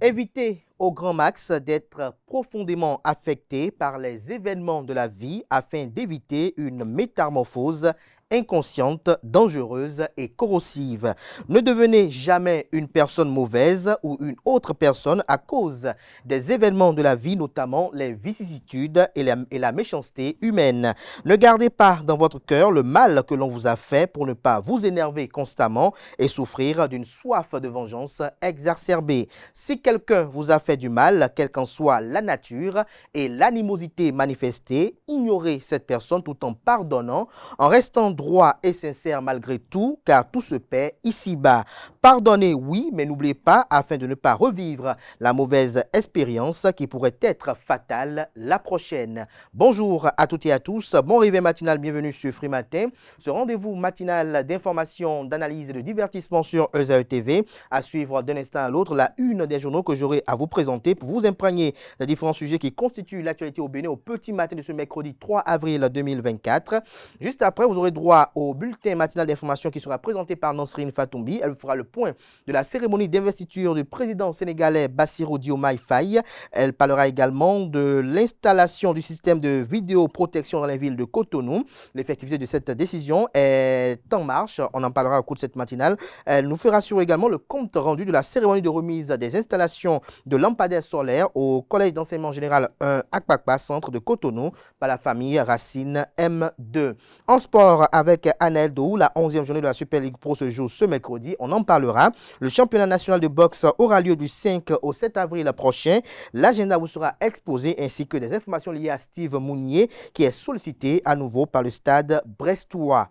Évitez au grand max d'être profondément affecté par les événements de la vie afin d'éviter une métamorphose inconsciente, dangereuse et corrosive. Ne devenez jamais une personne mauvaise ou une autre personne à cause des événements de la vie, notamment les vicissitudes et la méchanceté humaine. Ne gardez pas dans votre cœur le mal que l'on vous a fait pour ne pas vous énerver constamment et souffrir d'une soif de vengeance exacerbée. Si quelqu'un vous a fait du mal, quelle qu'en soit la nature et l'animosité manifestée, ignorez cette personne tout en pardonnant, en restant droit et sincère malgré tout, car tout se paie ici-bas. Pardonnez, oui, mais n'oubliez pas, afin de ne pas revivre la mauvaise expérience qui pourrait être fatale la prochaine. Bonjour à toutes et à tous, bon réveil matinal, bienvenue sur Free Matin, ce rendez-vous matinal d'information, d'analyse et de divertissement sur ESAE TV, à suivre d'un instant à l'autre la une des journaux que j'aurai à vous présenter pour vous imprégner des différents sujets qui constituent l'actualité au Bénin au petit matin de ce mercredi 3 avril 2024. Juste après, vous aurez droit au bulletin matinal d'information qui sera présenté par Nansrine Fatoumbi. Elle fera le point de la cérémonie d'investiture du président sénégalais Bassirou Diomaye Faye. Elle parlera également de l'installation du système de vidéoprotection dans la ville de Cotonou. L'effectivité de cette décision est en marche. On en parlera au cours de cette matinale. Elle nous fera suivre également le compte rendu de la cérémonie de remise des installations de lampadaires solaires au Collège d'enseignement général 1 Akpakpa, centre de Cotonou, par la famille Racine M2. En sport, avec Anaël Dou, la 11e journée de la Super League Pro se joue ce mercredi. On en parlera. Le championnat national de boxe aura lieu du 5 au 7 avril prochain. L'agenda vous sera exposé ainsi que des informations liées à Steve Mounier qui est sollicité à nouveau par le stade brestois.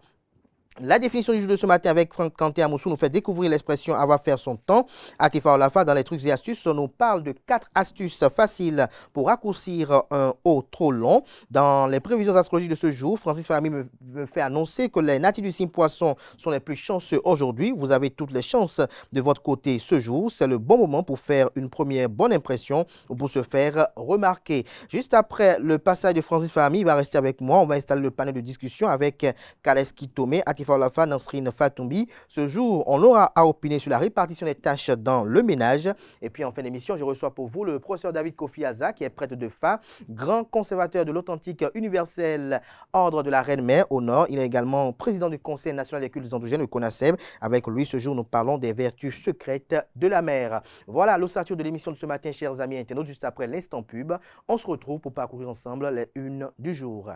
La définition du jour de ce matin avec Franck Kanté Amoussou nous fait découvrir l'expression avoir faire son temps. Atifa Olafa, dans les trucs et astuces, nous parle de 4 astuces faciles pour raccourcir un haut trop long. Dans les prévisions astrologiques de ce jour, Francis Fahmy me fait annoncer que les natifs du signe poisson sont les plus chanceux aujourd'hui. Vous avez toutes les chances de votre côté ce jour. C'est le bon moment pour faire une première bonne impression ou pour se faire remarquer. Juste après le passage de Francis Fahmy, il va rester avec moi. On va installer le panel de discussion avec Kaleski Tomé, Atifa Olafa, Nansrine Fatoumbi. Ce jour, on aura à opiner sur la répartition des tâches dans le ménage. Et puis en fin d'émission, je reçois pour vous le professeur David Kofi Aza, qui est prêtre de Fa, grand conservateur de l'authentique universel ordre de la Reine-Mère au Nord. Il est également président du Conseil national des cultes endogènes, le CONASEB. Avec lui, ce jour, nous parlons des vertus secrètes de la mer. Voilà l'ossature de l'émission de ce matin, chers amis internautes. Juste après l'instant pub, on se retrouve pour parcourir ensemble les unes du jour.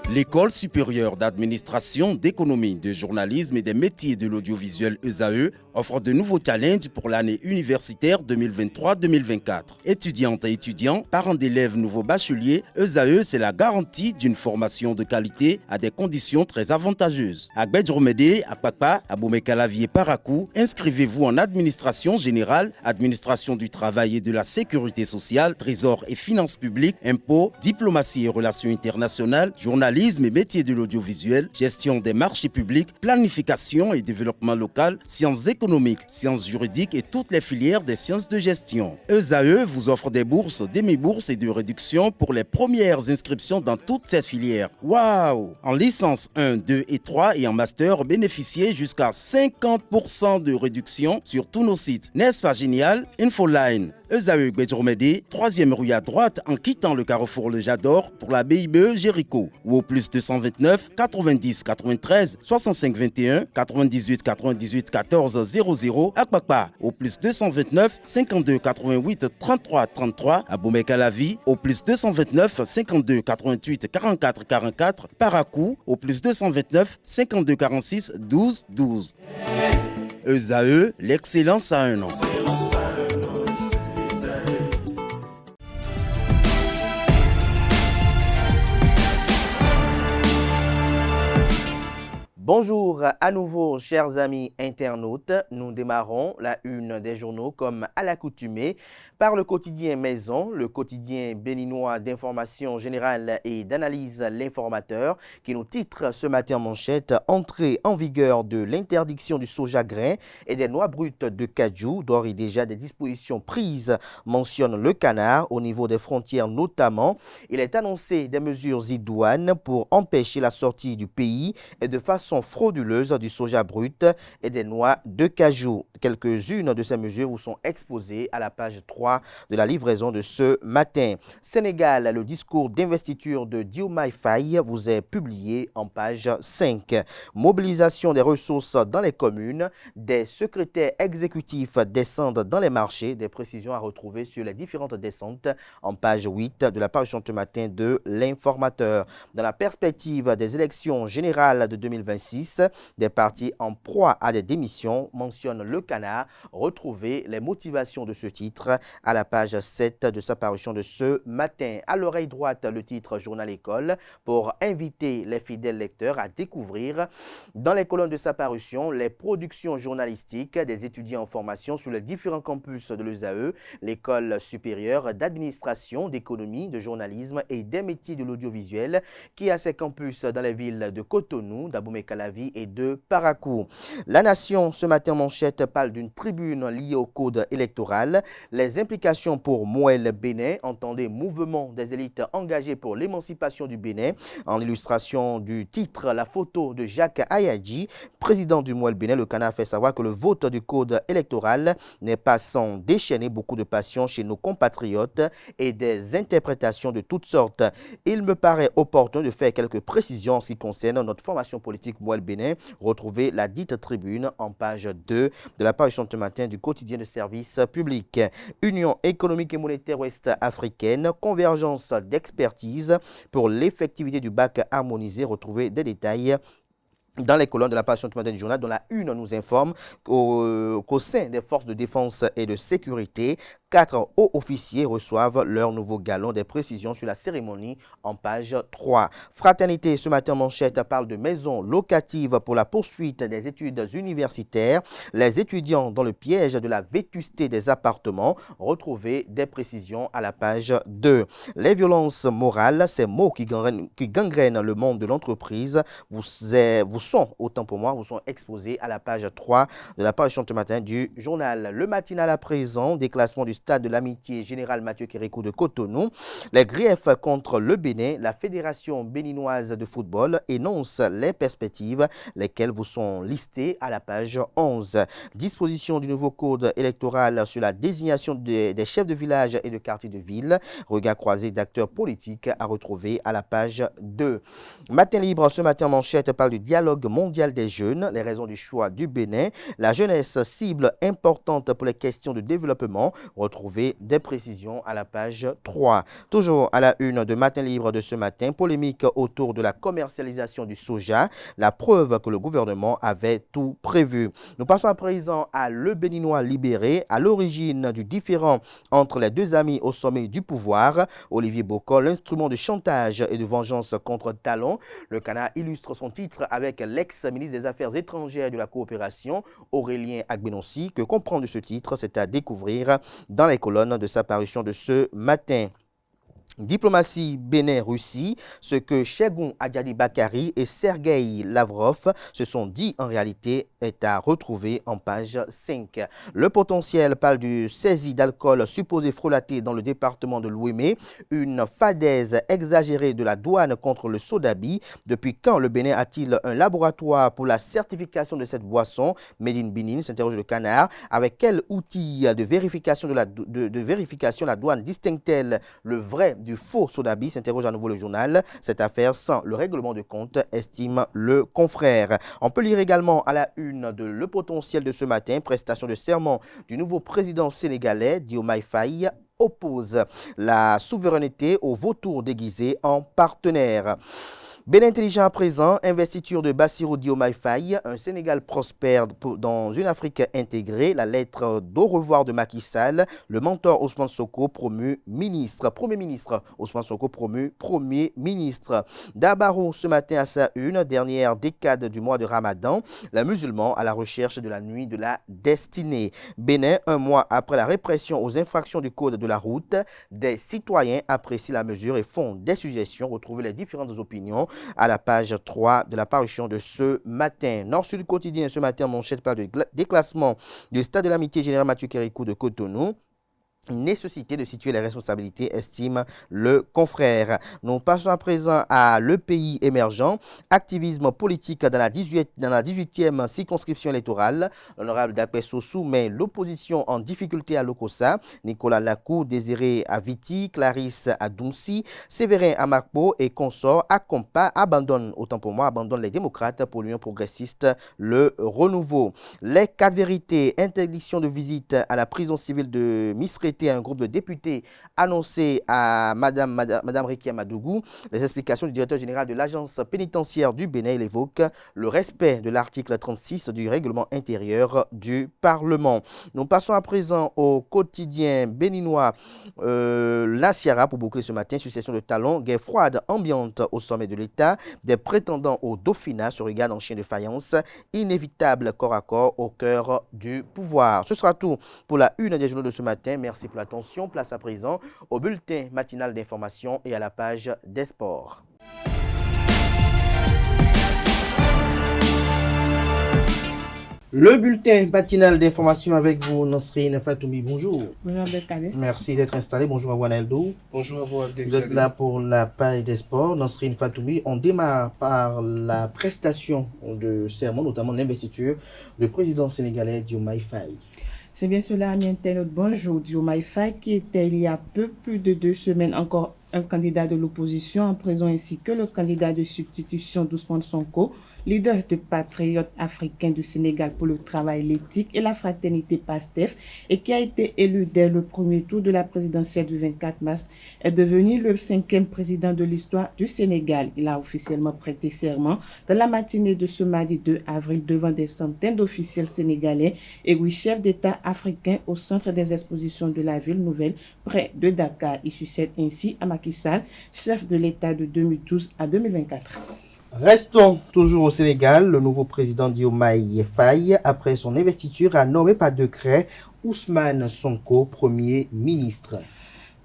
L'École supérieure d'administration, d'économie, de journalisme et des métiers de l'audiovisuel ESAE offre de nouveaux challenges pour l'année universitaire 2023-2024. Étudiantes et étudiants, parents d'élèves nouveaux bacheliers, ESAE, c'est la garantie d'une formation de qualité à des conditions très avantageuses. À Gbedjromede, à Papa, à Boumekalavier, Parakou, inscrivez-vous en administration générale, administration du travail et de la sécurité sociale, trésor et finances publiques, impôts, diplomatie et relations internationales, journalisme et métiers de l'audiovisuel, gestion des marchés publics, planification et développement local, sciences économiques, sciences juridiques et toutes les filières des sciences de gestion. ESAE vous offre des bourses, demi-bourses et de réductions pour les premières inscriptions dans toutes ces filières. Waouh! En licence 1, 2 et 3 et en master, bénéficiez jusqu'à 50% de réduction sur tous nos sites. N'est-ce pas génial? Infoline. ESAE Gbedjromede, 3e rue à droite en quittant le carrefour Le Jador pour la BIBE Jéricho ou au plus 229 90 93 65 21 98 98 14 00 à Kpakpa au plus 229 52 88 33 33 à Boumekalavi au plus 229 52 88 44 44 Parakou au plus 229 52 46 12 12. ESAE, l'excellence à un an. Bonjour à nouveau, chers amis internautes. Nous démarrons la une des journaux comme à l'accoutumée par le quotidien Maison, le quotidien béninois d'information générale et d'analyse L'Informateur, qui nous titre ce matin en manchette « Entrée en vigueur de l'interdiction du soja grain et des noix brutes de cajou, d'ores et déjà des dispositions prises », mentionne le Canard, au niveau des frontières notamment. Il est annoncé des mesures idoines pour empêcher la sortie du pays et de façon façon frauduleuse du soja brut et des noix de cajou. Quelques-unes de ces mesures vous sont exposées à la page 3 de la livraison de ce matin. Sénégal, le discours d'investiture de Diomaye Faye vous est publié en page 5. Mobilisation des ressources dans les communes, des secrétaires exécutifs descendent dans les marchés, des précisions à retrouver sur les différentes descentes en page 8 de la parution ce matin de l'Informateur. Dans la perspective des élections générales de 2026, des partis en proie à des démissions, mentionne le Canard. Retrouvez les motivations de ce titre à la page 7 de sa parution de ce matin. À l'oreille droite, le titre Journal École pour inviter les fidèles lecteurs à découvrir dans les colonnes de sa parution les productions journalistiques des étudiants en formation sur les différents campus de l'ESAE, l'école supérieure d'administration, d'économie, de journalisme et des métiers de l'audiovisuel qui a ses campus dans les villes de Cotonou, d'Abomey-Calavi et de Parakou. La Nation, ce matin en manchette, parle d'une tribune liée au code électoral. Les implications pour Mouel Bénin, entendez mouvement des élites engagées pour l'émancipation du Bénin. En illustration du titre, la photo de Jacques Ayadji, président du Mouel Bénin. Le Canard fait savoir que le vote du code électoral n'est pas sans déchaîner beaucoup de passion chez nos compatriotes et des interprétations de toutes sortes. Il me paraît opportun de faire quelques précisions en ce qui concerne notre formation politique Mouel Bénin. Retrouvez la dite tribune en page 2 de la parution ce matin du quotidien de service public. Union économique et monétaire ouest-africaine, convergence d'expertise pour l'effectivité du bac harmonisé. Retrouvez des détails dans les colonnes de la parution ce matin du journal, dont la une nous informe qu'au sein des forces de défense et de sécurité, 4 hauts officiers reçoivent leur nouveau galon. Des précisions sur la cérémonie en page 3. Fraternité, ce matin manchette, parle de maisons locatives pour la poursuite des études universitaires. Les étudiants dans le piège de la vétusté des appartements. Retrouvez des précisions à la page 2. Les violences morales, ces mots qui gangrènent le monde de l'entreprise, vous sont, autant pour moi, vous sont exposés à la page 3 de la parution ce matin du journal. Le matinal à présent, déclassement du stade de l'amitié général Mathieu Kérékou de Cotonou. Les griefs contre le Bénin, la Fédération béninoise de football énonce les perspectives, lesquelles vous sont listées à la page 11. Disposition du nouveau code électoral sur la désignation des chefs de village et de quartier de ville. Regard croisé d'acteurs politiques à retrouver à la page 2. Matin libre, ce matin manchette parle du dialogue mondial des jeunes, les raisons du choix du Bénin, la jeunesse cible importante pour les questions de développement. Retrouvez des précisions à la page 3. Toujours à la une de Matin libre de ce matin, polémique autour de la commercialisation du soja, la preuve que le gouvernement avait tout prévu. Nous passons à présent à Le Béninois libéré, à l'origine du différend entre les deux amis au sommet du pouvoir. Olivier Bocol, l'instrument de chantage et de vengeance contre Talon. Le Canard illustre son titre avec l'ex-ministre des Affaires étrangères et de la coopération, Aurélien Agbenossi. Que comprendre de ce titre, c'est à découvrir dans les colonnes de sa parution de ce matin. Diplomatie Bénin-Russie, ce que Chegoun Adjadi Bakari et Sergueï Lavrov se sont dit en réalité est à retrouver en page 5. Le potentiel parle du saisie d'alcool supposé frelaté dans le département de l'Ouémé, une fadaise exagérée de la douane contre le sodabi. Depuis quand le Bénin a-t-il un laboratoire pour la certification de cette boisson? Made in Benin, s'interroge le Canard. Avec quel outil de vérification la douane distingue-t-elle le vrai du faux sodabi, s'interroge à nouveau le journal. Cette affaire sans le règlement de compte, estime le confrère. On peut lire également à la une de Le Potentiel de ce matin, prestation de serment du nouveau président sénégalais, Diomaye Faye, oppose la souveraineté aux vautours déguisés en partenaires. Bénin intelligent à présent, investiture de Bassirou Diomaye Faye, un Sénégal prospère dans une Afrique intégrée, la lettre d'au revoir de Macky Sall, le mentor Ousmane Sonko promu ministre, Premier ministre, Ousmane Sonko promu Premier ministre. Dabarou ce matin à sa une, dernière décade du mois de Ramadan, la musulman à la recherche de la nuit de la destinée. Bénin, un mois après la répression aux infractions du code de la route, des citoyens apprécient la mesure et font des suggestions. Retrouvez les différentes opinions à la page 3 de la parution de ce matin. Nord-Sud quotidien ce matin, manchette parle de déclassement du stade de l'amitié général Mathieu Kérékou de Cotonou. nécessité de situer les responsabilités, estime le confrère. Nous passons à présent à le pays émergent, activisme politique dans la 18e circonscription électorale. L'honorable Dapesso soumet l'opposition en difficulté à Lokossa, Nicolas Lacou, Désiré Aviti, Clarisse Adoumsi, Séverin Amakpo et consorts abandonnent les démocrates pour l'Union progressiste, le renouveau. Les 4 vérités, interdiction de visite à la prison civile de Misrete, un groupe de députés annoncé à Madame Rekia Madougou. Les explications du directeur général de l'agence pénitentiaire du Bénin, il évoque le respect de l'article 36 du règlement intérieur du Parlement. Nous passons à présent au quotidien béninois La Sierra pour boucler ce matin. Succession de talons, guerre froide ambiante au sommet de l'État, des prétendants au Dauphinat se regardent en chien de faïence, inévitable corps à corps au cœur du pouvoir. Ce sera tout pour la une des journaux de ce matin. Merci pour l'attention. Place à présent au bulletin matinal d'information et à la page des sports. Le bulletin matinal d'information avec vous, Nasrine Fatoumi. Bonjour. Bonjour Abdelkader. Merci d'être installé. Bonjour à Waneldo. Bonjour à vous Abdelkader. Vous êtes là pour la page des sports. Nasrine Fatoumi. On démarre par la prestation de serment, notamment l'investiture du président sénégalais Diomaye Faye. C'est bien cela, ami internaute. Bonjour, Diomaye Faye, qui était il y a plus de 2 semaines encore un candidat de l'opposition en prison, ainsi que le candidat de substitution d'Ousmane Sonko, leader de Patriotes africains du Sénégal pour le travail, l'éthique et la fraternité PASTEF, et qui a été élu dès le premier tour de la présidentielle du 24 mars, est devenu le 5e président de l'histoire du Sénégal. Il a officiellement prêté serment dans la matinée de ce mardi 2 avril devant des centaines d'officiels sénégalais et 8 chefs d'État africains au centre des expositions de la ville nouvelle près de Dakar. Il succède ainsi à Macky Sall, chef de l'État de 2012 à 2024. Restons toujours au Sénégal. Le nouveau président Diomaye Faye, après son investiture, a nommé par décret Ousmane Sonko Premier ministre.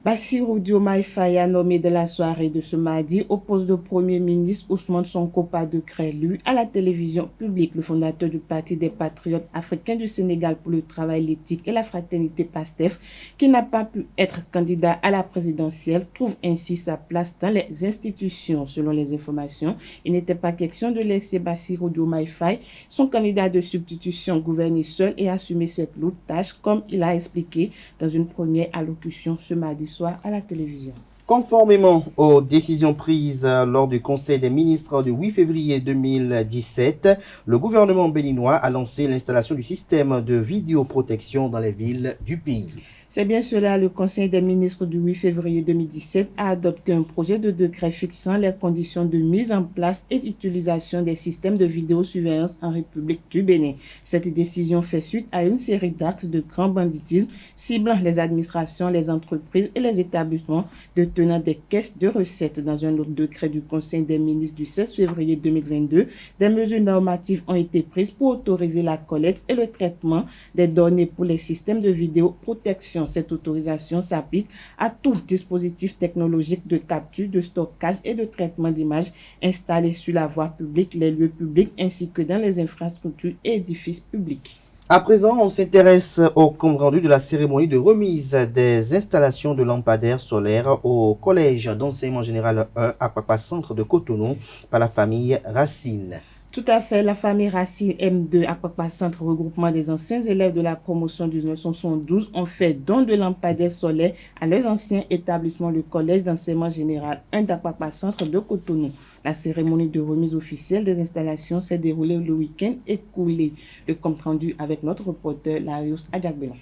Bassirou Diomaye Faye a nommé de la soirée de ce mardi au poste de Premier ministre Ousmane Sonko par décret lu à la télévision publique. Le fondateur du Parti des Patriotes africains du Sénégal pour le travail, l'éthique et la fraternité PASTEF, qui n'a pas pu être candidat à la présidentielle, trouve ainsi sa place dans les institutions. Selon les informations, il n'était pas question de laisser Bassirou Diomaye Faye, son candidat de substitution, gouverner seul et assumer cette lourde tâche, comme il a expliqué dans une première allocution ce mardi soir à la télévision. Conformément aux décisions prises lors du Conseil des ministres du 8 février 2017, le gouvernement béninois a lancé l'installation du système de vidéoprotection dans les villes du pays. C'est bien cela, le Conseil des ministres du 8 février 2017 a adopté un projet de décret fixant les conditions de mise en place et d'utilisation des systèmes de vidéosurveillance en République du Bénin. Cette décision fait suite à une série d'actes de grand banditisme ciblant les administrations, les entreprises et les établissements détenant des caisses de recettes. Dans un autre décret du Conseil des ministres du 16 février 2022, des mesures normatives ont été prises pour autoriser la collecte et le traitement des données pour les systèmes de vidéoprotection. Cette autorisation s'applique à tout dispositif technologique de capture, de stockage et de traitement d'images installé sur la voie publique, les lieux publics ainsi que dans les infrastructures et édifices publics. À présent, on s'intéresse au compte rendu de la cérémonie de remise des installations de lampadaires solaires au collège d'enseignement général 1 à Papa Centre de Cotonou par la famille Racine. Tout à fait, la famille Racine M2 à Papa Centre, regroupement des anciens élèves de la promotion 1972, ont fait don de lampadaires solaires à leurs anciens établissements, le collège d'enseignement général 1 d'Apapa Centre de Cotonou. La cérémonie de remise officielle des installations s'est déroulée le week-end écoulé. Le compte rendu avec notre reporter Larius Adjakbelon.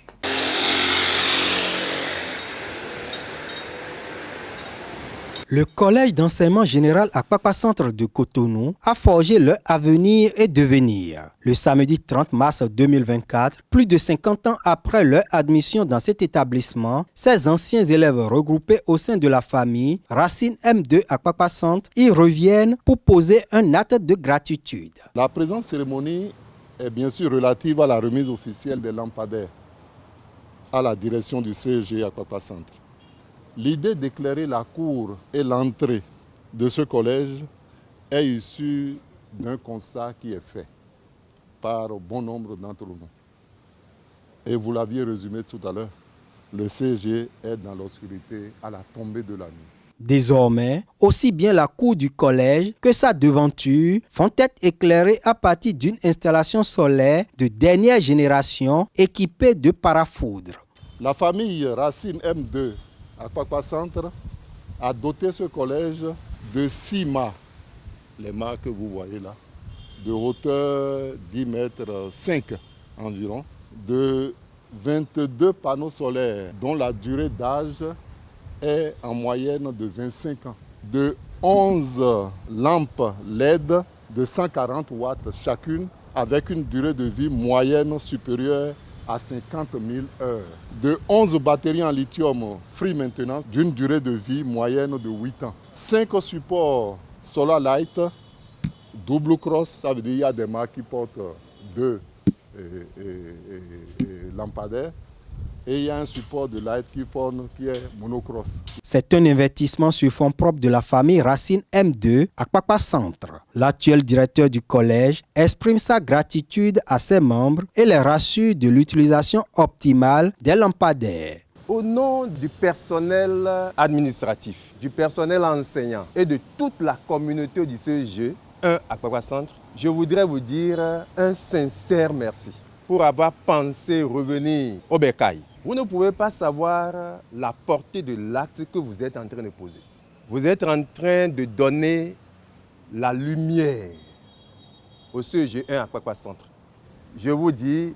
Le collège d'enseignement général à Papa Centre de Cotonou a forgé leur avenir et devenir. Le samedi 30 mars 2024, plus de 50 ans après leur admission dans cet établissement, ces anciens élèves regroupés au sein de la famille Racine M2 à Papa Centre y reviennent pour poser un acte de gratitude. La présente cérémonie est bien sûr relative à la remise officielle des lampadaires à la direction du CEG à Papa Centre. L'idée d'éclairer la cour et l'entrée de ce collège est issue d'un constat qui est fait par bon nombre d'entre nous. Et vous l'aviez résumé tout à l'heure. le CEG est dans l'obscurité à la tombée de la nuit. Désormais, aussi bien la cour du collège que sa devanture vont être éclairées à partir d'une installation solaire de dernière génération équipée de parafoudres. La famille Racine M2 à Kpakpa Centre a doté ce collège de 6 mâts, les mâts que vous voyez là, de hauteur 10 mètres 5 environ, de 22 panneaux solaires dont la durée d'âge est en moyenne de 25 ans, de 11 lampes LED de 140 watts chacune avec une durée de vie moyenne supérieure à 50 000 heures, de 11 batteries en lithium free maintenance d'une durée de vie moyenne de 8 ans, 5 supports Solar Light, double cross, ça veut dire qu'il y a des mâts qui portent 2 lampadaires, et il y a un support de light qui est monocross. C'est un investissement sur fonds propres de la famille Racine M2 à Kpakpa Centre. L'actuel directeur du collège exprime sa gratitude à ses membres et les rassure de l'utilisation optimale des lampadaires. Au nom du personnel administratif, du personnel enseignant et de toute la communauté du CEG 1 à Kpakpa Centre, je voudrais vous dire un sincère merci pour avoir pensé revenir au Bécaye. Vous ne pouvez pas savoir la portée de l'acte que vous êtes en train de poser. Vous êtes en train de donner la lumière au CEG 1 à Kpakpa Centre. Je vous dis,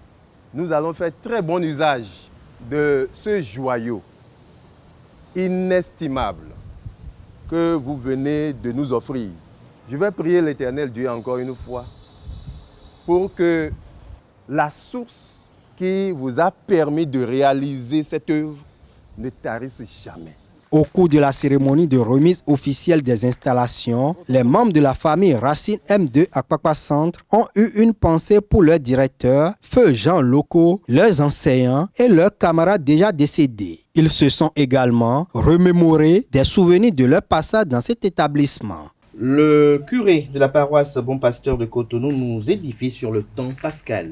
nous allons faire très bon usage de ce joyau inestimable que vous venez de nous offrir. Je vais prier l'Éternel Dieu encore une fois pour que la source qui vous a permis de réaliser cette œuvre ne tarisse jamais. Au cours de la cérémonie de remise officielle des installations, les membres de la famille Racine M2 à Kpakpa Centre ont eu une pensée pour leur directeur, feu Jean Loco, leurs enseignants et leurs camarades déjà décédés. Ils se sont également remémorés des souvenirs de leur passage dans cet établissement. Le curé de la paroisse Bon Pasteur de Cotonou nous édifie sur le temps pascal.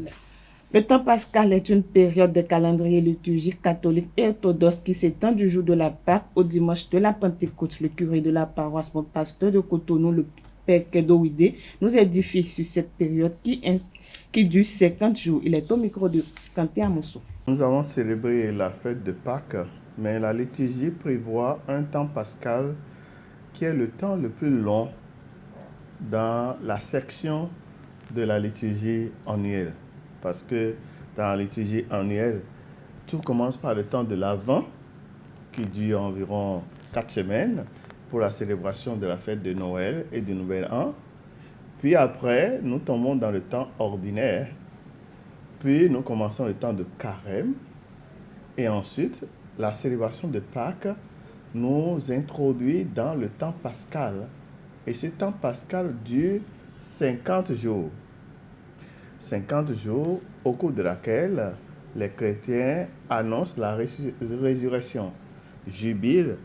Le temps pascal est une période de calendrier liturgique catholique et orthodoxe qui s'étend du jour de la Pâque au dimanche de la Pentecôte. Le curé de la paroisse Bon Pasteur de Cotonou, le Père Kedowide, nous édifie sur cette période qui dure 50 jours. Il est au micro de Kanté Amosso. Nous avons célébré la fête de Pâques, mais la liturgie prévoit un temps pascal qui est le temps le plus long dans la section de la liturgie annuelle. Parce que dans la liturgie annuelle, tout commence par le temps de l'Avent, qui dure environ 4 semaines, pour la célébration de la fête de Noël et du Nouvel An. Puis après, nous tombons dans le temps ordinaire. Puis nous commençons le temps de Carême. Et ensuite, la célébration de Pâques nous introduit dans le temps pascal. Et ce temps pascal dure 50 jours. 50 jours au cours de laquelle les chrétiens annoncent la résurrection, jubilent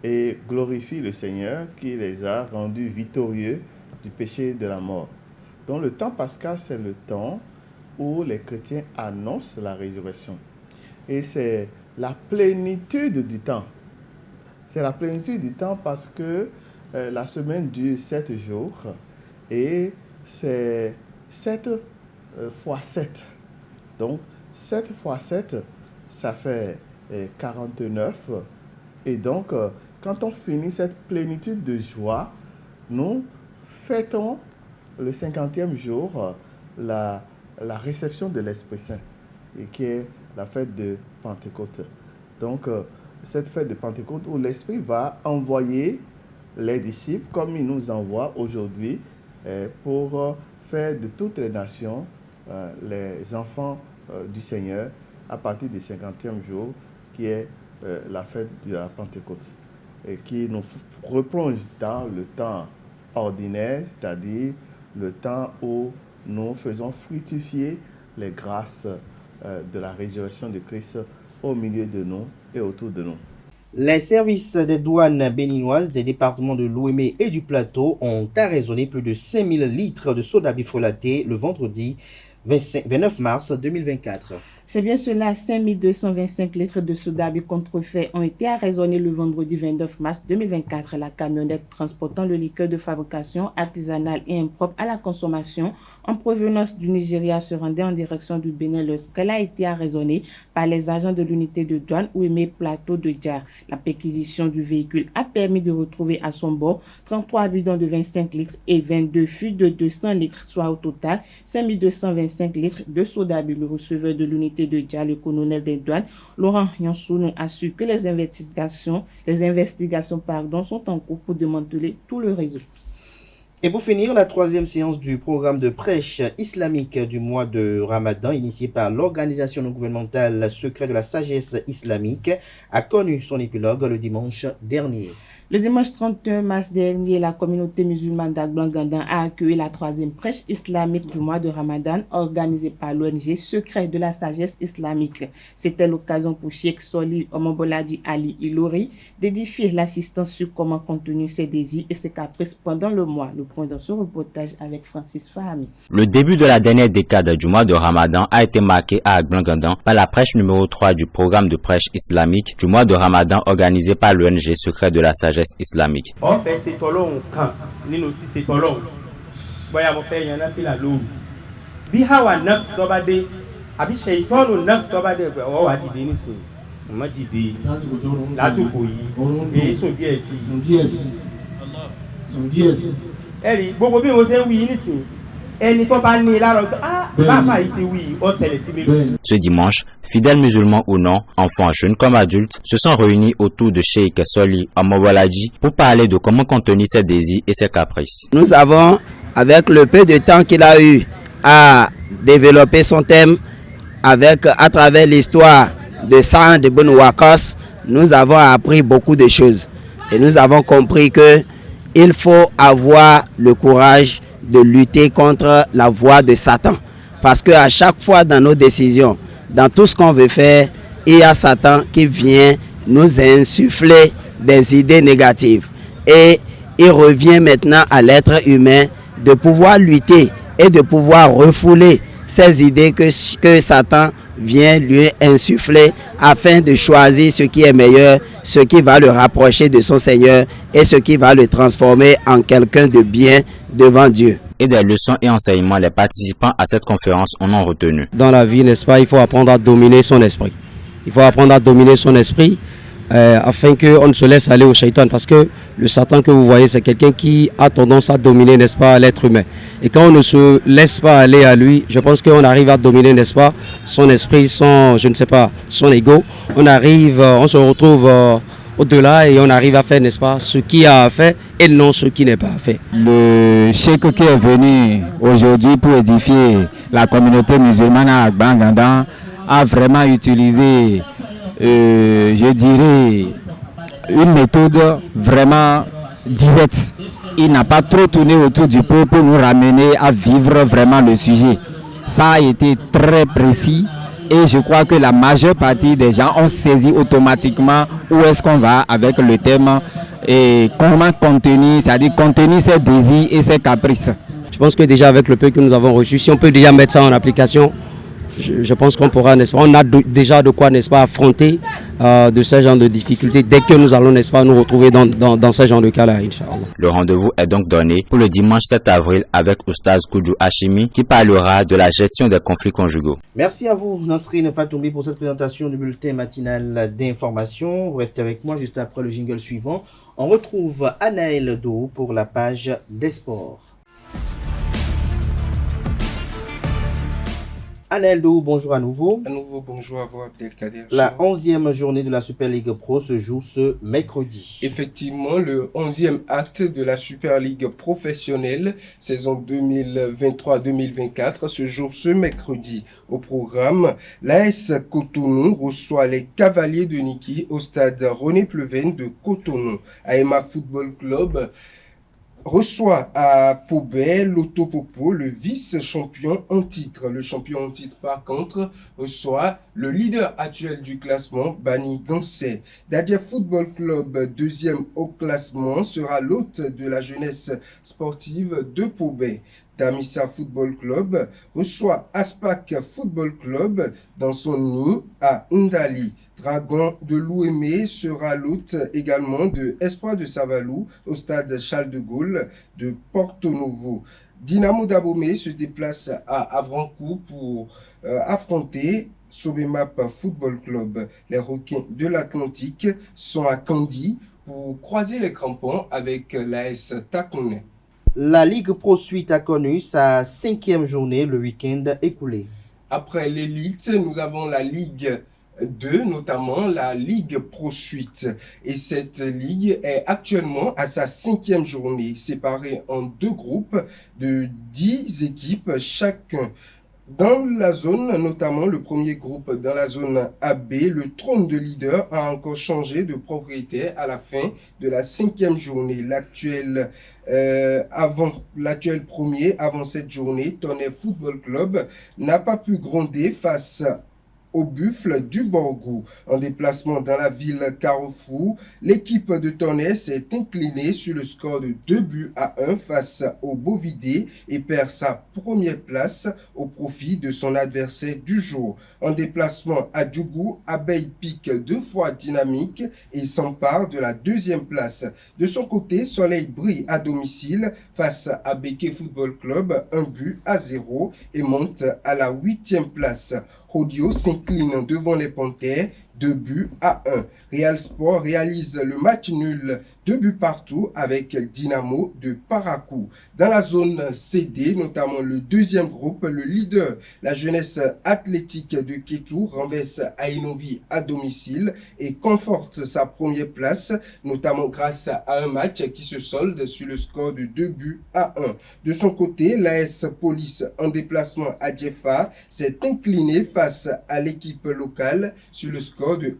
et glorifient le Seigneur qui les a rendus victorieux du péché et de la mort. Donc le temps pascal, c'est le temps où les chrétiens annoncent la résurrection. Et c'est la plénitude du temps. C'est la plénitude du temps parce que la semaine dure 7 jours et c'est 7 fois 7. Donc 7 fois 7, ça fait 49. Et donc, quand on finit cette plénitude de joie, nous fêtons le 50e jour la réception de l'Esprit Saint, et qui est la fête de Pentecôte. Donc, cette fête de Pentecôte où l'Esprit va envoyer les disciples, comme il nous envoie aujourd'hui, pour faire de toutes les nations les enfants du Seigneur à partir du 50e jour, qui est la fête de la Pentecôte, et qui nous replonge dans le temps ordinaire, c'est-à-dire le temps où nous faisons fructifier les grâces de la résurrection de Christ au milieu de nous et autour de nous. Les services des douanes béninoises des départements de l'Ouémé et du Plateau ont arraisonné plus de 5000 litres de soda bifrelaté le vendredi 29 mars 2024. C'est bien cela, 5225 litres de soda contrefait ont été arraisonnés le vendredi 29 mars 2024. La camionnette transportant le liqueur de fabrication artisanale et impropre à la consommation en provenance du Nigeria se rendait en direction du Bénin lorsqu'elle a été arraisonnée par les agents de l'unité de douane Ouémé Plateau de Djar. La perquisition du véhicule a permis de retrouver à son bord 33 bidons de 25 litres et 22 fûts de 200 litres, soit au total 5225 litres de soda. Le receveur de l'unité de Djar, le colonel des douanes, Laurent Yansounou, assure que les investigations sont en cours pour démanteler tout le réseau. Et pour finir, la troisième séance du programme de prêche islamique du mois de Ramadan, initié par l'organisation non gouvernementale Secret de la Sagesse Islamique, a connu son épilogue le dimanche dernier. Le dimanche 31 mars dernier, la communauté musulmane d'Agbangandan a accueilli la troisième prêche islamique du mois de Ramadan organisée par l'ONG Secret de la Sagesse Islamique. C'était l'occasion pour Cheikh Soli Omoboladi Ali Ilori d'édifier l'assistance sur comment contenir ses désirs et ses caprices pendant le mois. Le point dans ce reportage avec Francis Fahami. Le début de la dernière décade du mois de Ramadan a été marqué à Agbangandan par la prêche numéro 3 du programme de prêche islamique du mois de Ramadan organisé par l'ONG Secret de la Sagesse islamique. On fait ces tolons quand nous aussi ces tolons. Voyez mon frère, il y en a fait la loup. Bihawa nafs tobade, abi shaytanu nafs tobade, on va dire ici. On m'a dit la soukoyi et son diesi. Son diesi. Elle beaucoup bien osé oui ici. Ce dimanche, fidèles musulmans ou non, enfants, jeunes comme adultes, se sont réunis autour de Cheikh Soli Omoboladi pour parler de comment contenir ses désirs et ses caprices. Nous avons, avec le peu de temps qu'il a eu à développer son thème, à travers l'histoire de Saad ibn Waqqas, nous avons appris beaucoup de choses. Et nous avons compris qu'il faut avoir le courage de lutter contre la voie de Satan. Parce qu'à chaque fois dans nos décisions, dans tout ce qu'on veut faire, il y a Satan qui vient nous insuffler des idées négatives. Et il revient maintenant à l'être humain de pouvoir lutter et de pouvoir refouler ces idées que Satan vient lui insuffler afin de choisir ce qui est meilleur, ce qui va le rapprocher de son Seigneur et ce qui va le transformer en quelqu'un de bien devant Dieu. Et des leçons et enseignements, les participants à cette conférence en ont retenu. Dans la vie, n'est-ce pas, il faut apprendre à dominer son esprit. Il faut apprendre à dominer son esprit afin qu'on ne se laisse aller au shaitan. Parce que le Satan que vous voyez, c'est quelqu'un qui a tendance à dominer, n'est-ce pas, l'être humain. Et quand on ne se laisse pas aller à lui, je pense qu'on arrive à dominer, n'est-ce pas, son esprit, son ego. On se retrouve au-delà et on arrive à faire, n'est-ce pas, ce qui a à faire et non ce qui n'est pas à faire. Le cheikh qui est venu aujourd'hui pour édifier la communauté musulmane à Agbangandan a vraiment utilisé, je dirais, une méthode vraiment directe. Il n'a pas trop tourné autour du pot pour nous ramener à vivre vraiment le sujet. Ça a été très précis. Et je crois que la majeure partie des gens ont saisi automatiquement où est-ce qu'on va avec le thème et comment contenir, c'est-à-dire contenir ses désirs et ses caprices. Je pense que déjà avec le peu que nous avons reçu, si on peut déjà mettre ça en application, je pense qu'on pourra, n'est-ce pas, on a déjà de quoi, n'est-ce pas, affronter de ce genre de difficultés dès que nous allons, n'est-ce pas, nous retrouver dans ce genre de cas-là, Inch'Allah. Le rendez-vous est donc donné pour le dimanche 7 avril avec Oustaz Koudjou Hachimi qui parlera de la gestion des conflits conjugaux. Merci à vous, Nasrine Fatoumbi, pour cette présentation du bulletin matinal d'information. Vous restez avec moi juste après le jingle suivant. On retrouve Anaël Do pour la page des sports. Anaël Do, bonjour à nouveau. À nouveau, bonjour à vous, Abdelkader. La 11e journée de la Super League Pro se joue ce mercredi. Effectivement, le 11e acte de la Super League professionnelle, saison 2023-2024, se joue ce mercredi. Au programme, l'AS Cotonou reçoit les Cavaliers de Niki au stade René Pleven de Cotonou. AEMA Football Club reçoit à Pobé l'Autopopo, le vice-champion en titre. Le champion en titre, par contre, reçoit le leader actuel du classement, Bani Gansé. Dadia Football Club, deuxième au classement, sera l'hôte de la jeunesse sportive de Pobé. Tamissa Football Club reçoit Aspak Football Club dans son nid à Ndali. Dragon de Louémé sera l'hôte également de Espoir de Savalou au stade Charles de Gaulle de Porto Novo. Dynamo d'Abomey se déplace à Avrancourt pour affronter Sobemap Football Club. Les Requins de l'Atlantique sont à Candy pour croiser les crampons avec l'AS Takonais. La Ligue Pro Suite a connu sa 5e journée le week-end écoulé. Après l'élite, nous avons la Ligue 2, notamment la Ligue Pro Suite. Et cette ligue est actuellement à sa 5e journée, séparée en 2 groupes de 10 équipes chacun. Dans la zone, notamment le premier groupe dans la zone AB, le trône de leader a encore changé de propriétaire à la fin de la 5e journée. L'actuel premier avant cette journée, Tonnerre Football Club, n'a pas pu gronder face au Buffle du Borgou. En déplacement dans la ville Carrefour, l'équipe de Tonnerre s'est inclinée sur le score de 2-1 face au Bovidé et perd sa première place au profit de son adversaire du jour. En déplacement à Djougou, Abeille pique 2 fois Dynamique et s'empare de la 2e place. De son côté, Soleil brille à domicile face à Béquet Football Club, 1-0 et monte à la 8e place. Rodio s'incline devant les Panthères, 2-1. Real Sport réalise le match nul, 2 buts partout avec Dynamo de Parakou. Dans la zone CD, notamment le 2e groupe, le leader, la jeunesse athlétique de Kétou, renverse Ainovi à domicile et conforte sa première place, notamment grâce à un match qui se solde sur le score de 2-1. De son côté, l'AS Police en déplacement à Djefa s'est incliné face à l'équipe locale sur le score de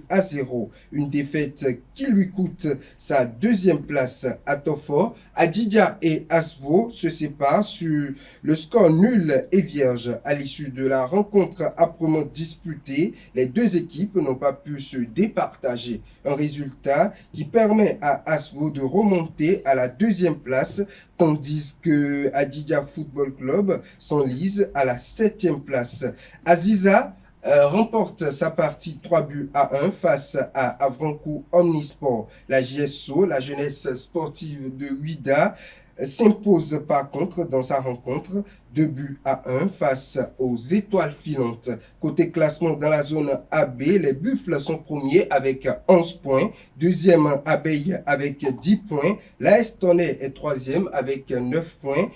1-0. Une défaite qui lui coûte sa 2e place à Tofor. Adidja et Asvo se séparent sur le score nul et vierge. À l'issue de la rencontre âprement disputée, les 2 équipes n'ont pas pu se départager. Un résultat qui permet à Asvo de remonter à la 2e place, tandis que Adidja Football Club s'enlise à la 7e place. Aziza remporte sa partie 3-1 face à Avrancourt Omnisport. La JSO, la jeunesse sportive de Ouida, s'impose par contre dans sa rencontre 2-1 face aux étoiles filantes. Côté classement dans la zone AB, les Buffles sont premiers avec 11 points, 2e Abeille avec 10 points, l'AS Tonnerre est 3e avec 9 points,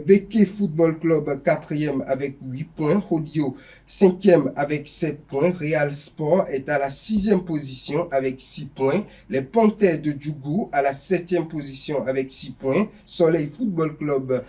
Béquet Football Club 4e avec 8 points, Rodio 5e avec 7 points, Real Sport est à la 6e position avec 6 points, les Panthères de Djougou à la 7e position avec 6 points, Soleil Football Club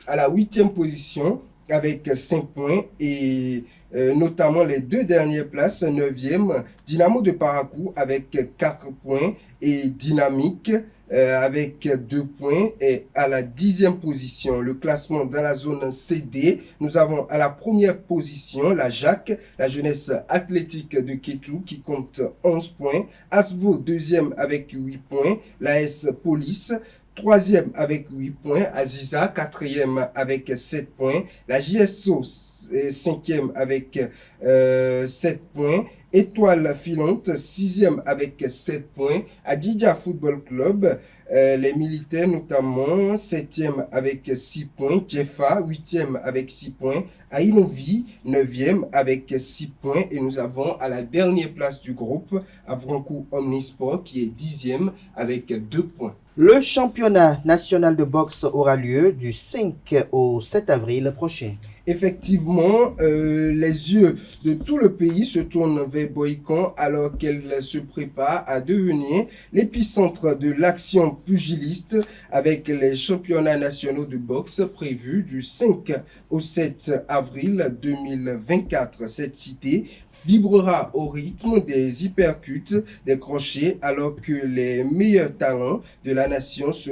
à la 8e position avec 5 points et notamment les 2 dernières places, 9e, Dynamo de Parakou avec 4 points et Dynamique avec 2 points et à la 10e position. Le classement dans la zone CD, nous avons à la première position la JAC, la jeunesse athlétique de Kétou qui compte 11 points, Asvo 2e avec 8 points, l'AS Police 3e avec 8 points, Aziza 4e avec 7 points, la JSO 5e avec 7 points, Étoile filante 6e avec 7 points, Adidja Football Club, les militaires notamment 7e avec 6 points, Djefa 8e avec 6 points, Ainovi 9e avec 6 points et nous avons à la dernière place du groupe Avrancourt Omnisport qui est 10e avec 2 points. Le championnat national de boxe aura lieu du 5 au 7 avril prochain. Effectivement, les yeux de tout le pays se tournent vers Boïcon alors qu'elle se prépare à devenir l'épicentre de l'action pugiliste avec les championnats nationaux de boxe prévus du 5 au 7 avril 2024. Cette cité vibrera au rythme des hypercutes, des crochets, alors que les meilleurs talents de la nation se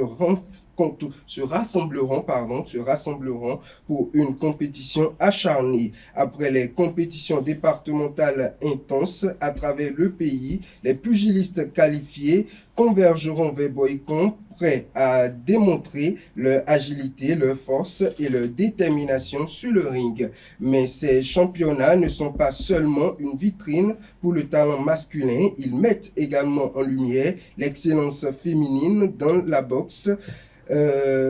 se rassembleront pour une compétition acharnée. Après les compétitions départementales intenses à travers le pays, les pugilistes qualifiés convergeront vers Boycon, prêts à démontrer leur agilité, leur force et leur détermination sur le ring. Mais ces championnats ne sont pas seulement une vitrine pour le talent masculin, ils mettent également en lumière l'excellence féminine dans la boxe.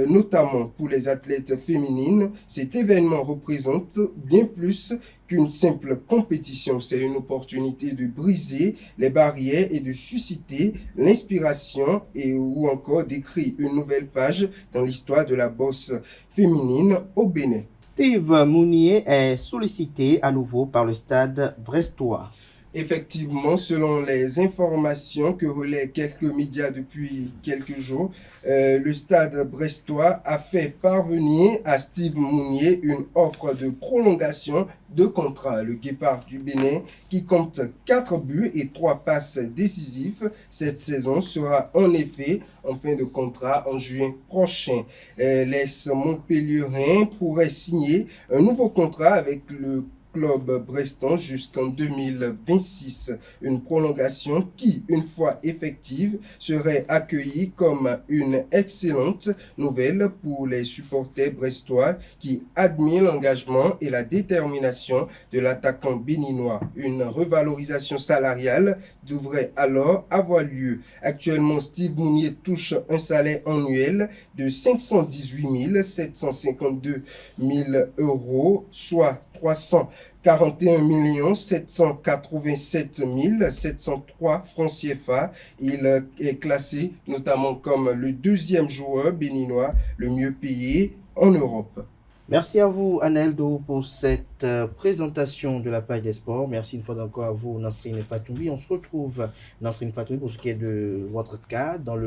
Notamment pour les athlètes féminines, cet événement représente bien plus qu'une simple compétition. C'est une opportunité de briser les barrières et de susciter l'inspiration ou encore d'écrire une nouvelle page dans l'histoire de la boxe féminine au Bénin. Steve Mounier est sollicité à nouveau par le stade brestois. Effectivement, selon les informations que relaient quelques médias depuis quelques jours, le stade brestois a fait parvenir à Steve Mounier une offre de prolongation de contrat. Le Guépard du Bénin, qui compte 4 buts et 3 passes décisives cette saison, sera en effet en fin de contrat en juin prochain. Les Montpelliérains pourraient signer un nouveau contrat avec le club breston jusqu'en 2026. Une prolongation qui, une fois effective, serait accueillie comme une excellente nouvelle pour les supporters brestois qui admirent l'engagement et la détermination de l'attaquant béninois. Une revalorisation salariale devrait alors avoir lieu. Actuellement, Steve Mounier touche un salaire annuel de 518 752 000 €, soit 341 787 703 francs CFA. Il est classé notamment comme le 2e joueur béninois le mieux payé en Europe. Merci à vous, Aneldo, pour cette présentation de la page des sports. Merci une fois encore à vous, Nasrine Fatoumi. On se retrouve, Nasrine Fatoumi, pour ce qui est de votre cas dans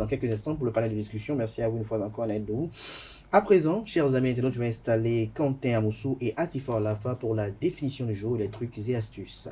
quelques instants pour le panel de discussion. Merci à vous une fois encore, Aneldo. À présent, chers amis internautes, je vais installer Quentin Amoussou et Atifa Lafa pour la définition du jour et les trucs et astuces.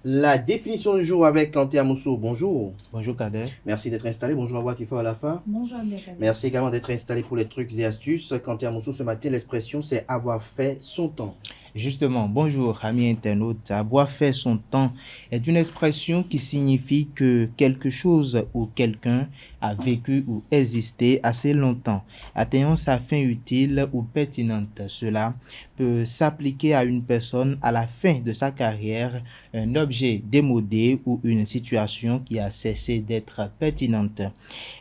La définition du jour avec Kanté Amoussou. Bonjour. Bonjour Kader. Merci d'être installé. Bonjour à vous Atifa Alafa. Bonjour Kader. Merci également d'être installé pour les trucs et astuces. Kanté Amoussou, ce matin, l'expression c'est avoir fait son temps. Justement, bonjour amis internautes. Avoir fait son temps est une expression qui signifie que quelque chose ou quelqu'un a vécu ou existé assez longtemps, atteignant sa fin utile ou pertinente. Cela peut s'appliquer à une personne à la fin de sa carrière, un objet démodé ou une situation qui a cessé d'être pertinente.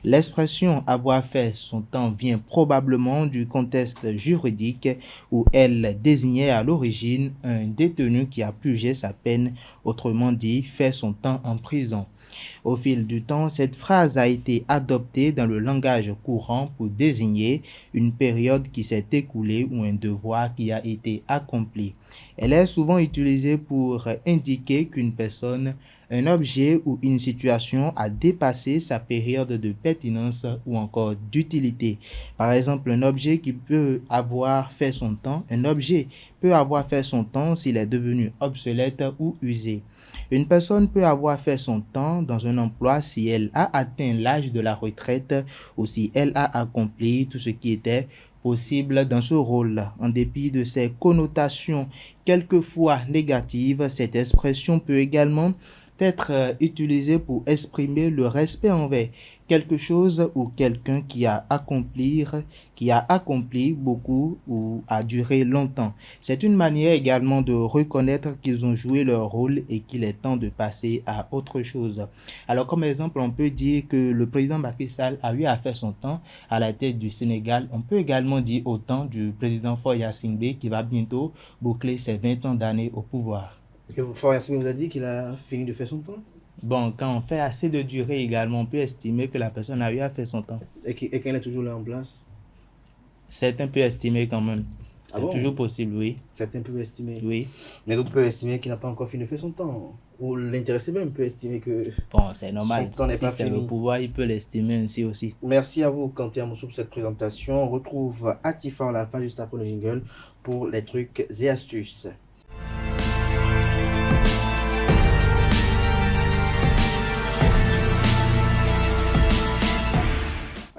L'expression avoir fait son temps vient probablement du contexte juridique où elle désignait à l'origine un détenu qui a purgé sa peine, autrement dit, fait son temps en prison. Au fil du temps, cette phrase a été adoptée dans le langage courant pour désigner une période qui s'est écoulée ou un devoir qui a été accompli. Elle est souvent utilisée pour indiquer qu'une personne, un objet ou une situation a dépassé sa période de pertinence ou encore d'utilité. Par exemple, un objet qui peut avoir fait son temps, un objet peut avoir fait son temps s'il est devenu obsolète ou usé. Une personne peut avoir fait son temps dans un emploi si elle a atteint l'âge de la retraite ou si elle a accompli tout ce qui était possible dans ce rôle. En dépit de ses connotations quelquefois négatives, cette expression peut également être utilisée pour exprimer le respect envers quelque chose ou quelqu'un qui a accompli beaucoup ou a duré longtemps. C'est une manière également de reconnaître qu'ils ont joué leur rôle et qu'il est temps de passer à autre chose. Alors comme exemple, on peut dire que le président Macky Sall a eu à faire son temps à la tête du Sénégal. On peut également dire autant du président Faure Gnassingbé qui va bientôt boucler ses 20 ans d'années au pouvoir. Faure Gnassingbé vous a dit qu'il a fini de faire son temps? Bon, quand on fait assez de durée également, on peut estimer que la personne a eu à faire son temps. Et qu'elle est toujours là en place? Certains peuvent estimer quand même. Ah c'est bon? toujours possible, oui. Certains peuvent estimer? Oui. Mais d'autres peuvent estimer qu'il n'a pas encore fini de faire son temps. Ou l'intéressé même peut estimer que... Bon, c'est normal. Son temps n'est pas c'est fini. le pouvoir, il peut l'estimer ainsi aussi. Merci à vous, Kanté Amoussou, pour cette présentation. On retrouve Atifa à la fin, juste après le jingle, pour les trucs et astuces.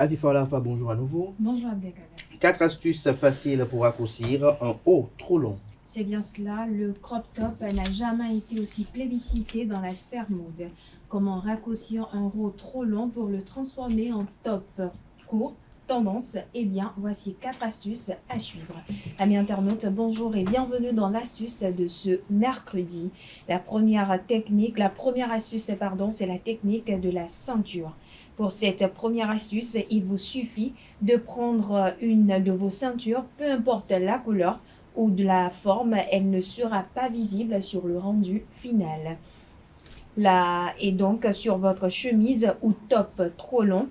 Atifa Olafa, bonjour à nouveau. Bonjour Abdelkader. 4 astuces faciles pour raccourcir un haut trop long. C'est bien cela, le crop top n'a jamais été aussi plébiscité dans la sphère mode. Comment raccourcir un haut trop long pour le transformer en top court? Tendance, eh bien, voici 4 astuces à suivre. Amis internautes, bonjour et bienvenue dans l'astuce de ce mercredi. La première astuce, c'est la technique de la ceinture. Pour cette première astuce, il vous suffit de prendre une de vos ceintures, peu importe la couleur ou de la forme, elle ne sera pas visible sur le rendu final. Et donc, sur votre chemise ou top trop long,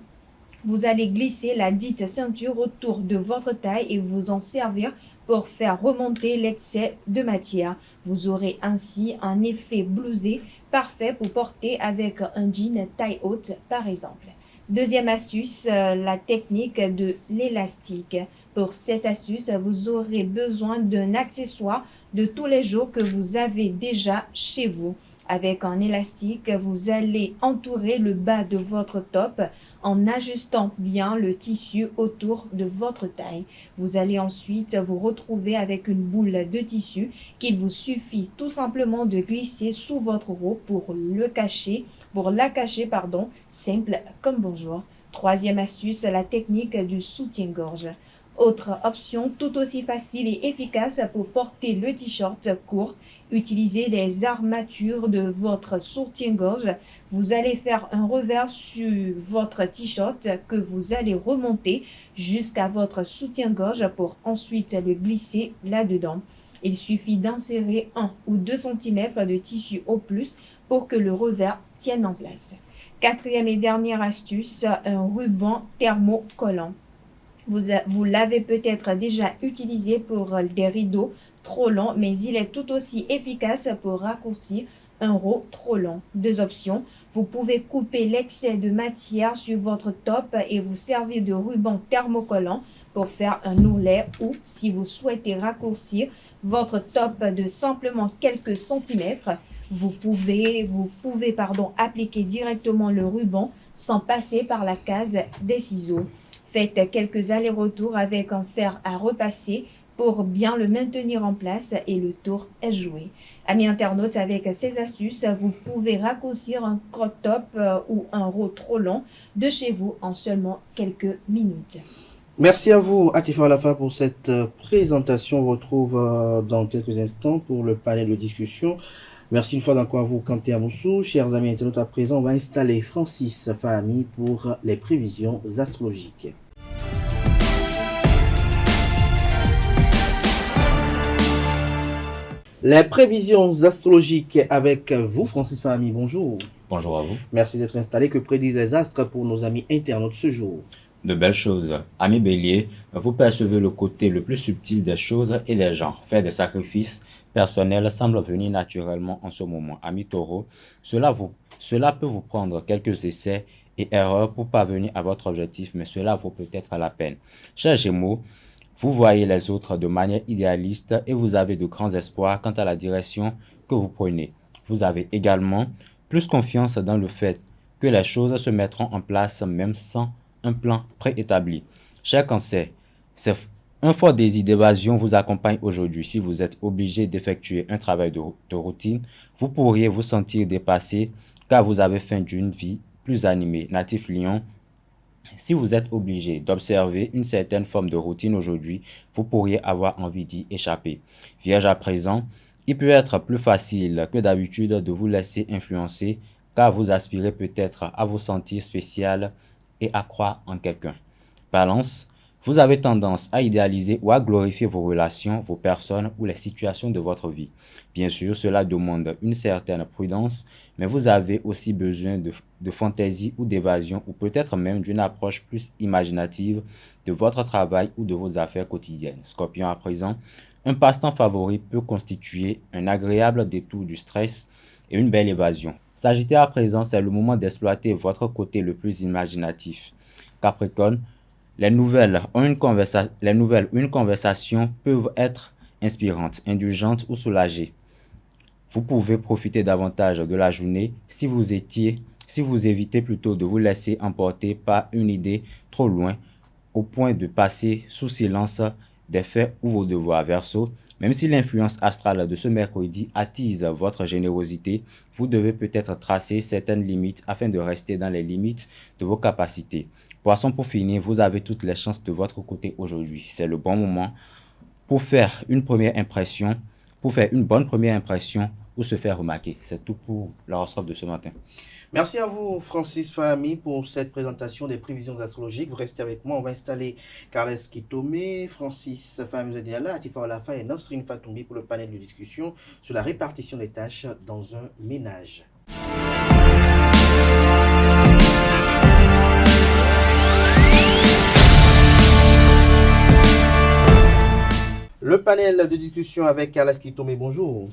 vous allez glisser la dite ceinture autour de votre taille et vous en servir pour faire remonter l'excès de matière. Vous aurez ainsi un effet blousé parfait pour porter avec un jean taille haute par exemple. Deuxième astuce, la technique de l'élastique. Pour cette astuce, vous aurez besoin d'un accessoire de tous les jours que vous avez déjà chez vous. Avec un élastique, vous allez entourer le bas de votre top en ajustant bien le tissu autour de votre taille. Vous allez ensuite vous retrouver avec une boule de tissu qu'il vous suffit tout simplement de glisser sous votre robe pour la cacher, simple comme bonjour. Troisième astuce, la technique du soutien-gorge. Autre option tout aussi facile et efficace pour porter le t-shirt court, utilisez les armatures de votre soutien-gorge. Vous allez faire un revers sur votre t-shirt que vous allez remonter jusqu'à votre soutien-gorge pour ensuite le glisser là-dedans. Il suffit d'insérer 1 ou 2 cm de tissu au plus pour que le revers tienne en place. Quatrième et dernière astuce, un ruban thermocollant. Vous l'avez peut-être déjà utilisé pour des rideaux trop longs, mais il est tout aussi efficace pour raccourcir un haut trop long. 2 options. Vous pouvez couper l'excès de matière sur votre top et vous servir de ruban thermocollant pour faire un ourlet ou si vous souhaitez raccourcir votre top de simplement quelques centimètres, vous pouvez appliquer directement le ruban sans passer par la case des ciseaux. Faites quelques allers-retours avec un fer à repasser pour bien le maintenir en place et le tour est joué. Amis internautes, avec ces astuces, vous pouvez raccourcir un crop top ou un haut trop long de chez vous en seulement quelques minutes. Merci à vous, Atifa Olafa, pour cette présentation. On retrouve dans quelques instants pour le panel de discussion. Merci une fois encore à vous, Kanté Amoussou. Chers amis internautes, à présent, on va installer Francis Fahami pour les prévisions astrologiques. Les prévisions astrologiques avec vous, Francis Fahami. Bonjour. Bonjour à vous. Merci d'être installé. Que prédisent les astres pour nos amis internautes ce jour? De belles choses. Amis Bélier, vous percevez le côté le plus subtil des choses et des gens. Faire des sacrifices personnel semble venir naturellement en ce moment. Amis Taureau, cela peut vous prendre quelques essais et erreurs pour parvenir à votre objectif, mais cela vaut peut-être la peine. Chers Gémeaux, vous voyez les autres de manière idéaliste et vous avez de grands espoirs quant à la direction que vous prenez. Vous avez également plus confiance dans le fait que les choses se mettront en place même sans un plan préétabli. Chers Cancers, un fort désir d'évasion vous accompagne aujourd'hui. Si vous êtes obligé d'effectuer un travail de routine, vous pourriez vous sentir dépassé car vous avez faim d'une vie plus animée. Natif Lion, si vous êtes obligé d'observer une certaine forme de routine aujourd'hui, vous pourriez avoir envie d'y échapper. Vierge à présent, il peut être plus facile que d'habitude de vous laisser influencer car vous aspirez peut-être à vous sentir spécial et à croire en quelqu'un. Balance, vous avez tendance à idéaliser ou à glorifier vos relations, vos personnes ou les situations de votre vie. Bien sûr, cela demande une certaine prudence, mais vous avez aussi besoin de fantaisie ou d'évasion ou peut-être même d'une approche plus imaginative de votre travail ou de vos affaires quotidiennes. Scorpion à présent, un passe-temps favori peut constituer un agréable détour du stress et une belle évasion. Sagittaire à présent, c'est le moment d'exploiter votre côté le plus imaginatif. Capricorne, les nouvelles ou une conversation peuvent être inspirantes, indulgentes ou soulagées. Vous pouvez profiter davantage de la journée si si vous évitez plutôt de vous laisser emporter par une idée trop loin au point de passer sous silence des faits ou vos devoirs. Verseau, même si l'influence astrale de ce mercredi attise votre générosité, vous devez peut-être tracer certaines limites afin de rester dans les limites de vos capacités. Poisson, pour finir, vous avez toutes les chances de votre côté aujourd'hui. C'est le bon moment pour faire une première impression, pour faire une bonne première impression ou se faire remarquer. C'est tout pour l'horoscope de ce matin. Merci à vous, Francis Fahmy, pour cette présentation des prévisions astrologiques. Vous restez avec moi. On va installer Carles Kitome, Francis Fahmy Zediala, Atifa Olafa et Nasrin Fatoumbi pour le panel de discussion sur la répartition des tâches dans un ménage. Le panel de discussion avec Carles Kitome, bonjour.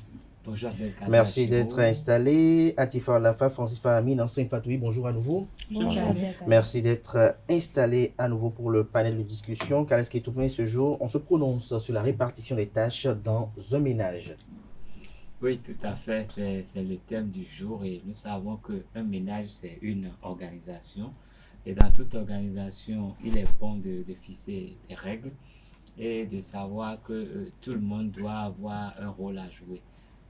Bonjour. Merci d'être installé. Atifa Olafa, Francis Fahmy, Nasrin Fatoumbi, bonjour à nouveau. Bonjour. Merci d'être installé à nouveau pour le panel de discussion. Carles Kitome, ce jour, on se prononce sur la répartition des tâches dans un ménage. Oui, tout à fait, c'est le thème du jour et nous savons qu'un ménage, c'est une organisation. Et dans toute organisation, il est bon de fixer des règles et de savoir que tout le monde doit avoir un rôle à jouer.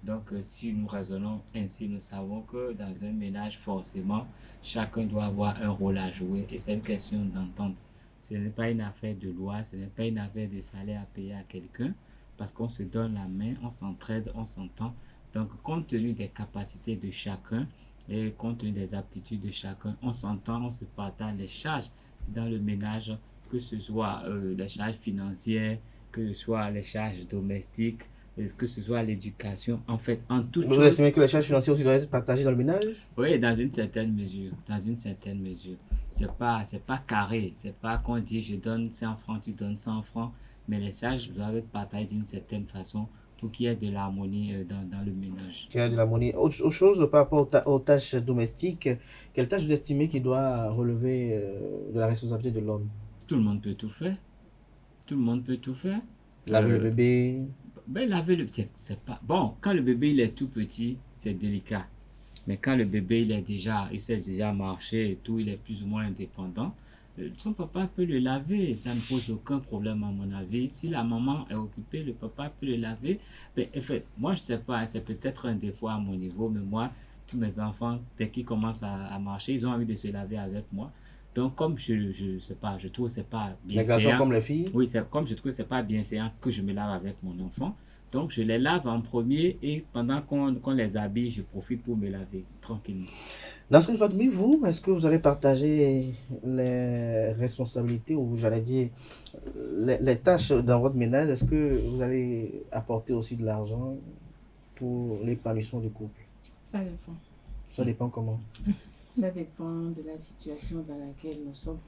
Donc, si nous raisonnons ainsi, nous savons que dans un ménage, forcément, chacun doit avoir un rôle à jouer et c'est une question d'entente. Ce n'est pas une affaire de loi, ce n'est pas une affaire de salaire à payer à quelqu'un parce qu'on se donne la main, on s'entraide, on s'entend. Donc, compte tenu des capacités de chacun et compte tenu des aptitudes de chacun, on s'entend, on se partage les charges dans le ménage, que ce soit les charges financières, que ce soit les charges domestiques, que ce soit l'éducation, en fait, en toute chose. Vous estimez que les charges financières aussi doivent être partagées dans le ménage? Oui, dans une certaine mesure. C'est pas carré. C'est pas qu'on dit je donne 100 francs, tu donnes 100 francs. Mais les charges doivent être partagées d'une certaine façon pour qu'il y ait de l'harmonie dans le ménage. Il y a de l'harmonie. Autre chose par rapport aux tâches domestiques, quelle tâche vous estimez qui doit relever de la responsabilité de l'homme? Tout le monde peut tout faire. Laver le bébé. Laver le bébé, c'est pas... Bon, quand le bébé il est tout petit, c'est délicat. Mais quand le bébé il sait déjà marcher et tout, il est plus ou moins indépendant, son papa peut le laver, ça ne pose aucun problème à mon avis. Si la maman est occupée, le papa peut le laver. En fait, moi je sais pas, c'est peut-être un défaut à mon niveau, mais moi, tous mes enfants, dès qu'ils commencent à marcher, ils ont envie de se laver avec moi. Donc, comme je sais pas, je trouve que c'est pas bien séant. Les garçons comme les filles? Oui, comme je trouve que c'est pas bien séant que je me lave avec mon enfant. Donc, je les lave en premier et pendant qu'on les habille, je profite pour me laver tranquillement. Nasrin Fatoumbi, vous, est-ce que vous allez partager les responsabilités ou j'allais dire les tâches dans votre ménage? Est-ce que vous allez apporter aussi de l'argent pour l'épanouissement du couple? Ça dépend. Ça dépend comment? Ça dépend de la situation dans laquelle nous sommes.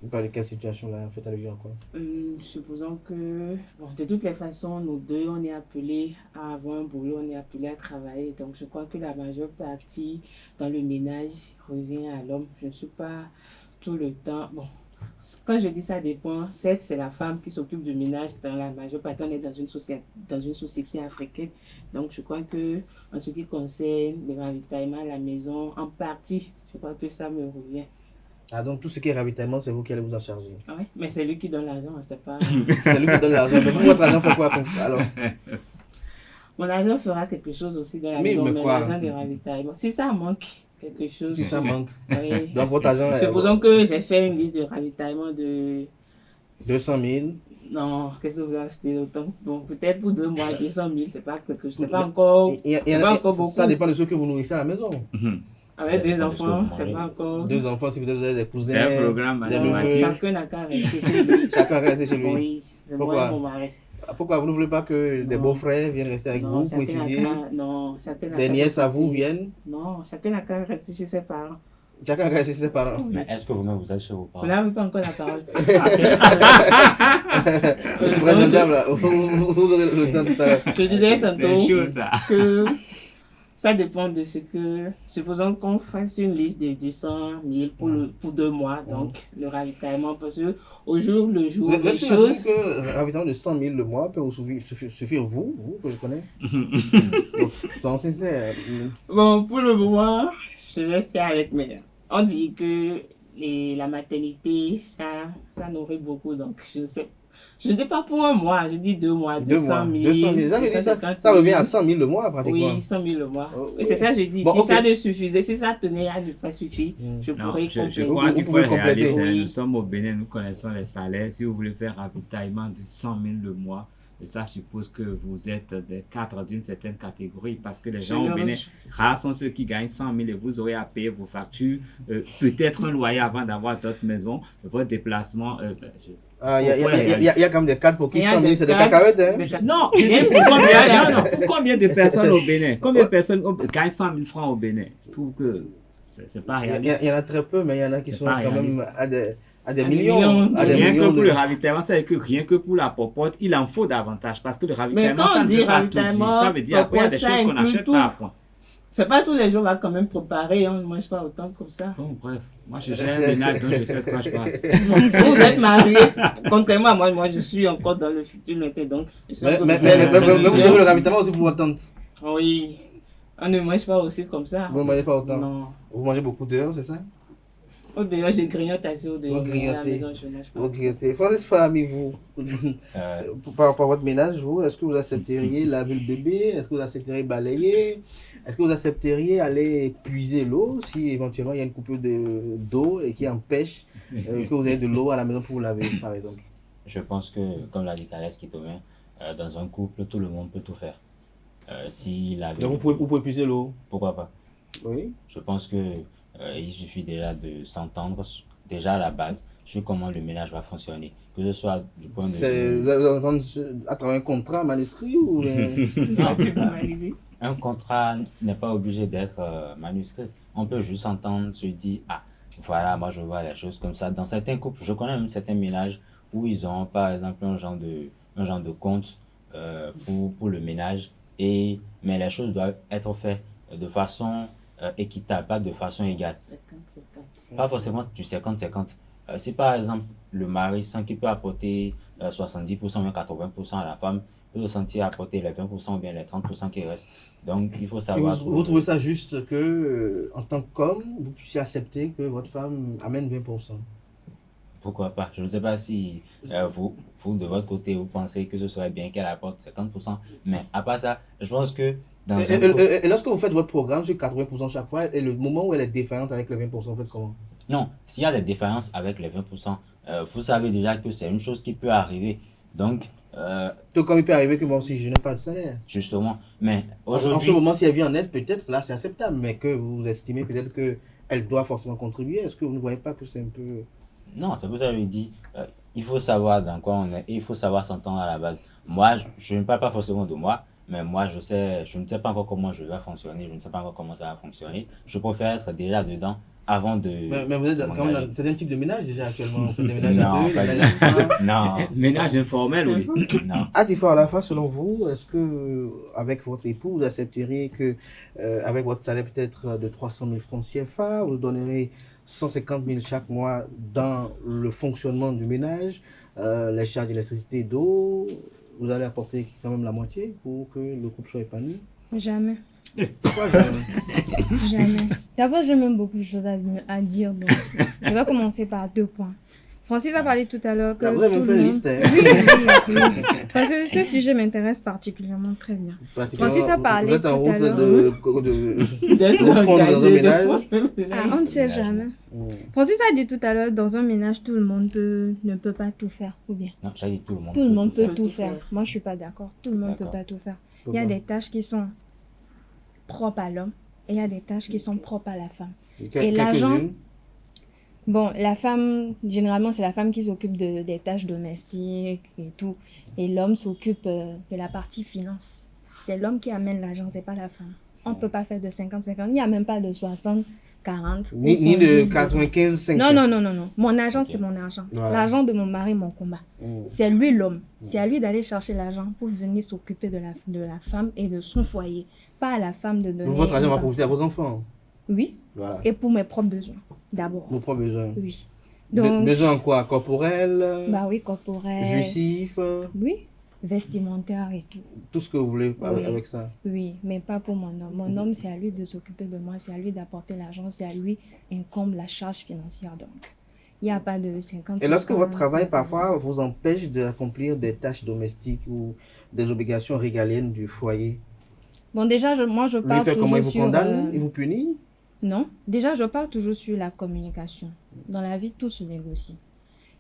Vous parlez de quelle situation là? Faites allusion à quoi? Supposons que, de toutes les façons, nous deux, on est appelés à avoir un boulot, on est appelés à travailler. Donc, je crois que la majeure partie dans le ménage revient à l'homme. Je ne suis pas tout le temps... Bon, quand je dis ça dépend, certes, c'est la femme qui s'occupe du ménage. Dans la majeure partie, on est dans une société africaine. Donc, je crois que en ce qui concerne le ravitaillement à la maison, en partie, je crois que ça me revient. Ah, donc tout ce qui est ravitaillement, c'est vous qui allez vous en charger? Oui, mais c'est lui qui donne l'argent, c'est pas... C'est lui qui donne l'argent. Mais votre argent fait quoi alors? Mon argent fera quelque chose aussi dans la maison, mais l'argent de ravitaillement. Si ça manque quelque chose... Si ça manque. Oui. Donc votre argent... Supposons que j'ai fait une liste de ravitaillement de... 200 000? Non, qu'est-ce que vous achetez autant? Bon, peut-être pour 2 mois, 200 000, c'est pas quelque chose. C'est pas encore beaucoup. Ça dépend de ceux que vous nourrissez à la maison. Avec 2 enfants, c'est pas encore... 2 enfants, si vous avez des cousins... C'est un programme mathématique. Chacun n'a qu'à rester chez lui. Chacun reste chez lui. Oui, c'est moi et mon mari. Pourquoi vous ne voulez pas que des beaux-frères viennent rester avec vous pour étudier? Non, chacun n'a des nièces à vous viennent? Non, chacun n'a qu'à rester chez ses parents. Chacun a rester chez ses parents. Mais est-ce que vous-même vous êtes chez vos parents? Vous n'avez pas encore la parole. Vous aurez le temps tout à l'heure. Je disais tantôt que Ça dépend de ce que... Supposons qu'on fasse une liste de 200 000 pour 2 mois, donc le ravitaillement, parce qu'au jour le jour, Je les suis choses... sûr que un ravitaillement de 100 000 le mois peut vous suffire vous que je connais. Soyons sincères. Bon, pour le moment, je vais faire avec mes... On dit que la maternité, ça nourrit beaucoup, donc je sais. Je ne dis pas pour un mois, je dis 2 mois, 200 000. 200 000. Ça revient à 100 000 le mois pratiquement. Oui, 100 000 le mois. Oui. C'est ça que je dis. Bon, si okay. ça ne suffisait, si ça tenait à ne pas suffire, je pourrais compléter. Je crois qu'il faut réaliser. Oui. Nous sommes au Bénin, nous connaissons les salaires. Si vous voulez faire un ravitaillement de 100 000 le mois, et ça suppose que vous êtes des cadres d'une certaine catégorie parce que les gens au Bénin, rares sont ceux qui gagnent 100 000 et vous aurez à payer vos factures, peut-être un loyer avant d'avoir d'autres maisons, votre déplacement. Il y a quand même des cadres pour qui 100 000 c'est des cacahuètes. Hein? Non, pour combien de personnes au Bénin? Combien de personnes gagnent 100 000 francs au Bénin? Je trouve que c'est pas réaliste. Il y en a très peu, mais il y en a qui sont quand même à des millions. Rien que pour de... le ravitaillement, c'est que rien que pour la popote, il en faut davantage. Parce que le ravitaillement, ça ne veut pas tout dire. Ça veut dire après, il y a des choses qu'on n'achète pas à point. C'est pas tous les jours, on va quand même préparer, on ne mange pas autant comme ça. Bon, bref, moi je gère un ménage, donc je sais de quoi je parle. Vous êtes mariés, contrairement à moi, je suis encore dans le futur maintenant, donc... Mais vous avez le ravitaillement aussi pour votre tante? Oui, on ne mange pas aussi comme ça. Vous ne mangez pas autant? Non. Vous mangez beaucoup dehors, c'est ça? Au dehors, je grignote assez au dehors. Vous grignotez. À la maison, je mange pas. Vous grignotez. Francis Fahmi, vous, par rapport à votre ménage, vous, est-ce que vous accepteriez laver le bébé? Est-ce que vous accepteriez balayer? Est-ce que vous accepteriez aller puiser l'eau si éventuellement il y a une coupure d'eau et qui empêche que vous ayez de l'eau à la maison pour vous laver, par exemple? Je pense que, comme l'a dit Thalès Kitové, dans un couple, tout le monde peut tout faire. Donc vous pouvez puiser l'eau? Pourquoi pas? Oui. Je pense que il suffit déjà de s'entendre déjà à la base sur comment le ménage va fonctionner. Que ce soit du point de vue... Vous allez entendre à travers un contrat manuscrit ou... Un contrat n'est pas obligé d'être manuscrit. On peut juste s'entendre, se dire, ah, voilà, moi je vois les choses comme ça. Dans certains couples, je connais même certains ménages où ils ont par exemple un genre de compte pour le ménage. Mais les choses doivent être faites de façon équitable, pas de façon égale. 50-50. Pas forcément du 50-50. Si par exemple le mari sent qu'il peut apporter 70% ou 80% à la femme, peut se sentir apporter les 20% ou bien les 30% qui restent. Donc il faut savoir... Vous trouvez ça juste que, en tant qu'homme, vous puissiez accepter que votre femme amène 20%? Pourquoi pas? Je ne sais pas si vous, de votre côté, vous pensez que ce serait bien qu'elle apporte 50%. Mais à part ça, je pense que dans et lorsque vous faites votre programme sur 80% chaque fois, et le moment où elle est différente avec les 20%, vous faites comment? Non, s'il y a des différences avec les 20%, vous savez déjà que c'est une chose qui peut arriver. Donc... Tout comme il peut arriver que moi aussi je n'ai pas de salaire. Justement, mais aujourd'hui... En ce moment, si elle vit en aide, peut-être là c'est acceptable, mais que vous estimez peut-être qu'elle doit forcément contribuer, est-ce que vous ne voyez pas que c'est un peu... Non, c'est pour ça que je dis, il faut savoir dans quoi on est et il faut savoir s'entendre à la base. Moi, je ne parle pas forcément de moi, mais moi, je ne sais pas encore comment je vais fonctionner, je ne sais pas encore comment ça va fonctionner. Je préfère être déjà dedans avant de... Mais vous êtes quand même dans certains types de ménages déjà actuellement. Vous faites des ménages non. Ménage informel, oui. Non. Atifa Alafa, selon vous, est-ce que avec votre époux, vous accepteriez que, avec votre salaire peut-être de 300 000 francs CFA, vous donnerez 150 000 chaque mois dans le fonctionnement du ménage, les charges d'électricité et d'eau, vous allez apporter quand même la moitié pour que le couple soit épanoui? Jamais. Pourquoi jamais? Jamais. D'abord, j'ai même beaucoup de choses à dire, donc je vais commencer par 2 points. Francis a parlé tout à l'heure que tout le monde... Oui. Parce que ce sujet m'intéresse particulièrement très bien. Francis a parlé tout à l'heure... de fondre dans un ménage. On ne sait jamais. Francis a dit tout à l'heure, dans un ménage, tout le monde ne peut pas tout faire, ou bien? Non, j'ai dit tout le monde. Tout le monde peut tout faire. Moi, je ne suis pas d'accord. Tout le monde ne peut pas tout faire. Il y a des tâches qui sont propres à l'homme et il y a des tâches qui sont propres à la femme. Et l'argent... Bon, la femme, généralement, c'est la femme qui s'occupe des tâches domestiques et tout. Et l'homme s'occupe de la partie finance. C'est l'homme qui amène l'argent, c'est pas la femme. On ne peut pas faire de 50-50. Il n'y a même pas de 60-40 40. Ni de 95, 50. Non. Mon argent, c'est mon argent. Voilà. L'argent de mon mari, mon combat. C'est lui l'homme. C'est à lui d'aller chercher l'argent pour venir s'occuper de la femme et de son foyer. Pas à la femme de donner... Votre argent va profiter à vos enfants. Oui. Voilà. Et pour mes propres besoins, d'abord. Vos propres besoins. Oui. Donc, besoins en quoi? Corporel? Bah oui, corporel. Jouissif? Oui. Vestimentaire et tout. Tout ce que vous voulez avec ça? Oui, mais pas pour mon homme. Mon homme, c'est à lui de s'occuper de moi, c'est à lui d'apporter l'argent, c'est à lui incombe la charge financière. Donc, il n'y a pas de 50. Et lorsque votre travail, parfois, vous empêche d'accomplir des tâches domestiques ou des obligations régaliennes du foyer? Bon, déjà, moi, je parle toujours comment il sur... vous condamne? Il vous punit? Non. Déjà, je parle toujours sur la communication. Dans la vie, tout se négocie.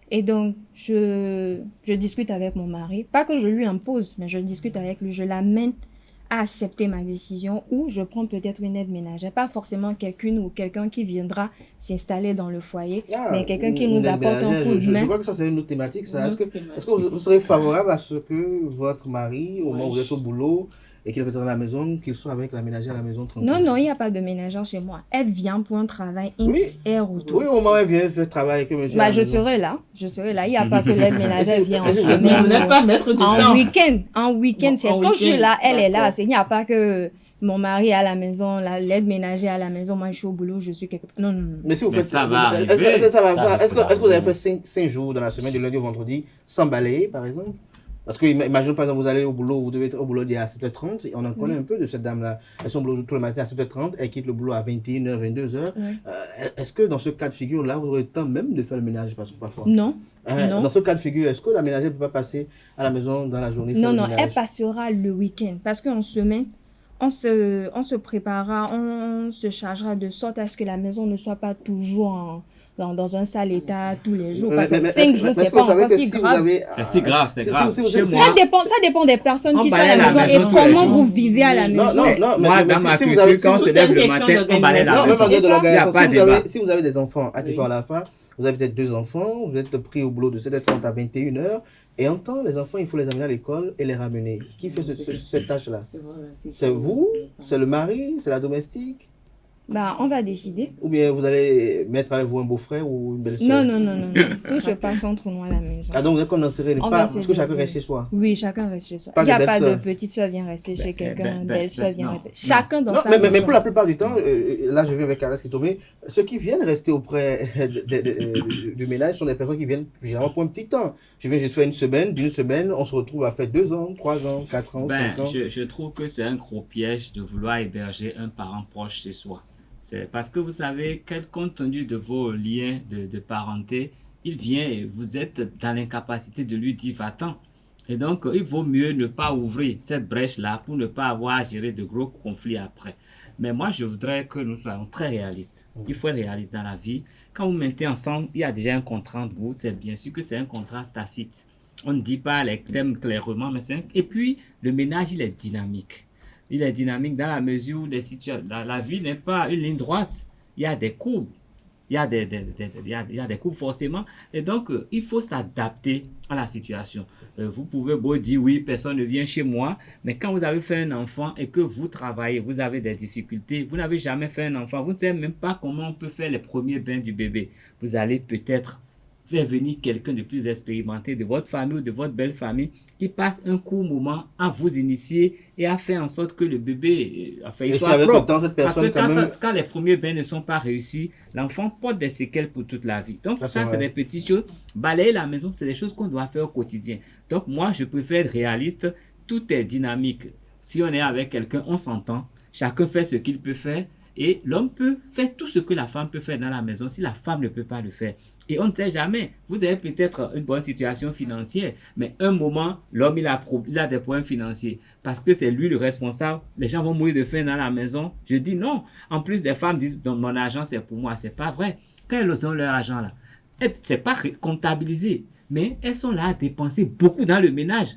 Et donc, je discute avec mon mari. Pas que je lui impose, mais je discute avec lui. Je l'amène à accepter ma décision ou je prends peut-être une aide ménagère. Pas forcément quelqu'un qui viendra s'installer dans le foyer, mais quelqu'un qui nous apporte un coup de main. Je crois que ça, c'est une autre thématique. Est-ce que vous serez favorable à ce que votre mari, au moment où vous êtes au boulot, et qu'il est peut-être à la maison, qu'il soit avec la ménagère à la maison tranquille? Non, il n'y a pas de ménagère chez moi. Elle vient pour un travail XR ou tout. Oui, au moment où elle vient faire travail avec monsieur. Je serai là. Il n'y a pas que l'aide ménagère vient en semaine. En week-end, c'est quand je suis là, elle est là. Il n'y a pas que mon mari est à la maison, l'aide ménagère à la maison, moi je suis au boulot, je suis quelque part. Non. Mais si vous faites ça, est-ce que vous avez fait 5 jours dans la semaine, du lundi au vendredi, sans balayer, par exemple? Parce que, imagine, par exemple, vous allez au boulot, vous devez être au boulot à 7h30, et on en connaît un peu de cette dame-là. Elle est au boulot tout le matin à 7h30, elle quitte le boulot à 21h, 22h. Est-ce que dans ce cas de figure-là, vous aurez le temps même de faire le ménage, parce que parfois? Non. Dans ce cas de figure, est-ce que la ménagère ne peut pas passer à la maison dans la journée? Non, elle passera le week-end. Parce qu'en semaine, on se préparera, on se chargera de sorte à ce que la maison ne soit pas toujours dans un sale état tous les jours. Parce que 5 jours, c'est pas encore si grave. C'est si grave, c'est grave. Ça dépend des personnes qui sont à la maison et comment vous vivez à la maison. Non, moi, dans ma culture, quand on se lève le matin, on balaye la maison. Il n'y a pas de débat. Si vous avez des enfants, à titre à la fin, vous avez peut-être 2 enfants, vous êtes pris au boulot de 7h30 à 21h, et en temps, les enfants, il faut les amener à l'école et les ramener. Qui fait cette tâche-là? C'est vous? C'est le mari? C'est la domestique? On va décider. Ou bien vous allez mettre avec vous un beau-frère ou une belle-sœur? Non. Tout se passe entre nous à la maison. Ah, donc vous êtes comme dans ce pas parce que chacun reste chez soi? Oui, chacun reste chez soi. Il n'y a pas de petite soeur vient rester chez quelqu'un, belle-soeur vient rester. Chacun dans sa maison. Mais pour la plupart du temps, là je viens avec Caresse qui est tombée, ceux qui viennent rester auprès du ménage sont des personnes qui viennent généralement pour un petit temps. Je fais une semaine, d'une semaine, on se retrouve à faire 2 ans, 3 ans, 4 ans, 5 ans. Je trouve que c'est un gros piège de vouloir héberger un parent proche chez soi. C'est parce que vous savez, compte tenu de vos liens de parenté, il vient et vous êtes dans l'incapacité de lui dire va-t'en. Et donc, il vaut mieux ne pas ouvrir cette brèche-là pour ne pas avoir à gérer de gros conflits après. Mais moi, je voudrais que nous soyons très réalistes. Il faut être réaliste dans la vie. Quand vous mettez ensemble, il y a déjà un contrat entre vous. C'est bien sûr que c'est un contrat tacite. On ne dit pas les thèmes clairement, mais et puis, le ménage, il est dynamique. Il est dynamique dans la mesure où la vie n'est pas une ligne droite. Il y a des courbes. Il y a des courbes forcément. Et donc, il faut s'adapter à la situation. Vous pouvez beau dire oui, personne ne vient chez moi. Mais quand vous avez fait un enfant et que vous travaillez, vous avez des difficultés, vous n'avez jamais fait un enfant, vous ne savez même pas comment on peut faire les premiers bains du bébé. Vous allez peut-être faire venir quelqu'un de plus expérimenté de votre famille ou de votre belle famille qui passe un court moment à vous initier et à faire en sorte que le bébé il soit propre. Parce que quand les premiers bains ne sont pas réussis, l'enfant porte des séquelles pour toute la vie. Donc ça c'est des petites choses. Balayer la maison, c'est des choses qu'on doit faire au quotidien. Donc moi, je préfère être réaliste. Tout est dynamique. Si on est avec quelqu'un, on s'entend. Chacun fait ce qu'il peut faire. Et l'homme peut faire tout ce que la femme peut faire dans la maison si la femme ne peut pas le faire. Et on ne sait jamais. Vous avez peut-être une bonne situation financière, mais un moment, l'homme il a des problèmes financiers parce que c'est lui le responsable. Les gens vont mourir de faim dans la maison. Je dis non. En plus, les femmes disent mon argent c'est pour moi. C'est pas vrai. Quand elles ont leur argent là, c'est pas comptabilisé. Mais elles sont là à dépenser beaucoup dans le ménage.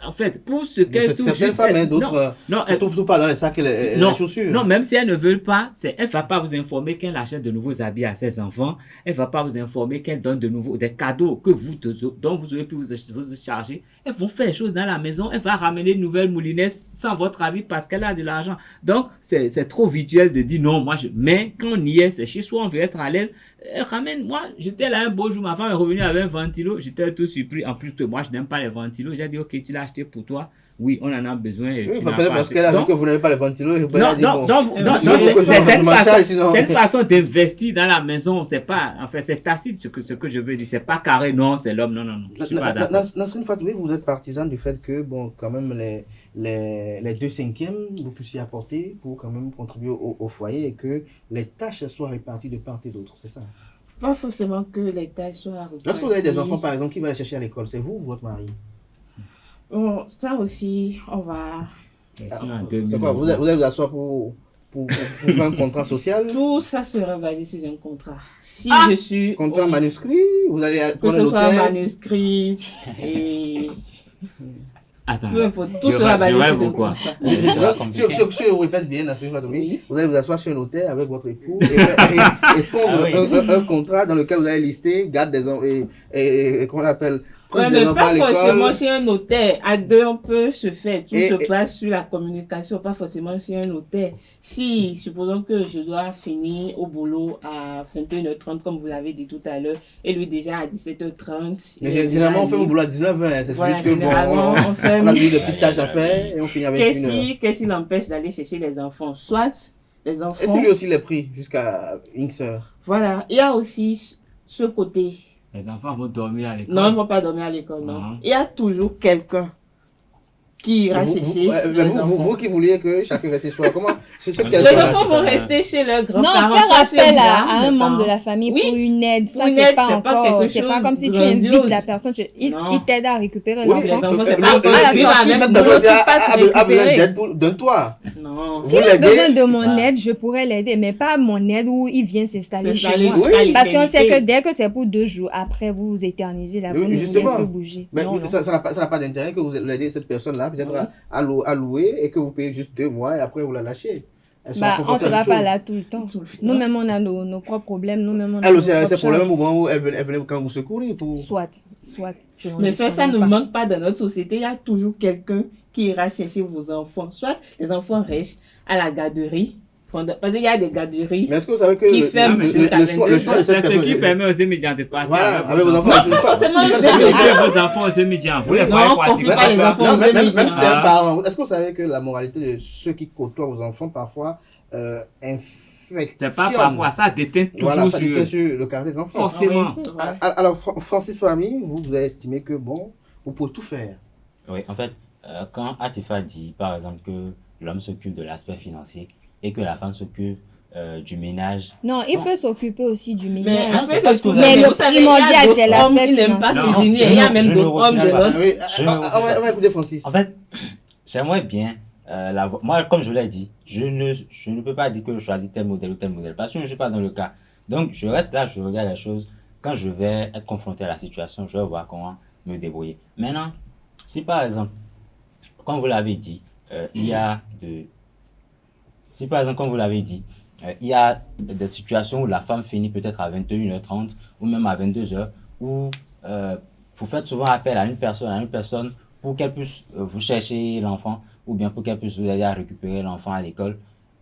en fait, pour ce qu'elle touche. Certaines femmes, hein, d'autres, non, c'est tout pas dans les sacs et les chaussures. Non, même si elles ne veulent pas, elle ne va pas vous informer qu'elle achète de nouveaux habits à ses enfants. Elle ne va pas vous informer qu'elle donne de nouveaux des cadeaux dont vous aurez pu vous charger. Elles vont faire des choses dans la maison. Elle va ramener une nouvelle moulinette sans votre avis parce qu'elle a de l'argent. Donc, c'est trop visuel de dire non, mais quand on y est, c'est chez soi, on veut être à l'aise. Ramène, moi, j'étais là un beau jour, ma femme est revenue avec un ventilo. J'étais tout surpris. En plus que moi, je n'aime pas les ventilos. J'ai dit, ok, tu l'as acheté pour toi. Oui, on en a besoin. Et oui, parce qu'elle a vu que vous n'avez pas les ventilos. C'est une façon d'investir dans la maison. C'est pas, en fait, c'est tacite ce que je veux dire. C'est pas carré, non, c'est l'homme. Non. Je suis pas d'accord. Nasrine Fatoumi, vous êtes partisan du fait que, bon, quand même, les 2/5 vous puissiez apporter pour quand même contribuer au foyer et que les tâches soient réparties de part et d'autre, c'est ça? Pas forcément que les tâches soient réparties. Lorsque vous avez des enfants, par exemple, qui vont les chercher à l'école, c'est vous ou votre mari? Bon, ça aussi, on va... C'est quoi? Vous allez vous asseoir pour faire un contrat social? Tout ça sera basé sur un contrat. Si je suis... Contrat manuscrit? Vous allez que ce soit manuscrit et... Attends, peu importe, tout sera basé sur un contrat. Si je répète bien, vous allez vous asseoir sur un notaire avec votre époux et prendre un contrat dans lequel vous allez lister garde des enfants et comment on appelle? Mais pas forcément chez un notaire. À deux, on peut se faire. Tout se passe sur la communication, pas forcément chez un notaire. Si, supposons que je dois finir au boulot à 21h30, comme vous l'avez dit tout à l'heure, et lui déjà à 17h30. Mais généralement, on fait mon boulot à 19h. C'est juste que bon, on a des petites tâches à faire et on finit avec une heure. Qu'est-ce qui l'empêche d'aller chercher les enfants? Soit les enfants... Et si lui aussi les pris jusqu'à X heures? Voilà. Il y a aussi ce côté... Les enfants vont dormir à l'école. Non, ils ne vont pas dormir à l'école, non. Il y a toujours quelqu'un qui ira chercher les enfants. Vous qui vouliez que chacun reste chez soi, comment les enfants vont rester chez leurs grands-parents. Non, faire appel à un membre de la famille pour une aide, ça c'est pas encore, c'est pas comme si tu invites la personne, il t'aide à récupérer l'enfant. À la sortie, a besoin d'aide de toi. Non. S'il a besoin de mon aide, je pourrais l'aider, mais pas mon aide où il vient s'installer chez moi. Parce qu'on sait que dès que c'est pour 2 jours, après vous vous éternisez là, vous ne voulez plus bouger. Mais ça n'a pas d'intérêt que vous aidez cette personne-là peut-être à louer et que vous payez juste 2 mois et après vous la lâchez. On ne sera pas là tout le temps. Nous-mêmes, on a nos propres problèmes. Nous-mêmes, elle aussi a ses problèmes au moment où elle venait quand vous secourir. Soit. Mais ça ne manque pas dans notre société. Il y a toujours quelqu'un qui ira chercher vos enfants. Soit les enfants restent à la garderie. Parce qu'il y a des garderies qui ferment jusqu'à 22h. C'est ce qui permet aux étudiants de partir avec vos enfants. Non, forcément, vos enfants aux étudiants. Vous les voyez pratiquement. Pas les enfants aux étudiants. Même si c'est un parent. Est-ce que vous savez que la moralité de ceux qui côtoient vos enfants parfois infecte? C'est pas parfois, ça déteint toujours sur le caractère des enfants. Forcément. Alors, Francis Fatoumi, vous avez estimé que bon, vous pouvez tout faire. Oui, en fait, quand Atifa dit par exemple que l'homme s'occupe de l'aspect financier et que la femme s'occupe du ménage. Non, il peut s'occuper aussi du ménage. Mais le primordial, c'est l'aspect financier. Il y a même d'autres hommes. On va écouter Francis. En fait, j'aimerais bien, moi, comme je l'ai dit, je ne peux pas dire que je choisis tel modèle ou tel modèle parce que je ne suis pas dans le cas. Donc, je reste là, je regarde les choses. Quand je vais être confronté à la situation, je vais voir comment me débrouiller. Maintenant, si par exemple, comme vous l'avez dit, il y a des situations où la femme finit peut-être à 21h30 ou même à 22h, où vous faites souvent appel à une personne pour qu'elle puisse vous chercher l'enfant ou bien pour qu'elle puisse vous aider à récupérer l'enfant à l'école.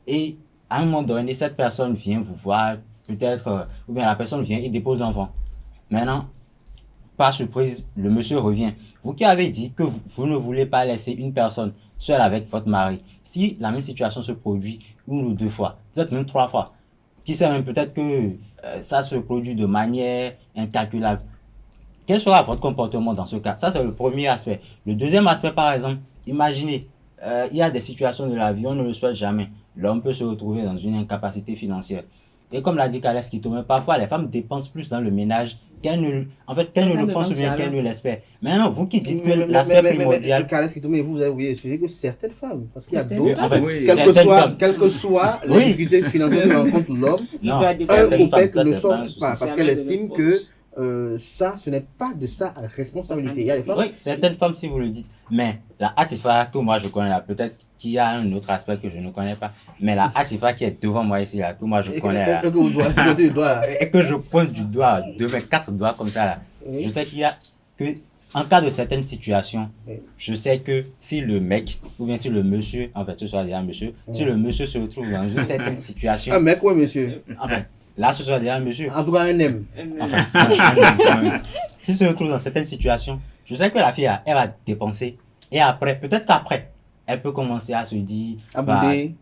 Et à un moment donné, cette personne vient vous voir, peut-être, ou bien la personne vient et dépose l'enfant. Maintenant, par surprise, le monsieur revient. Vous qui avez dit que vous ne voulez pas laisser une personne seule avec votre mari, si la même situation se produit 1 ou 2 fois, peut-être même 3 fois, qui sait même peut-être que ça se produit de manière incalculable, quel sera votre comportement dans ce cas? Ça, c'est le premier aspect. Le deuxième aspect, par exemple, imaginez, il y a des situations de la vie, on ne le souhaite jamais. L'homme peut se retrouver dans une incapacité financière. Et comme l'a dit Kales Kitome, parfois les femmes dépensent plus dans le ménage qu'elles ne le pensent ou bien qu'elles ne l'espèrent. Maintenant, vous qui dites que l'aspect primordial... Kales Kitome, vous avez oublié d'expliquer que certaines femmes, parce qu'il y a d'autres, quelle que soit la difficulté financière que rencontre l'homme, un OPEC ne sort pas parce qu'elle estime que ça, ce n'est pas de sa responsabilité. Il y a des femmes... Oui, certaines femmes, si vous le dites. Mais la Hatifa, que moi je connais là, peut-être qu'il y a un autre aspect que je ne connais pas. Mais la Hatifa qui est devant moi ici, là, que moi je connais là. Et que je pointe du doigt, 4 doigts comme ça là. Oui. Je sais qu'il y a que, en cas de certaines situations, je sais que si le mec, ou bien si le monsieur, en fait, ce soit déjà un monsieur, si le monsieur se retrouve dans une certaine situation. Un mec ou un monsieur? Enfin, là, ce soit déjà un monsieur. En tout cas, un homme. Enfin, s'il se retrouve dans certaines situations, je sais que la fille, elle va dépenser. Et après, peut-être qu'après, elle peut commencer à se dire,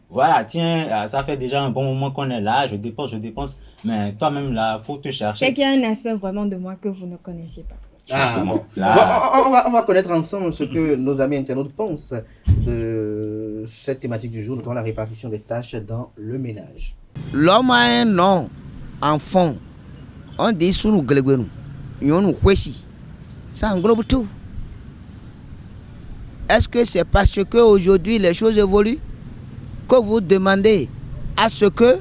voilà, tiens, ça fait déjà un bon moment qu'on est là, je dépense. Mais toi-même, là, il faut te chercher. C'est qu'il y a un aspect vraiment de moi que vous ne connaissiez pas. Bon. On va connaître ensemble ce que nos amis internautes pensent de cette thématique du jour, notamment la répartition des tâches dans le ménage. L'homme a un nom en fond. On dit sous nous gléguenou. Nous ça englobe tout. Est-ce que c'est parce qu'aujourd'hui les choses évoluent que vous demandez à ce que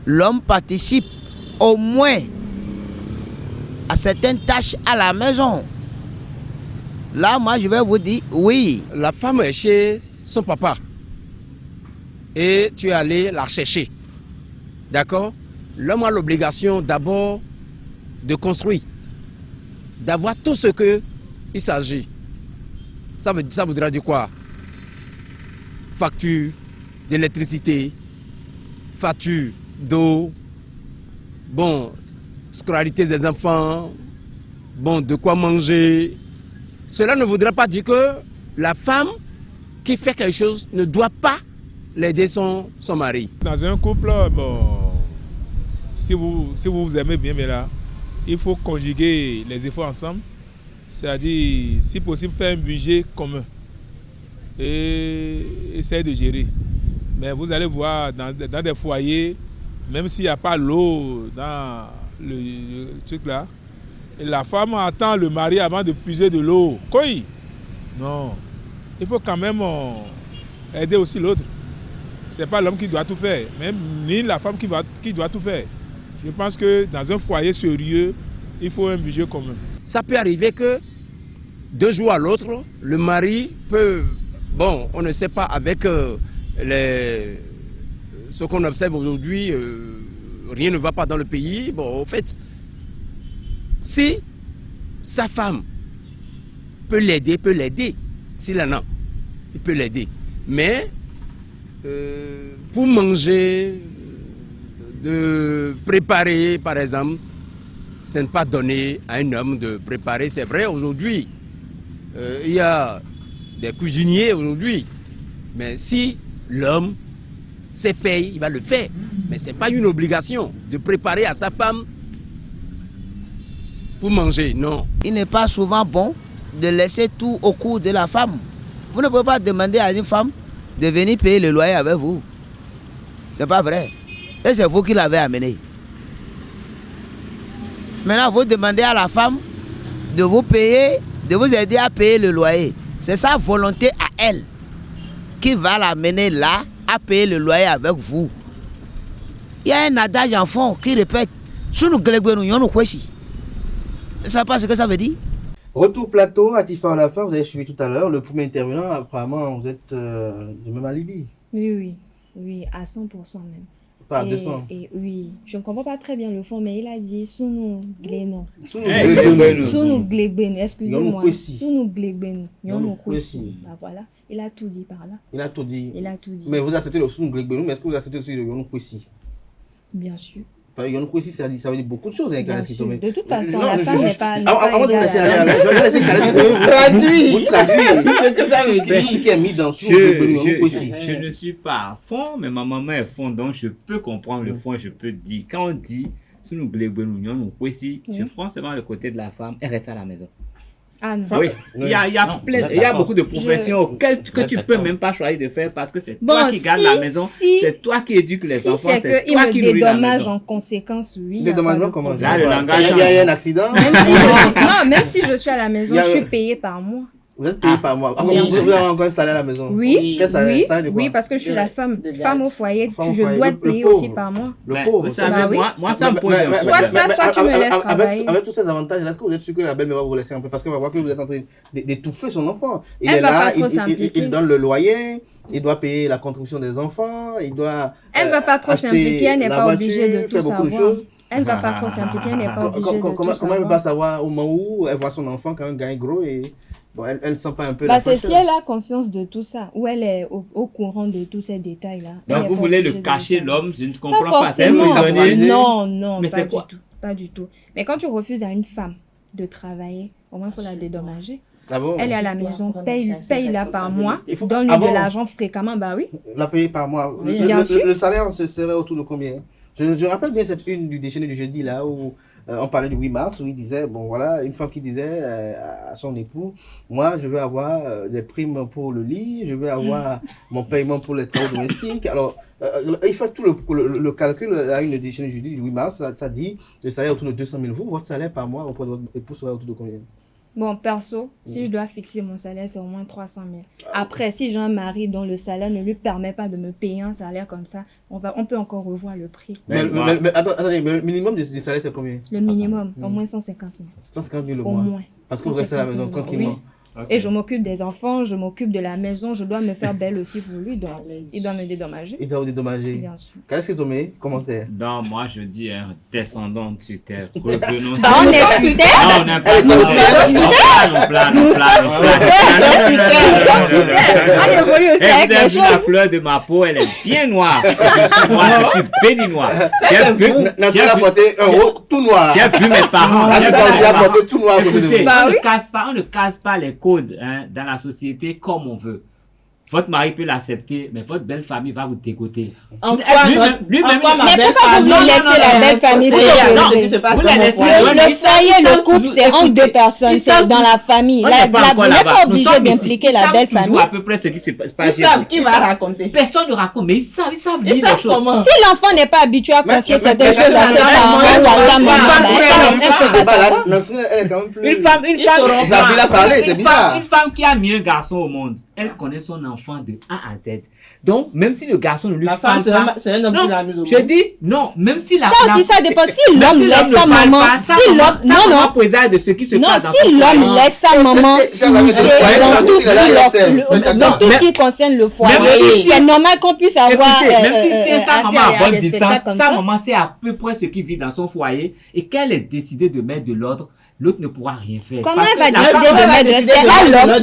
l'homme participe au moins à certaines tâches à la maison? Là, moi, je vais vous dire oui. La femme est chez son papa et tu es allé la chercher. D'accord? L'homme a l'obligation d'abord de construire, d'avoir tout ce qu'il s'agit. Ça voudra dire quoi? Facture d'électricité, facture d'eau, bon, scolarité des enfants, bon, de quoi manger. Cela ne voudra pas dire que la femme qui fait quelque chose ne doit pas l'aider son mari. Dans un couple, bon, si vous vous aimez bien, mais là, il faut conjuguer les efforts ensemble. C'est-à-dire, si possible, faire un budget commun et essayer de gérer. Mais vous allez voir, dans des foyers, même s'il n'y a pas l'eau dans le truc là, la femme attend le mari avant de puiser de l'eau. Quoi? Non. Il faut quand même aider aussi l'autre. Ce n'est pas l'homme qui doit tout faire, même ni la femme qui doit tout faire. Je pense que dans un foyer sérieux, il faut un budget commun. Ça peut arriver que 2 jours à l'autre, le mari peut, bon, on ne sait pas avec ce qu'on observe aujourd'hui, rien ne va pas dans le pays. Bon, en fait, si sa femme peut l'aider, s'il en a, il peut l'aider. Mais pour manger, de préparer, par exemple, ce n'est pas donné à un homme de préparer. C'est vrai, aujourd'hui, il y a des cuisiniers aujourd'hui. Mais si l'homme sait faire, il va le faire. Mais ce n'est pas une obligation de préparer à sa femme pour manger, non. Il n'est pas souvent bon de laisser tout au cours de la femme. Vous ne pouvez pas demander à une femme de venir payer le loyer avec vous. C'est pas vrai. Et c'est vous qui l'avez amené. Maintenant, vous demandez à la femme de vous payer, de vous aider à payer le loyer. C'est sa volonté à elle qui va l'amener là à payer le loyer avec vous. Il y a un adage en fond qui répète « Sous nous nous kwesi ». Ne savez pas ce que ça veut dire? Retour plateau, Hatifa à la fin, vous avez suivi tout à l'heure. Le premier intervenant, apparemment, vous êtes du même alibi. Oui, à 100% même. Pas à 200. Et oui, je ne comprends pas très bien le fond, mais il a dit Sunu Gleno. Sunu Gleno, excusez-moi. Sunu Gleno. Bah voilà, il a tout dit par là. Il a tout dit. Mais vous acceptez le Sunu Gleno, mais est-ce que vous acceptez aussi le Yonou Kwesi? Bien sûr. Yonou Kwesi, ça veut dire beaucoup de choses. De toute façon, la femme n'est pas. Avant de vous laisser aller, je vais laisser Khaled vous traduire ce que ça veut dire. Ce qui est mis dans Sunu Gleno, Kwesi. Je ne suis pas à fond, mais ma maman est fond, donc je peux comprendre le fond, je peux dire. Quand on dit Sunu Gleno, Yonou Kwesi, je prends seulement le côté de la femme, elle reste à la maison. Ah non. Oui, il y a beaucoup de professions auxquelles que tu ne peux même pas choisir de faire parce que c'est toi qui gardes la maison, c'est toi qui éduques les enfants, c'est toi qui nourris la maison. Dédommage en conséquence, oui. Dédommagement comment? Là, le langage. Il y a un accident? Non, même si je suis à la maison, je suis payée par mois. Vous êtes payé par mois. Vous avez encore un salaire à la maison. Oui, Quel salaire? Salaire de quoi? oui, parce que je suis la femme au foyer. Femme au Je foyer. dois Le payer pauvre. aussi par mois. Le pauvre. Vous savez, moi, ça me pose un problème. Soit ça, soit tu me laisses travailler. Avec tous ces avantages, est-ce que vous êtes sûr que la belle-mère va vous laisser un peu? Parce qu'elle va voir que vous êtes en train d'étouffer son enfant. Il Elle est va là, pas trop s'impliquer. il donne le loyer, il doit payer la contribution des enfants, il doit. Elle ne va pas trop s'impliquer, elle n'est pas obligée de tout faire beaucoup de savoir. choses. Elle ne va pas trop s'impliquer, elle n'est pas obligée de tout Comment elle ne va savoir. pas savoir au moment où elle voit son enfant quand même gagner gros et bon, elle ne sent pas un peu Bah, la c'est pression. si elle a conscience de tout ça, ou elle est au courant de tous ces détails-là. Elle Donc est vous pas voulez le obligée de cacher, savoir. l'homme, je ne Pas comprends pas. C'est un forcément. prisonnier. Non, non, Mais pas c'est du quoi? tout. Pas du tout. Mais quand tu refuses à une femme de travailler, au moins il faut la dédommager. Ah bon? Elle est à la maison, paye-la par mois, Ah donne-lui bon? de l'argent fréquemment, bah oui. La payer par mois. Oui, bien sûr. Le salaire serait autour de combien? Je rappelle bien cette une du déjeuner du jeudi là où on parlait du 8 mars où il disait, bon voilà, une femme qui disait à son époux, moi je veux avoir des primes pour le lit, je veux avoir mon paiement pour les travaux domestiques. Alors il fait tout le calcul à une déjeuner du jeudi du 8 mars, ça dit le salaire autour de 200 000. Vous, votre salaire par mois auprès de votre époux serait autour de combien? Bon, perso, si je dois fixer mon salaire, c'est au moins 300 000. Après, si j'ai un mari dont le salaire ne lui permet pas de me payer un salaire comme ça, on peut encore revoir le prix. Mais attendez, le minimum du salaire c'est combien? Le minimum, au moins 150 000. 150 000 le Au mois. moins. Parce que vous restez à la maison 150 000, tranquillement. oui. Et je m'occupe des enfants, je m'occupe de la maison, je dois me faire belle aussi pour lui, donc il doit me dédommager. Il doit vous dédommager. Bien sûr. Qu'est-ce que tu mets? Commentaire. Non, moi je dis, descendons sur terre. Revenons Bah, on est sur terre. Non, on n'est pas sur terre. Nous sommes sur terre. On évolue aussi avec les La choses. couleur de ma peau, elle est bien noire. Je suis béni noir. J'ai vu tout noir. J'ai vu mes parents. Tout noir. Écoutez, on ne casse pas les codes dans la société comme on veut. Votre mari peut l'accepter, mais votre belle famille va vous dégoûter. Mais pourquoi vous voulez laisser la belle famille le foyer, le couple, c'est entre deux personnes, c'est dans la famille. Vous n'êtes pas obligé d'impliquer la belle famille. À peu près ce qui se passe. Ils savent qui va raconter. Personne ne raconte, mais ils savent lire les choses. Si l'enfant n'est pas habitué à confier certaines choses à ses parents ou à sa maman, une femme qui a mis un garçon au monde, elle connaît son enfant de A à Z. Donc, même si le garçon ne lui parle pas... c'est un homme qui l'a mis au monde. Je dis, non, même si la... Ça aussi, ça dépend. Si l'homme laisse sa maman... Si l'homme... Non, présage de ce qui se non, passe dans si son foyer. l'homme laisse sa maman dans tout ce qui concerne le foyer, c'est normal qu'on puisse avoir... Même s'il tient sa maman à bonne distance, sa maman sait à peu près ce qui vit dans son foyer et qu'elle ait décidé de mettre de l'ordre, l'autre ne pourra rien faire. Comment elle va décider de mettre de l'ordre?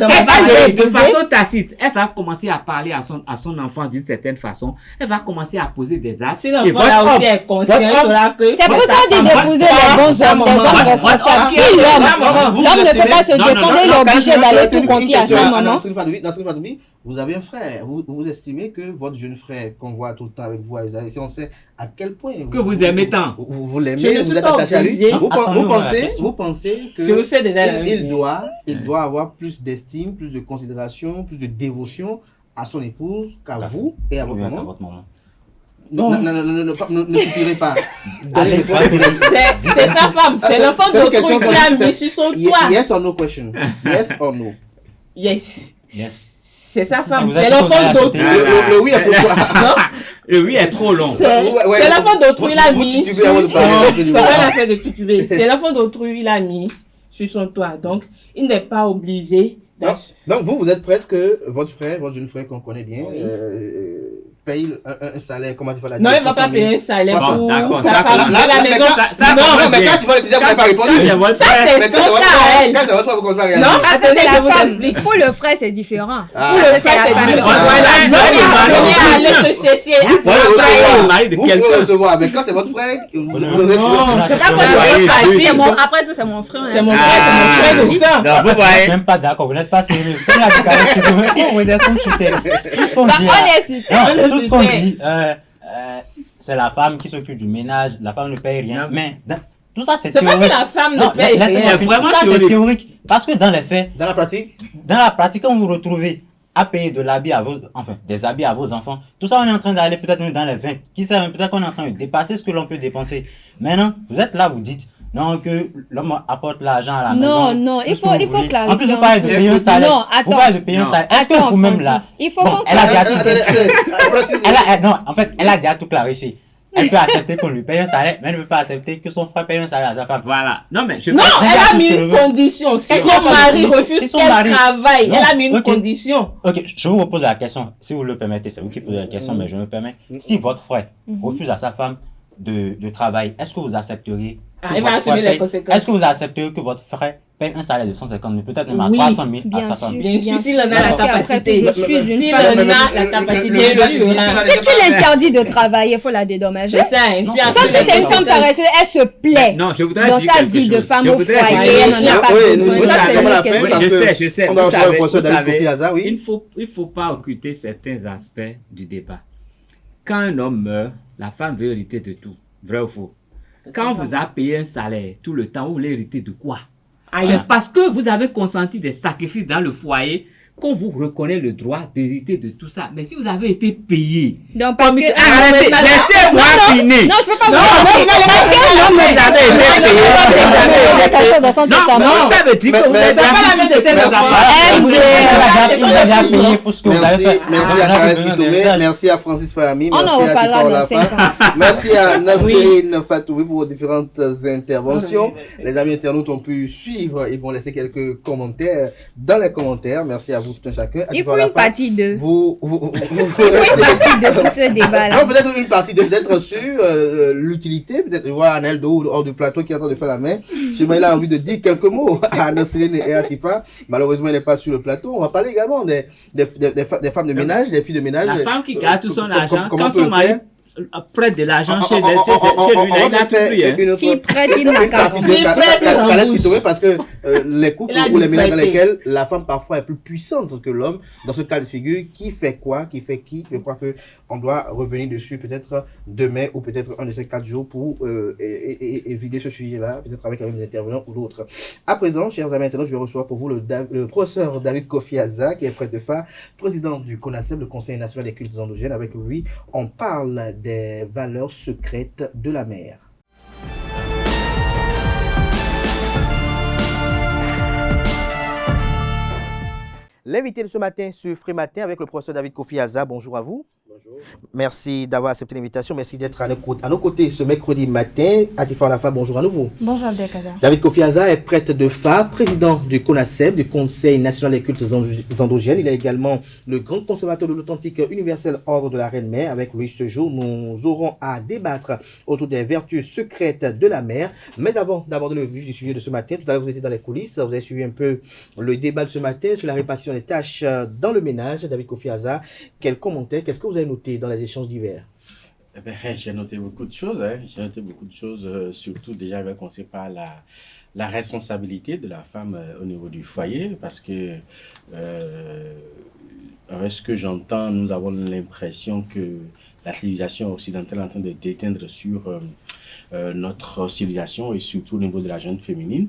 De façon tacite, elle va commencer à parler à son enfant d'une certaine façon. Elle va commencer à poser des actes. Si l'enfant là aussi est conscient, il saura que... C'est pour ça d'épouser les bons hommes, des hommes responsables. Si l'homme ne peut pas se défendre, il est obligé d'aller tout confier à sa maman. Vous avez un frère. Vous estimez que votre jeune frère qu'on voit tout le temps avec vous, si on sait à quel point que vous aimez tant, vous l'aimez, vous êtes attaché à lui. Vous pensez que je sais déjà il doit avoir plus d'estime, plus de considération, plus de dévotion à son épouse qu'à vous et à votre maman. Ne soupirez pas. C'est sa femme, c'est l'enfant d'autrui qui l'a mis sur son toit. Yes or no question? Yes or no? Yes. Yes. C'est sa femme, c'est l'enfant d'autrui. Le oui est pourquoi? Non? Le oui est trop long. C'est l'enfant d'autrui, il a mis. C'est pas l'affaire de tituber. C'est l'enfant d'autrui, il a mis sur son toit. Donc, il n'est pas obligé. Donc, vous êtes prête que votre jeune frère qu'on connaît bien, paye un salaire, comment tu vas la dire? Non, il ne va pas payer un salaire pour sa femme. La maison. Non, mais quand tu vas le dire, vous n'avez pas répondu. Ça, c'est son cas à elle. Quand c'est votre frère, vous ne comptez pas Non, parce que c'est la femme. Pour le frère, c'est différent. Pour le frère, c'est différent. Il va aller se chercher. Vous pouvez recevoir, mais quand c'est votre frère, vous c'est pas quoi. Après tout, c'est mon frère. C'est mon frère de sang. Vous voyez même pas d'accord, vous n'êtes pas sérieux. Comme la déclaration qui devrait redescendre sur terre. Tout ce qu'on dit, tout ce qu'on dit, c'est la femme qui s'occupe du ménage, la femme ne paye rien. Mais tout ça, c'est théorique. C'est pas que la femme ne paye rien. Tout ça, c'est théorique. Parce que dans les faits, dans la pratique, quand vous vous retrouvez à payer de l'habit à des habits à vos enfants, tout ça, on est en train d'aller peut-être même dans les 20. Qui sait, peut-être qu'on est en train de dépasser ce que l'on peut dépenser. Maintenant, vous êtes là, vous dites, Non, que l'homme apporte l'argent à la maison. Non, non, il faut clarifier. En plus, vous parlez de payer un salaire. Non, attends. Vous parlez de payer un salaire. Est-ce que vous-même là... Il faut qu'on elle a déjà tout clarifié. Elle peut accepter qu'on lui paye un salaire, mais elle ne peut pas accepter que son frère paye un salaire à sa femme. Voilà. Non, mais elle a mis une condition. Si son mari refuse qu'elle travaille, elle a mis une condition. Ok, je vous repose la question. Si vous le permettez, c'est vous qui posez la question, mais je me permets. Si votre frère refuse à sa femme de travail, est-ce que vous accepteriez Est-ce que vous accepteriez que votre frère paye un salaire de 150 000, peut-être même à 300 000 à sa femme? Bien sûr, s'il en a la capacité. Si tu l'interdis de travailler, il faut la dédommager. Sauf si c'est une femme paresseuse, elle se plaît dans sa vie de femme au foyer, elle n'en a pas besoin. Je sais. Il ne faut pas occulter certains aspects du débat. Quand un homme meurt, la femme veut hériter de tout. Vrai ou faux? Quand vous avez payé un salaire tout le temps, vous voulez hériter de quoi? C'est parce que vous avez consenti des sacrifices dans le foyer qu'on vous reconnaît le droit d'hériter de tout ça. Mais si vous avez été payé... Donc, parce que... Laissez-moi finir. Non, je peux pas vous dire. Parce que l'homme vous avez été payé. Non, ça veut dire que vous n'avez pas la main de ses payé pour ce que vous avez fait. Merci à Karès Kitoumé, merci à Francis Fahami, merci à Tifor Lafa, merci à Nasserine Fatoumi pour vos différentes interventions. Les amis internautes ont pu suivre, ils vont laisser quelques commentaires dans les commentaires. Merci à vous tout un chacun. Il faut une partie 2. Vous il faut une partie 2 pour ce débat-là. Non, peut-être une partie 2, peut-être sur l'utilité, peut-être voir Aneldo hors du plateau qui est en train de faire la main. Si il a envie de dire quelques mots à Nasserine et à Tifa. Malheureusement, il n'est pas sur le plateau. On va parler également des femmes de ménage, des filles de ménage. La femme qui garde tout son argent, quand son mari prête de l'argent chez lui, il a tout pris. S'il prête, il n'a qu'à parce que les couples ou les ménages dans lesquels la femme parfois est plus puissante que l'homme, dans ce cas de figure, qui fait quoi, qui fait qui, je crois qu'on doit revenir dessus peut-être demain ou peut-être un de ces 4 jours pour vider ce sujet-là, peut-être avec un des intervenants ou d'autres. À présent, chers amis internautes, je vais recevoir pour vous le professeur David Kofi Aza, qui est prêtre de phare, président du CONASEP, le Conseil national des cultes endogènes. Avec lui, on parle des valeurs secrètes de la mer. L'invité de ce matin sur Free Matin avec le professeur David Kofi Aza. Bonjour à vous. Bonjour. Merci d'avoir accepté l'invitation. Merci d'être à nos côtés ce mercredi matin. Atifa Lafa, bonjour à nouveau. Bonjour Abdelkader. David Kofi Aza est prêtre de phare, président du CONASEP, du Conseil national des cultes endogènes. Il est également le grand conservateur de l'authentique universel ordre de la Reine-Mère. Avec lui ce jour, nous aurons à débattre autour des vertus secrètes de la mer. Mais avant d'aborder le vif du sujet de ce matin, tout à l'heure vous étiez dans les coulisses, vous avez suivi un peu le débat de ce matin sur la répartition des tâches dans le ménage. David Kofi Aza, quel commentaire, qu'est-ce que vous avez noté dans les échanges divers? J'ai noté beaucoup de choses. J'ai noté beaucoup de choses, surtout déjà avec commencer par la responsabilité de la femme au niveau du foyer, parce que avec ce que j'entends, nous avons l'impression que la civilisation occidentale est en train de déteindre sur notre civilisation et surtout au niveau de la jeune féminine.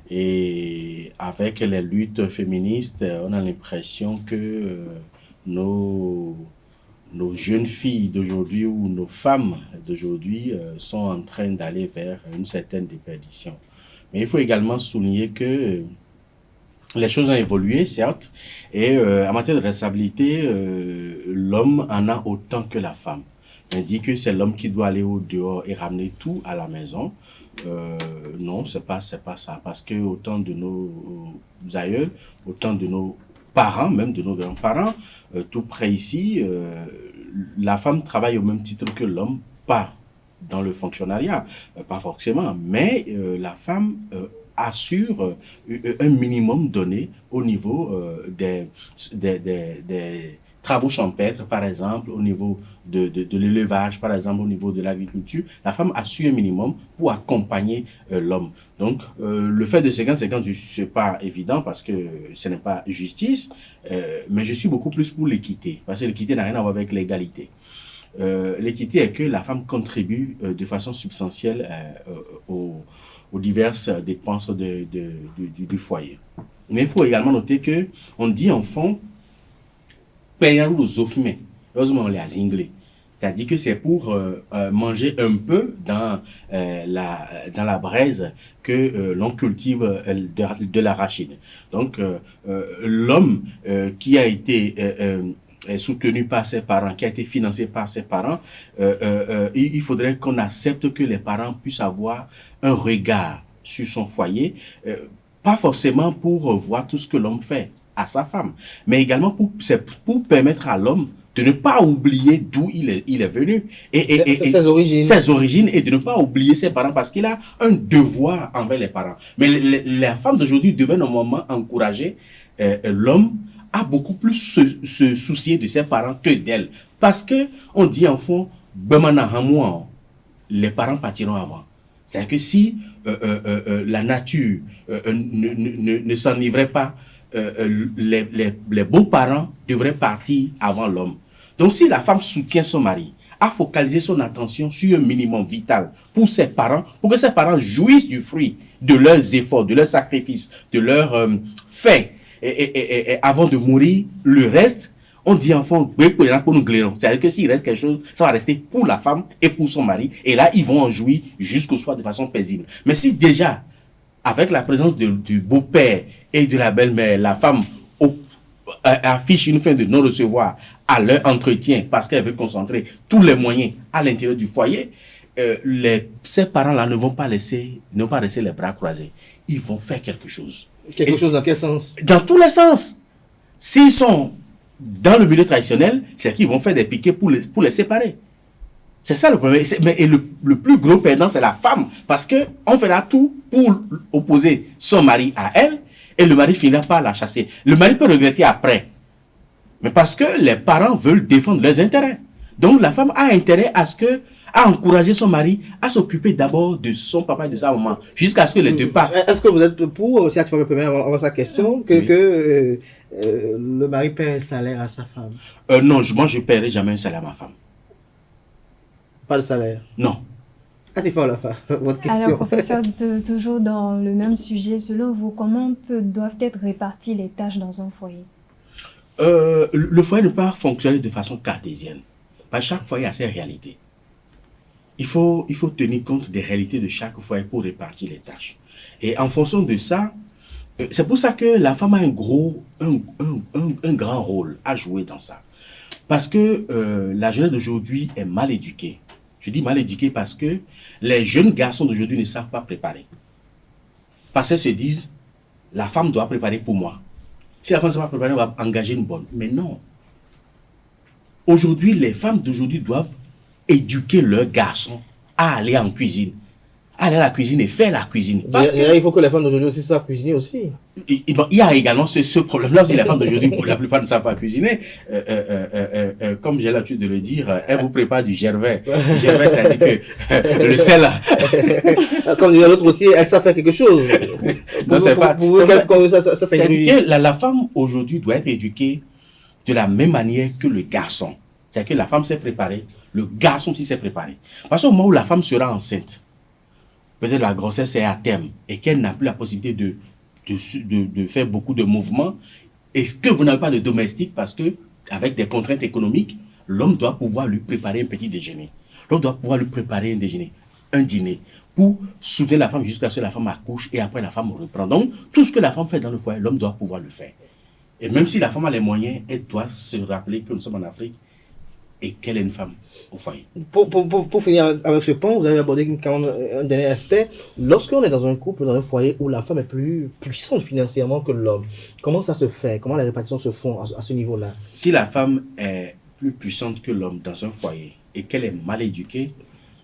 Et avec les luttes féministes, on a l'impression que nos jeunes filles d'aujourd'hui ou nos femmes d'aujourd'hui sont en train d'aller vers une certaine déperdition. Mais il faut également souligner que les choses ont évolué, certes, et en matière de responsabilité, l'homme en a autant que la femme. On dit que c'est l'homme qui doit aller au dehors et ramener tout à la maison. Non, c'est pas ça. Parce que autant de nos aïeuls, autant de nos parents, même de nos grands-parents, tout près ici, la femme travaille au même titre que l'homme, pas dans le fonctionnariat, pas forcément, mais la femme assure un minimum donné au niveau des travaux champêtres, par exemple, au niveau de l'élevage, par exemple, au niveau de l'agriculture. La femme assure un minimum pour accompagner l'homme. Donc, le fait de 50-50, c'est pas évident parce que ce n'est pas justice, mais je suis beaucoup plus pour l'équité, parce que l'équité n'a rien à voir avec l'égalité. L'équité est que la femme contribue de façon substantielle aux diverses dépenses du foyer. Mais il faut également noter que on dit en fond, heureusement on les a anglais. C'est-à-dire que c'est pour manger un peu dans la braise que l'on cultive de l'arachide. Donc, l'homme qui a été soutenu par ses parents, qui a été financé par ses parents, il faudrait qu'on accepte que les parents puissent avoir un regard sur son foyer, pas forcément pour voir tout ce que l'homme fait à sa femme, mais également pour permettre à l'homme de ne pas oublier d'où il est venu et ses origines et de ne pas oublier ses parents parce qu'il a un devoir envers les parents. Mais la femme d'aujourd'hui devait normalement encourager l'homme à beaucoup plus se soucier de ses parents que d'elle. Parce que on dit en fond, les parents partiront avant. C'est-à-dire que si la nature ne s'enivrait pas, les beaux-parents devraient partir avant l'homme. Donc si la femme soutient son mari, à focaliser son attention sur un minimum vital pour ses parents, pour que ses parents jouissent du fruit de leurs efforts, de leurs sacrifices, de leurs faits, et avant de mourir, le reste, on dit enfant, c'est-à-dire que s'il reste quelque chose, ça va rester pour la femme et pour son mari, et là, ils vont en jouir jusqu'au soir de façon paisible. Mais si déjà, avec la présence du beau-père et de la belle-mère, la femme affiche une fin de non-recevoir à leur entretien parce qu'elle veut concentrer tous les moyens à l'intérieur du foyer, ces parents-là ne vont pas laisser les bras croisés. Ils vont faire quelque chose. Quelque chose dans quel sens? Dans tous les sens. S'ils sont dans le milieu traditionnel, c'est qu'ils vont faire des piquets pour les séparer. C'est ça le problème. Et le plus gros perdant, c'est la femme. Parce qu'on fera tout pour opposer son mari à elle et le mari finira par la chasser. Le mari peut regretter après. Mais parce que les parents veulent défendre leurs intérêts. Donc la femme a intérêt à encourager son mari à s'occuper d'abord de son papa et de sa maman, jusqu'à ce que les deux partent. Est-ce que vous êtes pour, si tu me permets avant sa question, que le mari paie un salaire à sa femme? Non, moi je ne paierai jamais un salaire à ma femme. Pas de salaire? Non. Votre question. Alors, professeur, toujours dans le même sujet, selon vous, comment doivent être réparties les tâches dans un foyer? Le foyer ne peut pas fonctionner de façon cartésienne. Chaque foyer a ses réalités. Il faut tenir compte des réalités de chaque foyer pour répartir les tâches. Et en fonction de ça, c'est pour ça que la femme a un grand rôle à jouer dans ça. Parce que la jeunesse d'aujourd'hui est mal éduquée. Je dis mal éduquée parce que les jeunes garçons d'aujourd'hui ne savent pas préparer. Parce qu'ils se disent, la femme doit préparer pour moi. Si la femme ne sait pas préparer, on va engager une bonne. Mais non. Aujourd'hui, les femmes d'aujourd'hui doivent éduquer leurs garçons à aller en cuisine. Aller à la cuisine et faire la cuisine. Parce il faut que les femmes d'aujourd'hui aussi savent cuisiner aussi. Il y a également ce problème-là aussi. Les femmes d'aujourd'hui, pour la plupart, ne savent pas cuisiner. Comme j'ai l'habitude de le dire, elles vous préparent du gervais. Le gervais, c'est-à-dire que le sel. Comme disait l'autre aussi, elles savent faire quelque chose. Non, c'est pas. C'est-à-dire que la femme aujourd'hui doit être éduquée de la même manière que le garçon. C'est-à-dire que la femme s'est préparée, le garçon aussi s'est préparé. Parce qu'au moment où la femme sera enceinte, peut-être la grossesse est à terme et qu'elle n'a plus la possibilité de faire beaucoup de mouvements, est-ce que vous n'avez pas de domestique parce que, avec des contraintes économiques, l'homme doit pouvoir lui préparer un petit déjeuner. L'homme doit pouvoir lui préparer un dîner pour soutenir la femme jusqu'à ce que la femme accouche et après la femme reprend. Donc, tout ce que la femme fait dans le foyer, l'homme doit pouvoir le faire. Et même si la femme a les moyens, elle doit se rappeler que nous sommes en Afrique et qu'elle est une femme au foyer. Pour finir avec ce point, vous avez abordé un dernier aspect. Lorsqu'on est dans un couple, dans un foyer où la femme est plus puissante financièrement que l'homme, comment ça se fait? Comment les répartitions se font à ce niveau-là? Si la femme est plus puissante que l'homme dans un foyer et qu'elle est mal éduquée,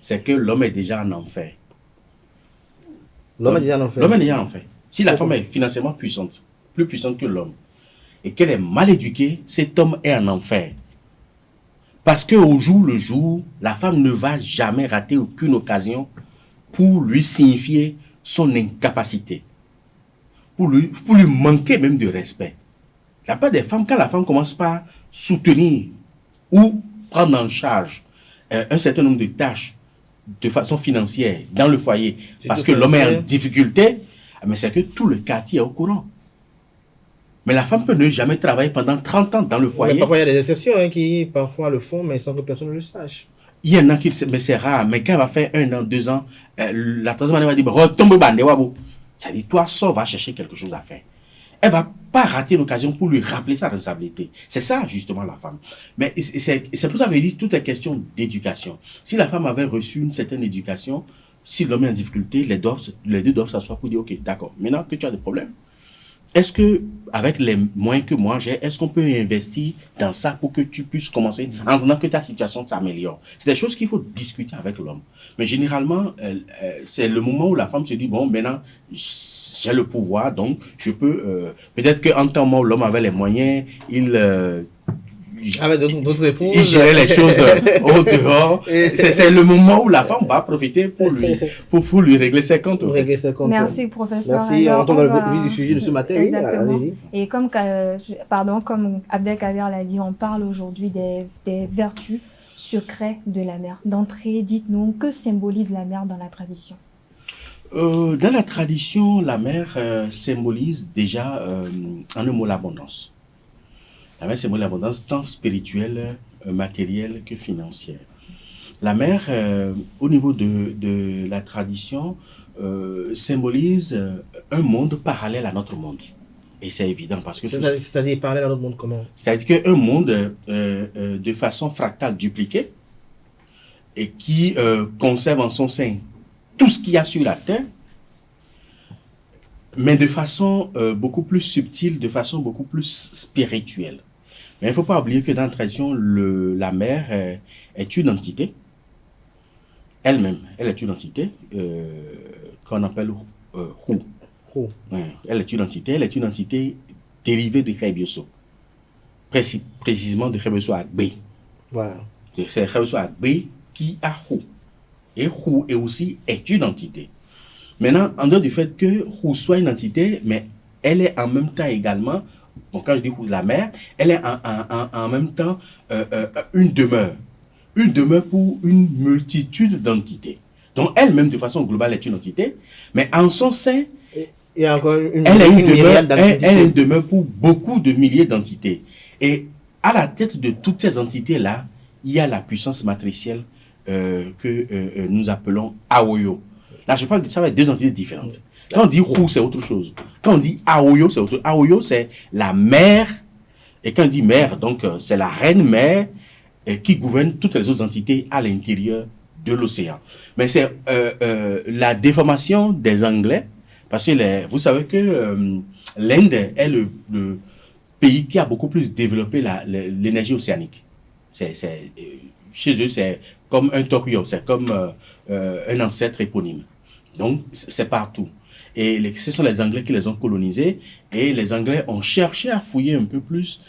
c'est que l'homme est déjà en enfer. L'homme est déjà en enfer? L'homme est déjà en enfer. Si la femme est financièrement puissante, plus puissante que l'homme, et qu'elle est mal éduquée, cet homme est en enfer. Parce qu'au jour le jour, la femme ne va jamais rater aucune occasion pour lui signifier son incapacité, pour lui manquer même de respect. La part des femmes, quand la femme commence par soutenir ou prendre en charge un certain nombre de tâches de façon financière dans le foyer, parce que l'homme est en difficulté, mais c'est que tout le quartier est au courant. Mais la femme peut ne jamais travailler pendant 30 ans dans le foyer. Mais parfois, il y a des exceptions qui parfois le font, mais sans que personne ne le sache. Il y en a qui, mais c'est rare. Mais quand elle va faire 1 an, 2 ans, la troisième année va dire, retombe bande, wabo. Ça dit, toi, sors, va chercher quelque chose à faire. Elle va pas rater l'occasion pour lui rappeler sa responsabilité. C'est ça, justement, la femme. Mais c'est pour ça que je dis, tout est question d'éducation. Si la femme avait reçu une certaine éducation, si l'homme est en difficulté, les deux doivent s'asseoir pour dire, ok, d'accord, maintenant que tu as des problèmes, est-ce que, avec les moyens que moi j'ai, est-ce qu'on peut investir dans ça pour que tu puisses commencer, en attendant que ta situation s'améliore? C'est des choses qu'il faut discuter avec l'homme. Mais généralement, c'est le moment où la femme se dit, bon, maintenant, j'ai le pouvoir, donc je peux, peut-être qu'en temps où l'homme avait les moyens, avec d'autres épouses, il gérait les choses au dehors. C'est le moment où la femme va profiter pour lui régler ses comptes. Merci, professeur. Merci. On tombe dans le vif du sujet de ce matin. Exactement. Oui, et comme Abdelkader l'a dit, on parle aujourd'hui des vertus secrets de la mère. D'entrée, dites-nous, que symbolise la mère dans la tradition? Dans la tradition, la mère symbolise déjà, en un mot, l'abondance. La mère symbolise l'abondance tant spirituelle, matérielle que financière. La mère, au niveau de la tradition, symbolise un monde parallèle à notre monde. Et c'est évident parce que... C'est-à-dire parallèle à notre monde comment? C'est-à-dire qu'un monde de façon fractale dupliquée et qui conserve en son sein tout ce qu'il y a sur la terre, mais de façon beaucoup plus subtile, de façon beaucoup plus spirituelle. Mais il ne faut pas oublier que dans la tradition, la mère est une entité. Elle-même, elle est une entité qu'on appelle Hu. Ouais, elle est une entité dérivée de Rebioso. Précisément de Rebioso Agbe. Voilà. C'est Rebioso Agbe qui a Hu. Et Hu est une entité. Maintenant, en dehors du fait que Hu soit une entité, mais elle est en même temps également, bon, quand je dis la mère, elle est en même temps une demeure. Une demeure pour une multitude d'entités. Donc elle-même, de façon globale, est une entité, mais en son sein, il y a encore elle est une demeure pour beaucoup de milliers d'entités. Et à la tête de toutes ces entités-là, il y a la puissance matricielle que nous appelons Aoyo. Là, je parle de ça avec deux entités différentes. Quand on dit Hu, c'est autre chose. Quand on dit Aoyo, c'est autre chose. Aoyo, c'est la mère. Et quand on dit mère, donc c'est la reine mère qui gouverne toutes les autres entités à l'intérieur de l'océan. Mais c'est la déformation des Anglais, parce que vous savez que l'Inde est le pays qui a beaucoup plus développé l'énergie océanique. Chez eux, c'est comme un Tokyo, c'est comme un ancêtre éponyme. Donc, c'est partout. Et ce sont les Anglais qui les ont colonisés. Et les Anglais ont cherché à fouiller un peu plus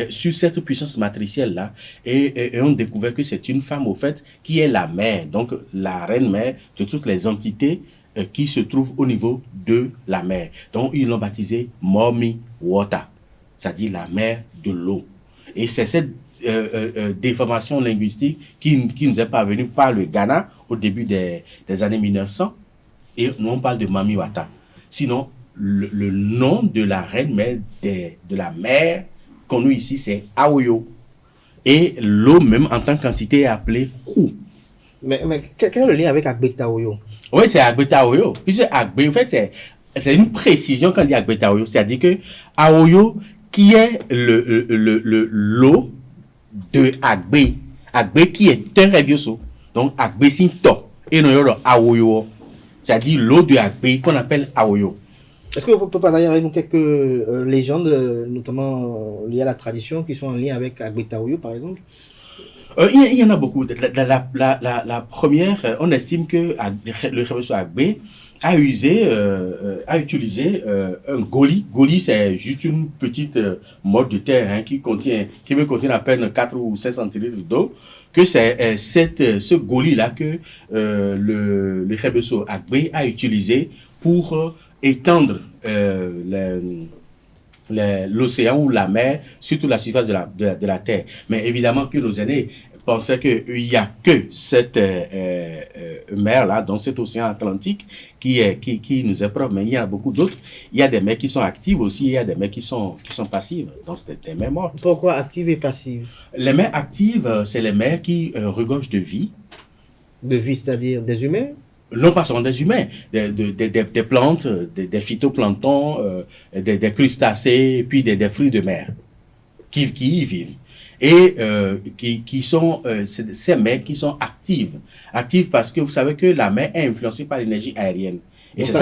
sur cette puissance matricielle-là. Et ont découvert que c'est une femme, au fait, qui est la mère, donc la reine-mère de toutes les entités qui se trouvent au niveau de la mer. Donc, ils l'ont baptisée Mommy Water, c'est-à-dire la mère de l'eau. Et c'est cette déformation linguistique qui nous est parvenue par le Ghana au début des années 1900. Et nous, on parle de Mami Wata. Sinon, le nom de la reine-mère de la mer connue ici, c'est Aoyo. Et l'eau même en tant qu'entité est appelée Hu. Mais quel est le lien avec Agbetaoyo? Oui, c'est Agbetaoyo. Puisque Agbe, en fait, c'est une précision quand on dit Agbetaoyo. C'est-à-dire que Aoyo, qui est l'eau de Agbe. Agbe qui est un rebioso. Donc Agbe sin to. Et nous avons Aoyo. C'est-à-dire l'eau de Agbe qu'on appelle Aoyo. Est-ce que vous pouvez partager avec nous quelques légendes, notamment liées à la tradition, qui sont en lien avec Agbetaoyo, par exemple? Il y en a beaucoup. La première, on estime que le rebioso Agbe a utilisé un goli. Goli, c'est juste une petite motte de terre qui peut contenir à peine 4 ou 5 centilitres d'eau. Que c'est ce goli-là que le rebioso Agbe a utilisé pour étendre l'océan ou la mer sur toute la surface de la terre. Mais évidemment que nos aînés, pensaient qu'il n'y a que cette mer-là, donc cet océan Atlantique, qui nous est propre, mais il y en a beaucoup d'autres. Il y a des mers qui sont actives aussi, il y a des mers qui sont passives, donc c'est des mers mortes. Pourquoi actives et passives? Les mers actives, c'est les mers qui regorgent de vie. De vie, c'est-à-dire des humains? Non pas seulement des humains, des plantes, des phytoplanctons, des crustacés, puis des fruits de mer qui y vivent. Et qui sont ces mers qui sont actives parce que vous savez que la mer est influencée par l'énergie aérienne. Et c'est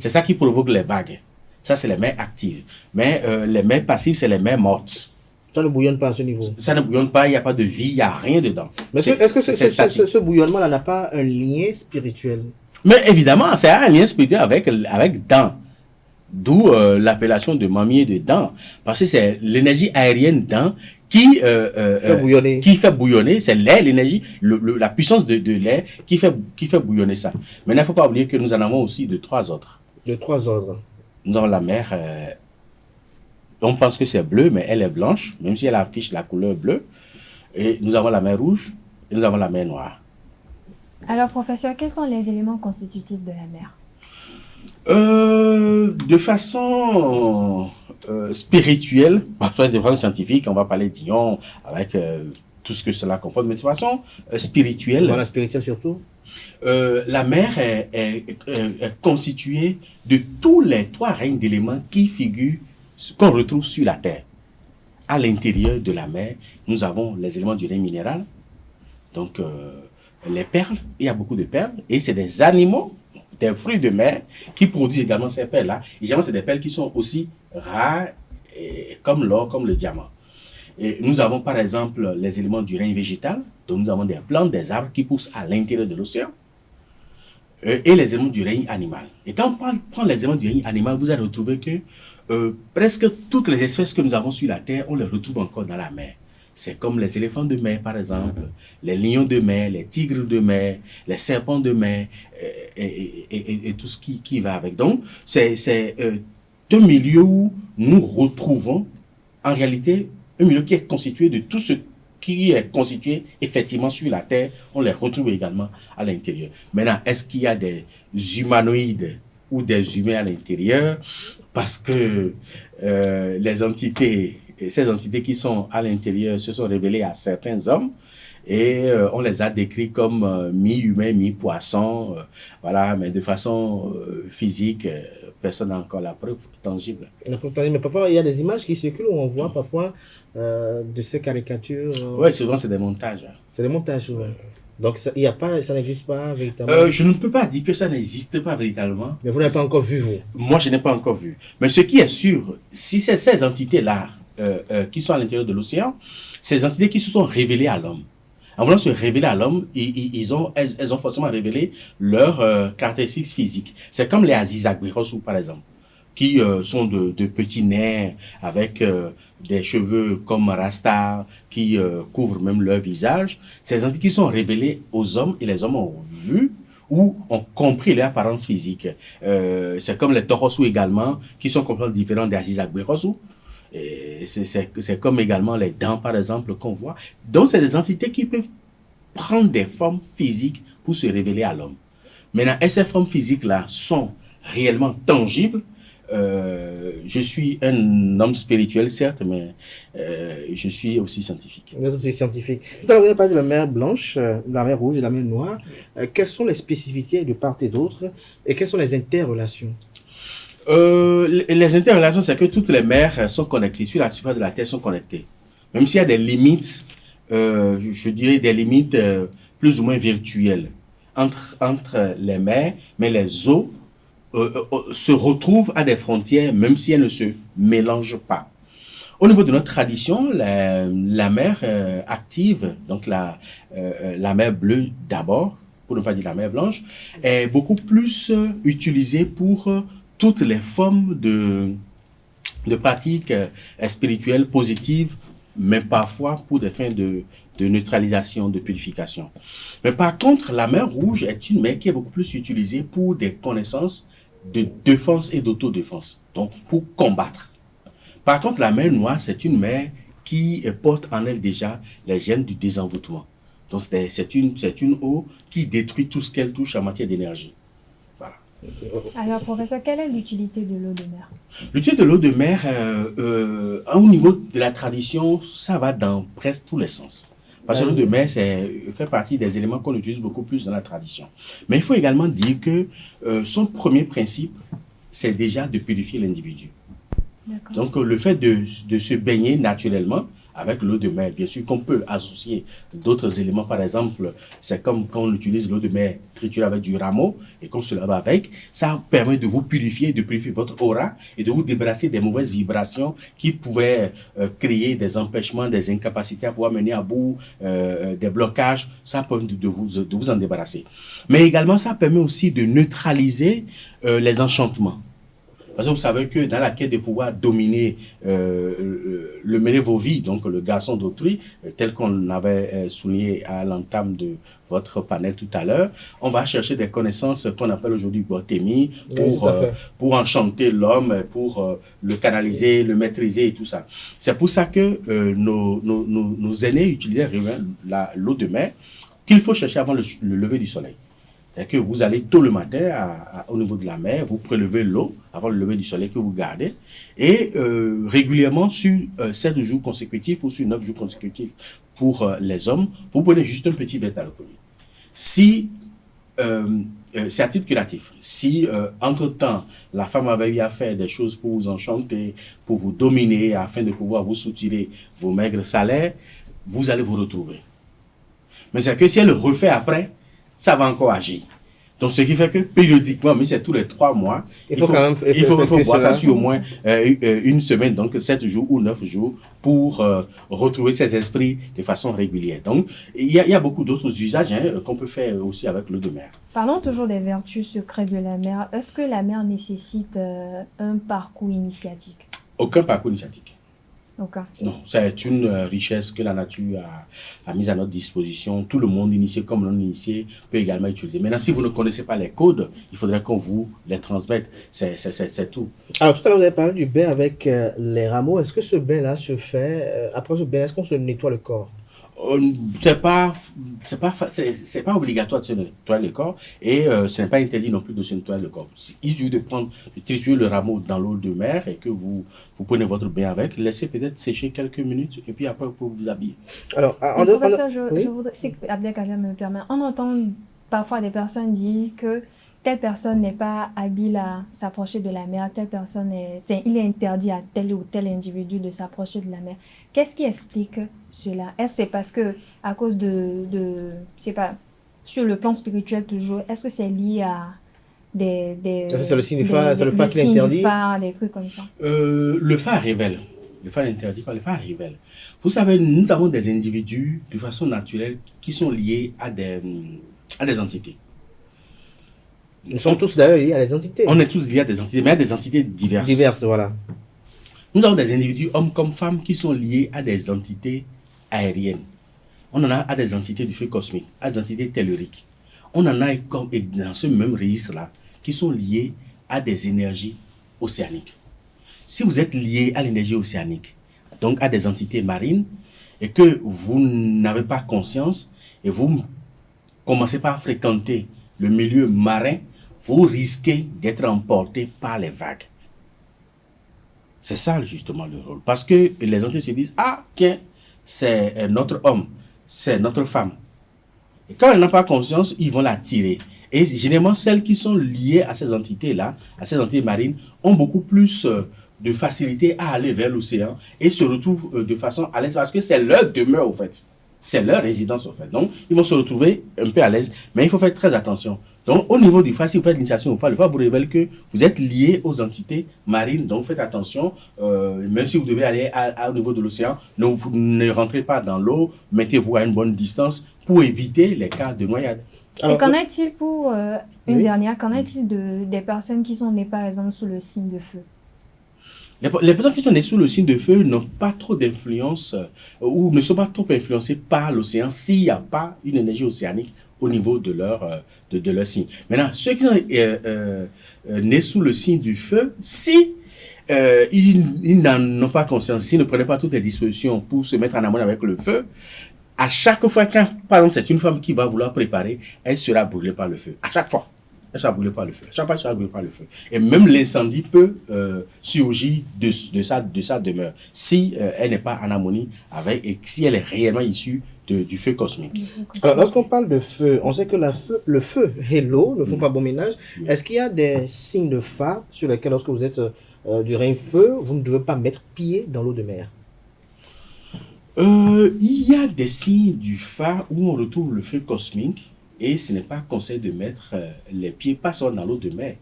ça qui provoque les vagues. Ça, c'est les mers actives. Mais les mers passives, c'est les mers mortes. Ça ne bouillonne pas à ce niveau. Ça ne bouillonne pas, il n'y a pas de vie, il n'y a rien dedans. Mais est-ce que ce bouillonnement-là n'a pas un lien spirituel? Mais évidemment, c'est un lien spirituel avec dents. D'où l'appellation de mamier de dents. Parce que c'est l'énergie aérienne dents qui fait bouillonner. C'est l'air, l'énergie, la puissance de l'air qui fait bouillonner ça. Maintenant, il ne faut pas oublier que nous en avons aussi de 3 ordres. De 3 ordres. Nous avons la mer... on pense que c'est bleu, mais elle est blanche, même si elle affiche la couleur bleue. Et nous avons la mer rouge et nous avons la mer noire. Alors, professeur, quels sont les éléments constitutifs de la mer? De façon spirituelle, de façon scientifique, on va parler d'ions avec tout ce que cela comporte, mais de façon spirituelle. Voilà, spirituelle surtout. La mer est constituée de tous les 3 règnes d'éléments qui figurent qu'on retrouve sur la terre. À l'intérieur de la mer, nous avons les éléments du règne minéral, donc les perles, il y a beaucoup de perles, et c'est des animaux, des fruits de mer qui produisent également ces perles-là. Et généralement, c'est des perles qui sont aussi rares, comme l'or, comme le diamant. Et nous avons par exemple les éléments du règne végétal, donc nous avons des plantes, des arbres qui poussent à l'intérieur de l'océan, et les éléments du règne animal. Et quand on prend les éléments du règne animal, vous allez retrouver que presque toutes les espèces que nous avons sur la terre, on les retrouve encore dans la mer. C'est comme les éléphants de mer, par exemple, les lions de mer, les tigres de mer, les serpents de mer, et tout ce qui va avec. Donc, c'est un milieu où nous retrouvons, en réalité, un milieu qui est constitué de tout ce qui est constitué effectivement sur la terre, on les retrouve également à l'intérieur. Maintenant, est-ce qu'il y a des humanoïdes ou des humains à l'intérieur? Parce que ces entités qui sont à l'intérieur se sont révélées à certains hommes et on les a décrits comme mi-humains, mi-poissons, voilà, mais de façon physique, personne n'a encore la preuve tangible. Mais parfois, il y a des images qui circulent où on voit parfois de ces caricatures. Oui, souvent c'est des montages. C'est des montages, souvent. Donc ça n'existe pas véritablement. Je ne peux pas dire que ça n'existe pas véritablement. Mais vous n'avez pas encore vu, vous? Moi, je n'ai pas encore vu. Mais ce qui est sûr, si c'est ces entités-là qui sont à l'intérieur de l'océan, ces entités qui se sont révélées à l'homme. En voulant se révéler à l'homme, elles ont forcément révélé leurs caractéristiques physiques. C'est comme les Azizagberosu, par exemple, qui sont de petits nerfs avec des cheveux comme Rasta, qui couvrent même leur visage. Ces entités qui sont révélées aux hommes et les hommes ont vu ou ont compris leur apparence physique. C'est comme les Torosu également, qui sont complètement différents des Azizagberosu. C'est comme également les dents, par exemple, qu'on voit. Donc, c'est des entités qui peuvent prendre des formes physiques pour se révéler à l'homme. Maintenant, et ces formes physiques-là sont réellement tangibles. Je suis un homme spirituel, certes, mais je suis aussi scientifique. Vous êtes aussi scientifique. Tout à l'heure, vous avez parlé de la mer blanche, de la mer rouge et de la mer noire. Quelles sont les spécificités de part et d'autre et quelles sont les interrelations? Les interrelations, c'est que toutes les mers sont connectées, sur la surface de la Terre sont connectées. Même s'il y a des limites, je dirais des limites plus ou moins virtuelles entre les mers, mais les eaux se retrouvent à des frontières, même si elles ne se mélangent pas. Au niveau de notre tradition, la mer active, donc la mer bleue d'abord, pour ne pas dire la mer blanche, est beaucoup plus utilisée pour toutes les formes de pratiques spirituelles positives, mais parfois pour des fins de neutralisation, de purification. Mais par contre, la mer rouge est une mer qui est beaucoup plus utilisée pour des connaissances de défense et d'autodéfense, donc pour combattre. Par contre, la mer noire, c'est une mer qui porte en elle déjà les gènes du désenvoûtement. Donc c'est une eau qui détruit tout ce qu'elle touche en matière d'énergie. Voilà. Alors, professeur, quelle est l'utilité de l'eau de mer? L'utilité de l'eau de mer, au niveau de la tradition, ça va dans presque tous les sens. Parce que l'eau de mer fait partie des éléments qu'on utilise beaucoup plus dans la tradition. Mais il faut également dire que son premier principe, c'est déjà de purifier l'individu. Donc le fait de se baigner naturellement avec l'eau de mer, bien sûr qu'on peut associer d'autres éléments, par exemple, c'est comme quand on utilise l'eau de mer triturée avec du rameau et qu'on se lave avec, ça permet de vous purifier, de purifier votre aura et de vous débarrasser des mauvaises vibrations qui pouvaient créer des empêchements, des incapacités à pouvoir mener à bout, des blocages, ça permet de vous en débarrasser. Mais également, ça permet aussi de neutraliser les enchantements. Parce que vous savez que dans la quête de pouvoir dominer le mener vos vies, donc le garçon d'autrui, tel qu'on avait souligné à l'entame de votre panel tout à l'heure, on va chercher des connaissances qu'on appelle aujourd'hui bothémie pour enchanter l'homme, pour le canaliser, le maîtriser et tout ça. C'est pour ça que nos aînés utilisaient l'eau de mer qu'il faut chercher avant le lever du soleil. C'est-à-dire que vous allez tôt le matin au niveau de la mer, vous prélevez l'eau avant le lever du soleil que vous gardez et régulièrement sur 7 jours consécutifs ou sur 9 jours consécutifs pour les hommes, vous prenez juste un petit verre d'alcool. Si, c'est à titre curatif, si entre-temps la femme avait eu à faire des choses pour vous enchanter, pour vous dominer afin de pouvoir vous soutirer vos maigres salaires, vous allez vous retrouver. Mais c'est que si elle le refait après, ça va encore agir. Donc, ce qui fait que périodiquement, mais c'est tous les 3 mois, il faut boire ça sur au moins une semaine, donc 7 jours ou 9 jours, pour retrouver ses esprits de façon régulière. Donc, il y a beaucoup d'autres usages qu'on peut faire aussi avec l'eau de mer. Parlons toujours des vertus secrètes de la mer. Est-ce que la mer nécessite un parcours initiatique? Aucun parcours initiatique. Aucun. Non, c'est une richesse que la nature a mise à notre disposition. Tout le monde, initié comme non initié, peut également utiliser. Maintenant, si vous ne connaissez pas les codes, il faudrait qu'on vous les transmette. C'est tout. Alors, tout à l'heure, vous avez parlé du bain avec les rameaux. Est-ce que ce bain-là se fait, après ce bain, est-ce qu'on se nettoie le corps? C'est pas obligatoire de se nettoyer le corps et ce n'est pas interdit non plus de se nettoyer le corps. Il suffit de triturer le rameau dans l'eau de mer et que vous prenez votre bain avec, laissez peut-être sécher quelques minutes et puis après vous pouvez vous habiller. Alors, professeur, je voudrais, si Abdelkader me permet, on entend parfois des personnes dire que telle personne n'est pas habile à s'approcher de la mer, telle personne il est interdit à tel ou tel individu de s'approcher de la mer. Qu'est-ce qui explique cela? Est-ce que c'est parce que, à cause je sais pas, sur le plan spirituel toujours, est-ce que c'est lié à c'est le signe du phare, c'est le phare qui l'interdit? Des trucs comme ça. Le phare révèle. Le phare n'interdit pas, le phare révèle. Vous savez, nous avons des individus de façon naturelle qui sont liés à des entités. Nous sommes tous d'ailleurs liés à des entités. On est tous liés à des entités, mais à des entités diverses. Diverses, voilà. Nous avons des individus, hommes comme femmes, qui sont liés à des entités aériennes. On en a à des entités du feu cosmique, à des entités telluriques. On en a dans ce même registre-là, qui sont liés à des énergies océaniques. Si vous êtes lié à l'énergie océanique, donc à des entités marines, et que vous n'avez pas conscience, et vous commencez par fréquenter le milieu marin, vous risquez d'être emporté par les vagues. C'est ça justement le rôle. Parce que les entités se disent, ah tiens, c'est notre homme, c'est notre femme. Et quand elles n'ont pas conscience, ils vont la tirer. Et généralement, celles qui sont liées à ces entités-là, à ces entités marines, ont beaucoup plus de facilité à aller vers l'océan et se retrouvent de façon à l'aise parce que c'est leur demeure au fait. C'est leur résidence au fait. Donc, ils vont se retrouver un peu à l'aise, mais il faut faire très attention. Donc, au niveau du phare, si vous faites l'initiation au phare, le phare vous révèle que vous êtes lié aux entités marines. Donc, faites attention. Même si vous devez aller au niveau de l'océan, ne rentrez pas dans l'eau. Mettez-vous à une bonne distance pour éviter les cas de noyade. Alors, et qu'en est-il pour une dernière, qu'en est-il des personnes qui sont nées par exemple sous le signe de feu? Les personnes qui sont nées sous le signe de feu n'ont pas trop d'influence ou ne sont pas trop influencées par l'océan s'il n'y a pas une énergie océanique au niveau de leur signe. Maintenant, ceux qui sont nés sous le signe du feu, si ils n'en ont pas conscience. S'ils ne prenaient pas toutes les dispositions pour se mettre en harmonie avec le feu, à chaque fois, quand, par exemple, c'est une femme qui va vouloir préparer, elle sera brûlée par le feu. À chaque fois. Elle sera brûlée par le feu. À chaque fois, elle sera brûlée par le feu. Et même l'incendie peut surgir de sa demeure si elle n'est pas en harmonie avec et si elle est réellement issue du feu cosmique. Alors, lorsqu'on parle de feu, on sait que le feu et l'eau ne font pas bon ménage. Est-ce qu'il y a des signes de phare sur lesquels, lorsque vous êtes durant un feu, vous ne devez pas mettre pied dans l'eau de mer? Il y a des signes du phare où on retrouve le feu cosmique et ce n'est pas conseil de mettre les pieds pas seulement dans l'eau de mer,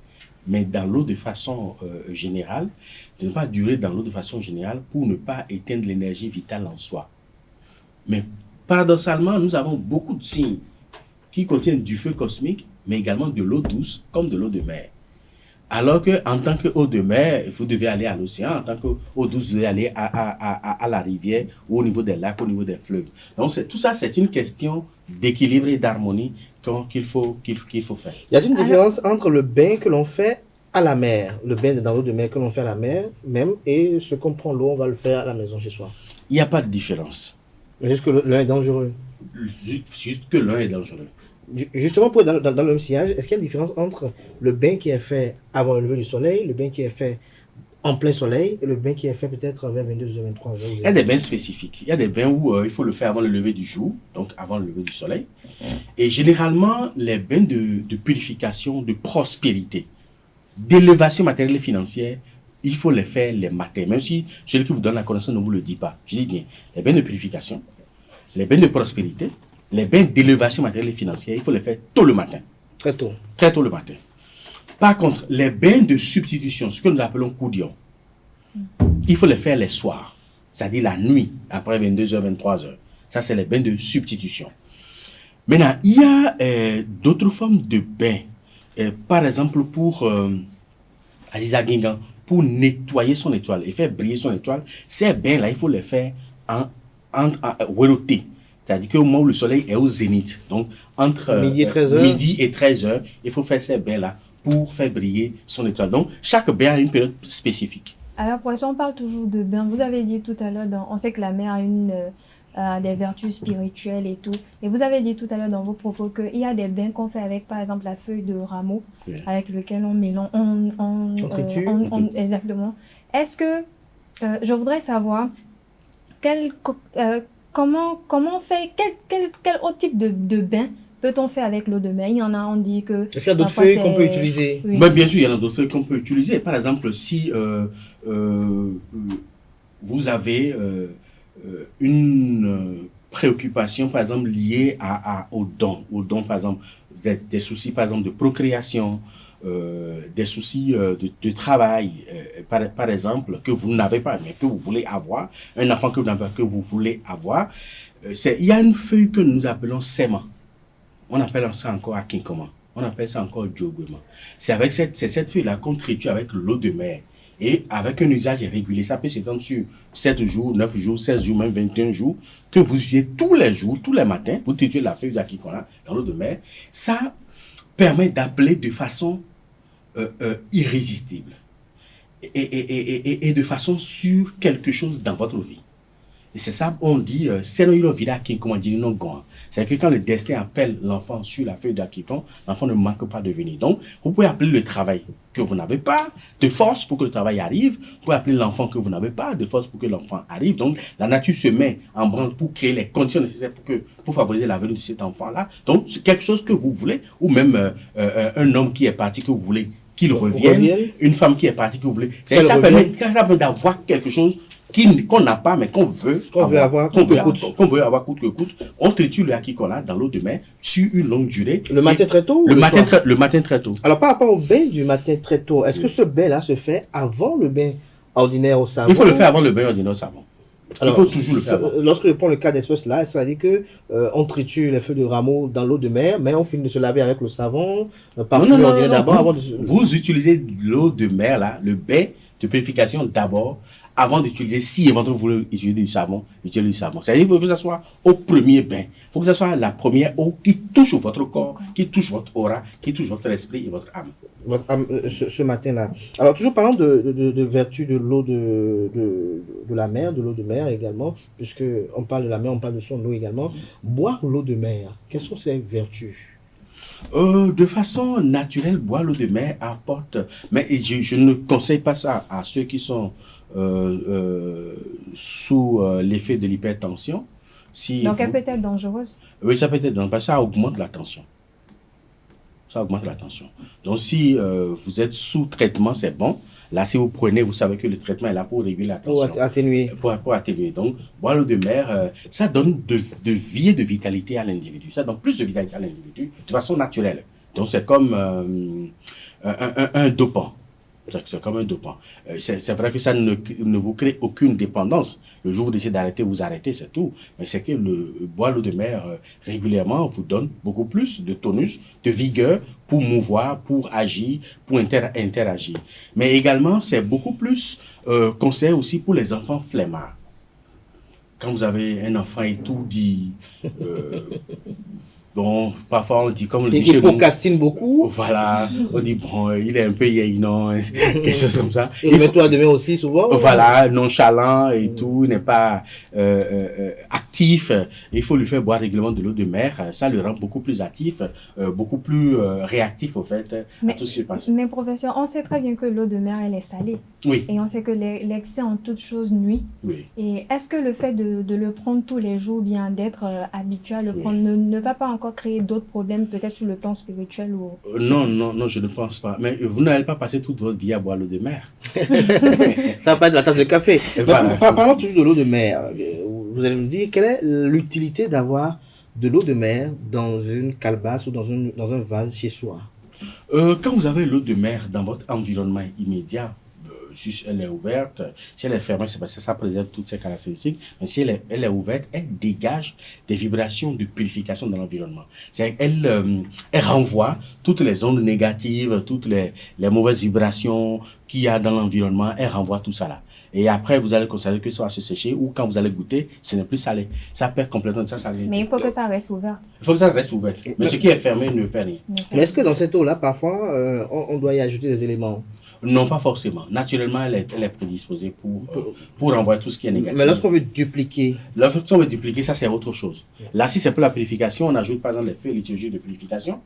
mais dans l'eau de façon générale, de ne pas durer dans l'eau de façon générale pour ne pas éteindre l'énergie vitale en soi. Mais paradoxalement, nous avons beaucoup de signes qui contiennent du feu cosmique, mais également de l'eau douce comme de l'eau de mer. Alors qu'en tant qu'eau de mer, vous devez aller à l'océan. En tant qu'eau douce, vous devez aller à la rivière ou au niveau des lacs, au niveau des fleuves. Donc tout ça, c'est une question d'équilibre et d'harmonie qu'il faut faire. Y a-t-il une différence entre le bain que l'on fait à la mer, le bain dans l'eau de mer que l'on fait à la mer même, et ce qu'on prend l'eau, on va le faire à la maison chez soi? Il n'y a pas de différence. Juste que l'un est dangereux. Juste que l'un est dangereux. Justement, pour dans le même sillage, est-ce qu'il y a une différence entre le bain qui est fait avant le lever du soleil, le bain qui est fait en plein soleil et le bain qui est fait peut-être vers 22h, 23h? Il y a des bains spécifiques. Il y a des bains où il faut le faire avant le lever du jour, donc avant le lever du soleil. Et généralement, les bains de purification, de prospérité, d'élévation matérielle et financière, il faut les faire les matins. Même si celui qui vous donne la connaissance ne vous le dit pas. Je dis bien, les bains de purification, les bains de prospérité, les bains d'élévation matérielle et financière, il faut les faire tôt le matin. Très tôt. Très tôt le matin. Par contre, les bains de substitution, ce que nous appelons coudion, il faut les faire les soirs. C'est-à-dire la nuit, après 22h, 23h. Ça, c'est les bains de substitution. Maintenant, il y a d'autres formes de bains. Par exemple, pour Aziza Guingan, pour nettoyer son étoile et faire briller son étoile, ces bains-là, il faut les faire en weloté. C'est-à-dire qu'au moment où le soleil est au zénith, donc entre midi et 13h, il faut faire ces bains-là pour faire briller son étoile. Donc, chaque bain a une période spécifique. Alors, pour ça, on parle toujours de bain. Vous avez dit tout à l'heure, on sait que la mer a des vertus spirituelles et tout. Et vous avez dit tout à l'heure dans vos propos qu'il y a des bains qu'on fait avec, par exemple, la feuille de rameau, avec lequel on mélange, on triture. Exactement. Est-ce que, je voudrais savoir, comment on fait, quel autre type de bain peut-on faire avec l'eau de mer? Il y en a, on dit que... Est-ce qu'il y a d'autres feuilles qu'on peut utiliser? Oui. Ben, bien sûr, il y en a d'autres feuilles qu'on peut utiliser. Par exemple, si vous avez une préoccupation, par exemple, liée aux dons, par exemple, des soucis, par exemple, de procréation, des soucis de travail, par exemple, que vous n'avez pas, mais que vous voulez avoir, un enfant que vous n'avez pas, que vous voulez avoir, il y a une feuille que nous appelons séma. On appelle ça encore akinkoma. On appelle ça encore djogwema. C'est cette feuille-là qu'on triture avec l'eau de mer. Et avec un usage régulier, ça peut s'étendre sur 7 jours, 9 jours, 16 jours, même 21 jours, que vous utilisez tous les jours, tous les matins, vous triturez la feuille d'akikona dans l'eau de mer. Ça permet d'appeler de façon irrésistible et de façon sur quelque chose dans votre vie. Et c'est ça, on dit, c'est-à-dire que quand le destin appelle l'enfant sur la feuille d'Akikon, l'enfant ne manque pas de venir. Donc, vous pouvez appeler le travail que vous n'avez pas de force pour que le travail arrive. Vous pouvez appeler l'enfant que vous n'avez pas de force pour que l'enfant arrive. Donc, la nature se met en branle pour créer les conditions nécessaires pour favoriser la venue de cet enfant-là. Donc, c'est quelque chose que vous voulez, ou même un homme qui est parti que vous voulez qu'il revienne, une femme qui est partie que vous voulez. Ça permet d'avoir quelque chose qu'on n'a pas, mais qu'on veut avoir coûte que coûte. On triture le akikona dans l'eau de mer sur une longue durée. Le matin très tôt? Le matin très tôt. Alors, par rapport au bain du matin très tôt, est-ce que ce bain-là se fait avant le bain ordinaire au savon? Il faut le faire avant le bain ordinaire au savon. Alors, il faut toujours le faire. Lorsque je prends le cas d'espèce là, ça veut dire que on triture les feuilles de rameau dans l'eau de mer, mais on finit de se laver avec le savon, non, d'abord. Vous utilisez l'eau de mer là, le bain de purification d'abord avant d'utiliser, si éventuellement vous voulez utiliser du savon, utilisez du savon. C'est-à-dire qu'il faut que ce soit au premier bain. Il faut que ce soit la première eau qui touche votre corps, qui touche votre aura, qui touche votre esprit et votre âme. Votre âme, ce matin-là. Alors, toujours parlant de vertu de l'eau de la mer, de l'eau de mer également, puisque on parle de la mer, on parle de son eau également. Boire l'eau de mer, quelles sont ses vertus? De façon naturelle, boire l'eau de mer apporte, mais je ne conseille pas ça à ceux qui sont sous l'effet de l'hypertension. Donc elle peut être dangereuse? Oui, ça peut être dangereux, parce que ça augmente la tension. Ça augmente la tension. Donc si vous êtes sous traitement, c'est bon. Là, si vous prenez, vous savez que le traitement est là pour réguler la tension. Pour atténuer. Pour atténuer. Donc, boire l'eau de mer, ça donne de vie et de vitalité à l'individu. Ça donne plus de vitalité à l'individu de façon naturelle. Donc, c'est comme un dopant. C'est comme un dopant. C'est vrai que ça ne vous crée aucune dépendance. Le jour où vous décidez d'arrêter, vous arrêtez, c'est tout. Mais c'est que boire l'eau de mer régulièrement vous donne beaucoup plus de tonus, de vigueur pour mouvoir, pour agir, pour interagir. Mais également, c'est beaucoup plus conseil aussi pour les enfants flemmards. Quand vous avez un enfant étourdi, bon, parfois on dit, comme on dit chez nous, il procrastine beaucoup. Voilà, on dit, bon, il est un peu yéinon, quelque chose comme ça. Il met toi demain aussi, souvent. Voilà, nonchalant et tout, il n'est pas actif. Il faut lui faire boire régulièrement de l'eau de mer. Ça le rend beaucoup plus actif, beaucoup plus réactif, au fait, à tout ce qui se passe. Mais professeur, on sait très bien que l'eau de mer, elle est salée. Oui. Et on sait que l'excès en toute chose nuit. Oui. Et est-ce que le fait de le prendre tous les jours, bien d'être habitué à le prendre, ne va pas encore créer d'autres problèmes, peut-être sur le plan spirituel ou... Non, je ne pense pas. Mais vous n'allez pas passer toute votre vie à boire l'eau de mer. Ça va pas être la tasse de café. Voilà. Parlons toujours de l'eau de mer. Vous allez me dire, quelle est l'utilité d'avoir de l'eau de mer dans une calebasse ou dans un vase chez soi? Quand vous avez l'eau de mer dans votre environnement immédiat, si elle est ouverte, si elle est fermée, c'est parce que ça préserve toutes ses caractéristiques, mais si elle est ouverte, elle dégage des vibrations de purification dans l'environnement. Elle renvoie toutes les ondes négatives, toutes les mauvaises vibrations qu'il y a dans l'environnement, elle renvoie tout ça là. Et après, vous allez constater que ça va se sécher, ou quand vous allez goûter, ce n'est plus salé. Ça perd complètement de sa salinité. Mais il faut que ça reste ouvert. Il faut que ça reste ouvert. Mais ce qui est fermé ne fait rien. Mais est-ce que dans cette eau-là, parfois, on doit y ajouter des éléments? Non, pas forcément. Naturellement, elle est prédisposée pour renvoyer tout ce qui est négatif. Mais lorsqu'on veut dupliquer? Lorsqu'on veut dupliquer, ça c'est autre chose. Là, si c'est pour la purification, on ajoute par exemple les feuilles liturgiques de purification.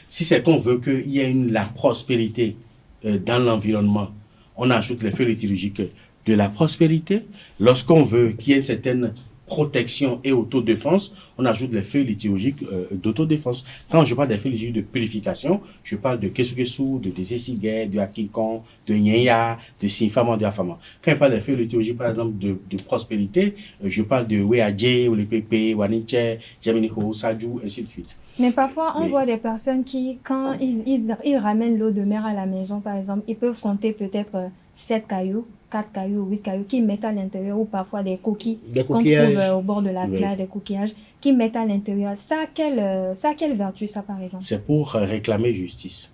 Si c'est qu'on veut qu'il y ait la prospérité dans l'environnement, on ajoute les feuilles liturgiques de la prospérité. Lorsqu'on veut qu'il y ait une certaine protection et autodéfense, on ajoute les feuilles liturgiques d'autodéfense. Quand je parle des feuilles liturgiques de purification, je parle de kesu-kesu, de Desesigue, de Akinkon, de Nyenya, de Sinfama, de Afama. Quand je parle des feuilles liturgiques, par exemple, de prospérité, je parle de Weadje, Olepepe, Waniche, Jaminiho, Saju, ainsi de suite. Mais parfois, on voit des personnes qui, quand ils ramènent l'eau de mer à la maison, par exemple, ils peuvent compter peut-être 7 cailloux, 4 cailloux, 8 cailloux, qui mettent à l'intérieur, ou parfois des coquilles qu'on trouve au bord de la plage, des coquillages, qui mettent à l'intérieur. Ça a quelle vertu, ça, par exemple? C'est pour réclamer justice.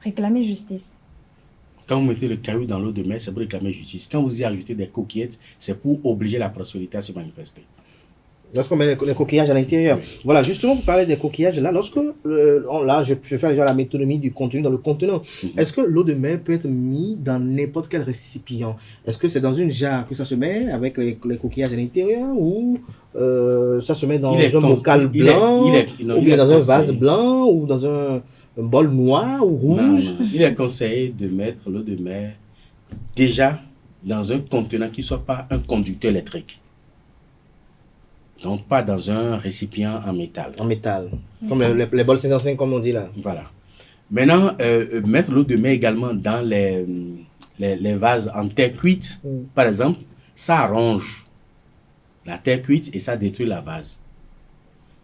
Réclamer justice. Quand vous mettez le caillou dans l'eau de mer, c'est pour réclamer justice. Quand vous y ajoutez des coquillettes, c'est pour obliger la prospérité à se manifester. Lorsqu'on met les coquillages à l'intérieur. Oui. Voilà, justement, pour parler des coquillages, là, lorsque, là, je fais déjà la méthonomie du contenu dans le contenant. Est-ce que l'eau de mer peut être mise dans n'importe quel récipient? Est-ce que c'est dans une jarre que ça se met avec les coquillages à l'intérieur, ou ça se met dans un bocal blanc, ou bien dans un vase blanc, ou dans un bol noir ou rouge? Non. Il est conseillé de mettre l'eau de mer déjà dans un contenant qui ne soit pas un conducteur électrique. Donc, pas dans un récipient en métal. En métal. Comme les bols 505, comme on dit là. Voilà. Maintenant, mettre l'eau de mer également dans les vases en terre cuite, par exemple, ça arrange la terre cuite et ça détruit la vase.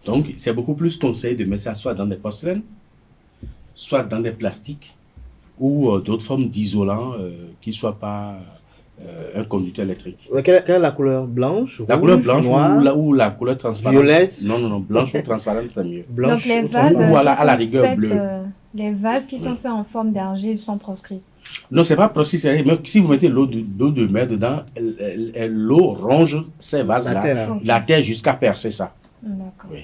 Donc, c'est beaucoup plus conseillé de mettre ça soit dans des porcelaines, soit dans des plastiques, ou d'autres formes d'isolants qui ne soient pas... un conducteur électrique. Quelle est la couleur? Blanche, la rouge, couleur blanche noire, ou la couleur transparente. Violette? Non, blanche ou transparente, c'est mieux. Donc les vases ou à la rigueur bleue. Les vases qui sont faits en forme d'argile sont proscrits. Non, c'est pas proxy, mais si vous mettez l'eau de mer dedans, l'eau ronge ces vases-là, la terre jusqu'à percer ça. Oui.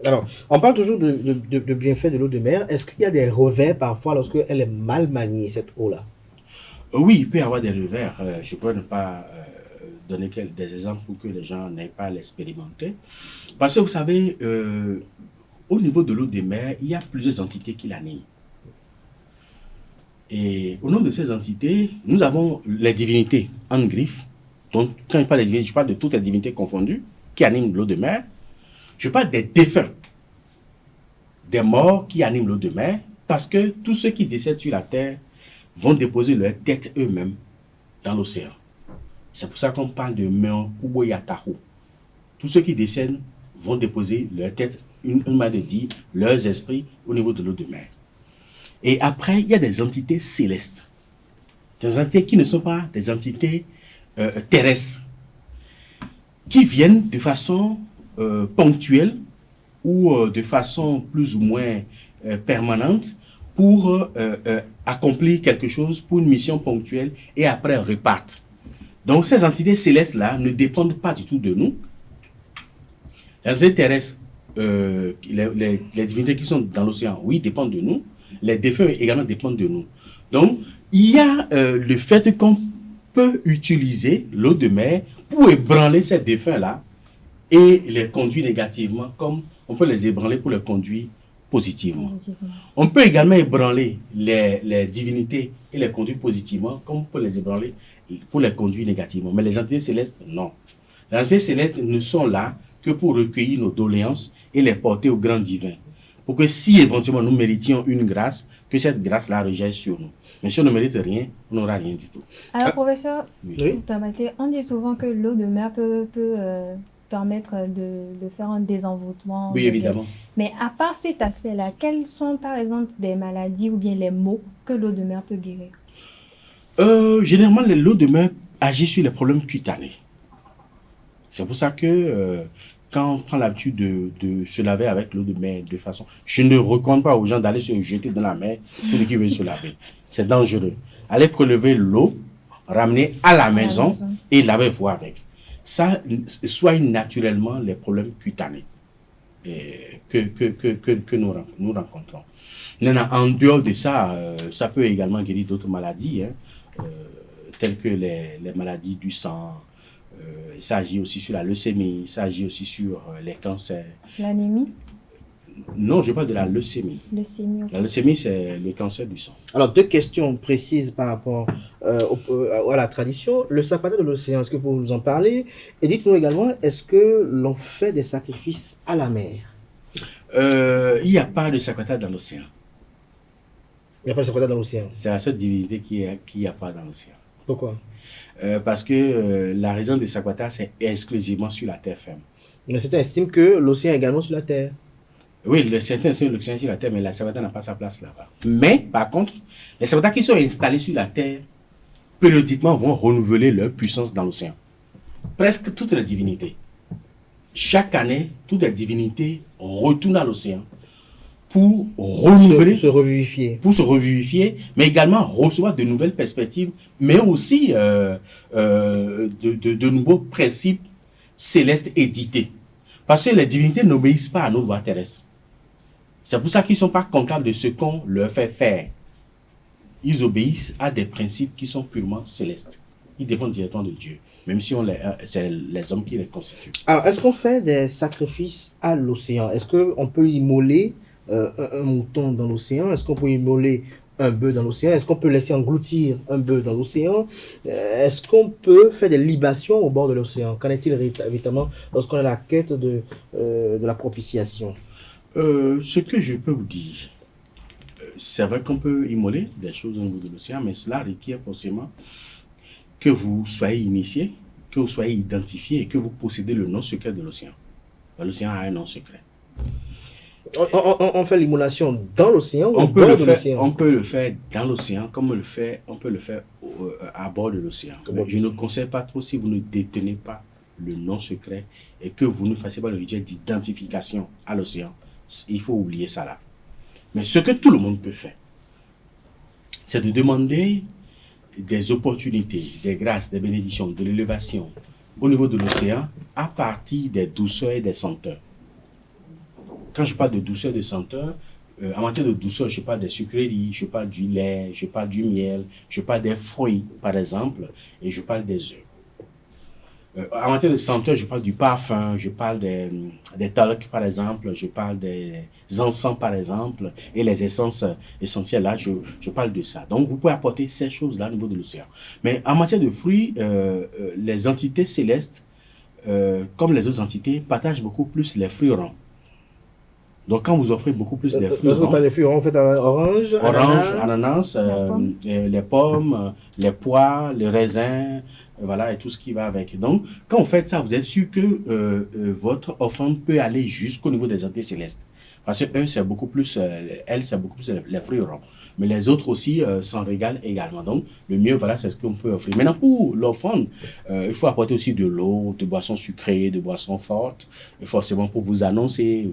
Alors, on parle toujours de bienfaits de l'eau de mer. Est-ce qu'il y a des revers parfois lorsqu'elle est mal maniée, cette eau-là? Oui, il peut y avoir des revers. Je peux ne pas donner des exemples pour que les gens n'aient pas à l'expérimenter. Parce que vous savez, au niveau de l'eau de mer, il y a plusieurs entités qui l'animent. Et au nom de ces entités, nous avons les divinités en griffe. Donc, quand je parle des divinités, je parle de toutes les divinités confondues qui animent l'eau de mer. Je parle des défunts, des morts qui animent l'eau de mer, parce que tous ceux qui décèdent sur la terre vont déposer leur tête eux-mêmes dans l'océan. C'est pour ça qu'on parle de Meonkubo Yatahu. Tous ceux qui décèdent vont déposer leur tête, une manière de dire, leurs esprits au niveau de l'eau de mer. Et après, il y a des entités célestes. Des entités qui ne sont pas des entités terrestres, qui viennent de façon ponctuelle ou de façon plus ou moins permanente pour accomplir quelque chose pour une mission ponctuelle et après repartent. Donc ces entités célestes-là ne dépendent pas du tout de nous. Les entités terrestres, les divinités qui sont dans l'océan, oui, dépendent de nous. Les défunts également dépendent de nous. Donc, il y a le fait qu'on peut utiliser l'eau de mer pour ébranler ces défunts-là et les conduire négativement, comme on peut les ébranler pour les conduire positivement. On peut également ébranler les divinités et les conduire positivement, comme on peut les ébranler pour les conduire négativement. Mais les entités célestes, non. Les entités célestes ne sont là que pour recueillir nos doléances et les porter au grand divin. Pour que si éventuellement nous méritions une grâce, que cette grâce-là rejaille sur nous. Mais si on ne mérite rien, on n'aura rien du tout. Alors, professeur, si vous permettez, on dit souvent que l'eau de mer peut permettre de faire un désenvoûtement. Oui, évidemment. Mais à part cet aspect-là, quels sont par exemple des maladies ou bien les maux que l'eau de mer peut guérir? Généralement, l'eau de mer agit sur les problèmes cutanés. C'est pour ça que quand on prend l'habitude de se laver avec l'eau de mer de façon... Je ne recommande pas aux gens d'aller se jeter dans la mer pour ceux qui veulent se laver. C'est dangereux. Allez prélever l'eau, ramener à la maison et lavez-vous avec. Ça soigne naturellement les problèmes cutanés que nous rencontrons. En dehors de ça, ça peut également guérir d'autres maladies, telles que les maladies du sang. Ça agit aussi sur la leucémie, ça agit aussi sur les cancers. L'anémie? Non, je parle de la leucémie. Leucémie, okay. La leucémie, c'est le cancer du sang. Alors, deux questions précises par rapport à la tradition. Le sapata de l'océan, est-ce que vous pouvez nous en parler? Et dites-nous également, est-ce que l'on fait des sacrifices à la mer? Il n'y a pas de sapata dans l'océan. Il n'y a pas de sapata dans l'océan? C'est la seule divinité qui n'y a pas dans l'océan. Pourquoi? Parce que la raison de Sakwata, c'est exclusivement sur la terre ferme. Mais certains estiment que l'océan est également sur la terre. Oui, certains estiment que l'océan est sur la terre, mais la Sakwata n'a pas sa place là-bas. Mais, par contre, les Sakwata qui sont installés sur la terre, périodiquement vont renouveler leur puissance dans l'océan. Presque toutes les divinités. Chaque année, toutes les divinités retournent à l'océan pour renouveler, pour se revivifier, mais également recevoir de nouvelles perspectives, mais aussi de nouveaux principes célestes édités. Parce que les divinités n'obéissent pas à nos lois terrestres. C'est pour ça qu'ils ne sont pas comptables de ce qu'on leur fait faire. Ils obéissent à des principes qui sont purement célestes. Ils dépendent directement de Dieu, même si c'est les hommes qui les constituent. Alors, est-ce qu'on fait des sacrifices à l'océan? Est-ce qu'on peut immoler un mouton dans l'océan? Est-ce qu'on peut immoler un bœuf dans l'océan? Est-ce qu'on peut laisser engloutir un bœuf dans l'océan? Est-ce qu'on peut faire des libations au bord de l'océan? Qu'en est-il véritablement lorsqu'on est à la quête de la propitiation? Ce que je peux vous dire, c'est vrai qu'on peut immoler des choses au niveau de l'océan, mais cela requiert forcément que vous soyez initié, que vous soyez identifié et que vous possédez le nom secret de l'océan. L'océan a un nom secret. On fait l'immolation dans l'océan ou on au peut bord le de faire, l'océan? on peut le faire dans l'océan, comme on peut le faire à bord de l'océan. Je ne conseille pas trop si vous ne détenez pas le nom secret et que vous ne fassiez pas le rituel d'identification à l'océan. Il faut oublier ça là. Mais ce que tout le monde peut faire, c'est de demander des opportunités, des grâces, des bénédictions, de l'élévation au niveau de l'océan à partir des douceurs et des senteurs. Quand je parle de douceur et de senteur, en matière de douceur, je parle des sucreries, je parle du lait, je parle du miel, je parle des fruits, par exemple, et je parle des œufs. En matière de senteur, je parle du parfum, je parle des talcs, par exemple, je parle des encens, par exemple, et les essences essentielles, là, je parle de ça. Donc, vous pouvez apporter ces choses-là au niveau de l'océan. Mais en matière de fruits, les entités célestes, comme les autres entités, partagent beaucoup plus les fruits ronds. Donc, quand vous offrez beaucoup plus des fruits ronds, les fruits ronds, en fait, orange, ananas, les pommes, les pois, les raisins, voilà, et tout ce qui va avec. Donc, quand vous faites ça, vous êtes sûr que votre offrande peut aller jusqu'au niveau des entités célestes. Parce que c'est beaucoup plus, c'est beaucoup plus les fruits ronds. Mais les autres aussi s'en régalent également. Donc, le mieux, voilà, c'est ce qu'on peut offrir. Maintenant, pour l'offrande, il faut apporter aussi de l'eau, de boissons sucrées, de boissons fortes. Et forcément, pour vous annoncer,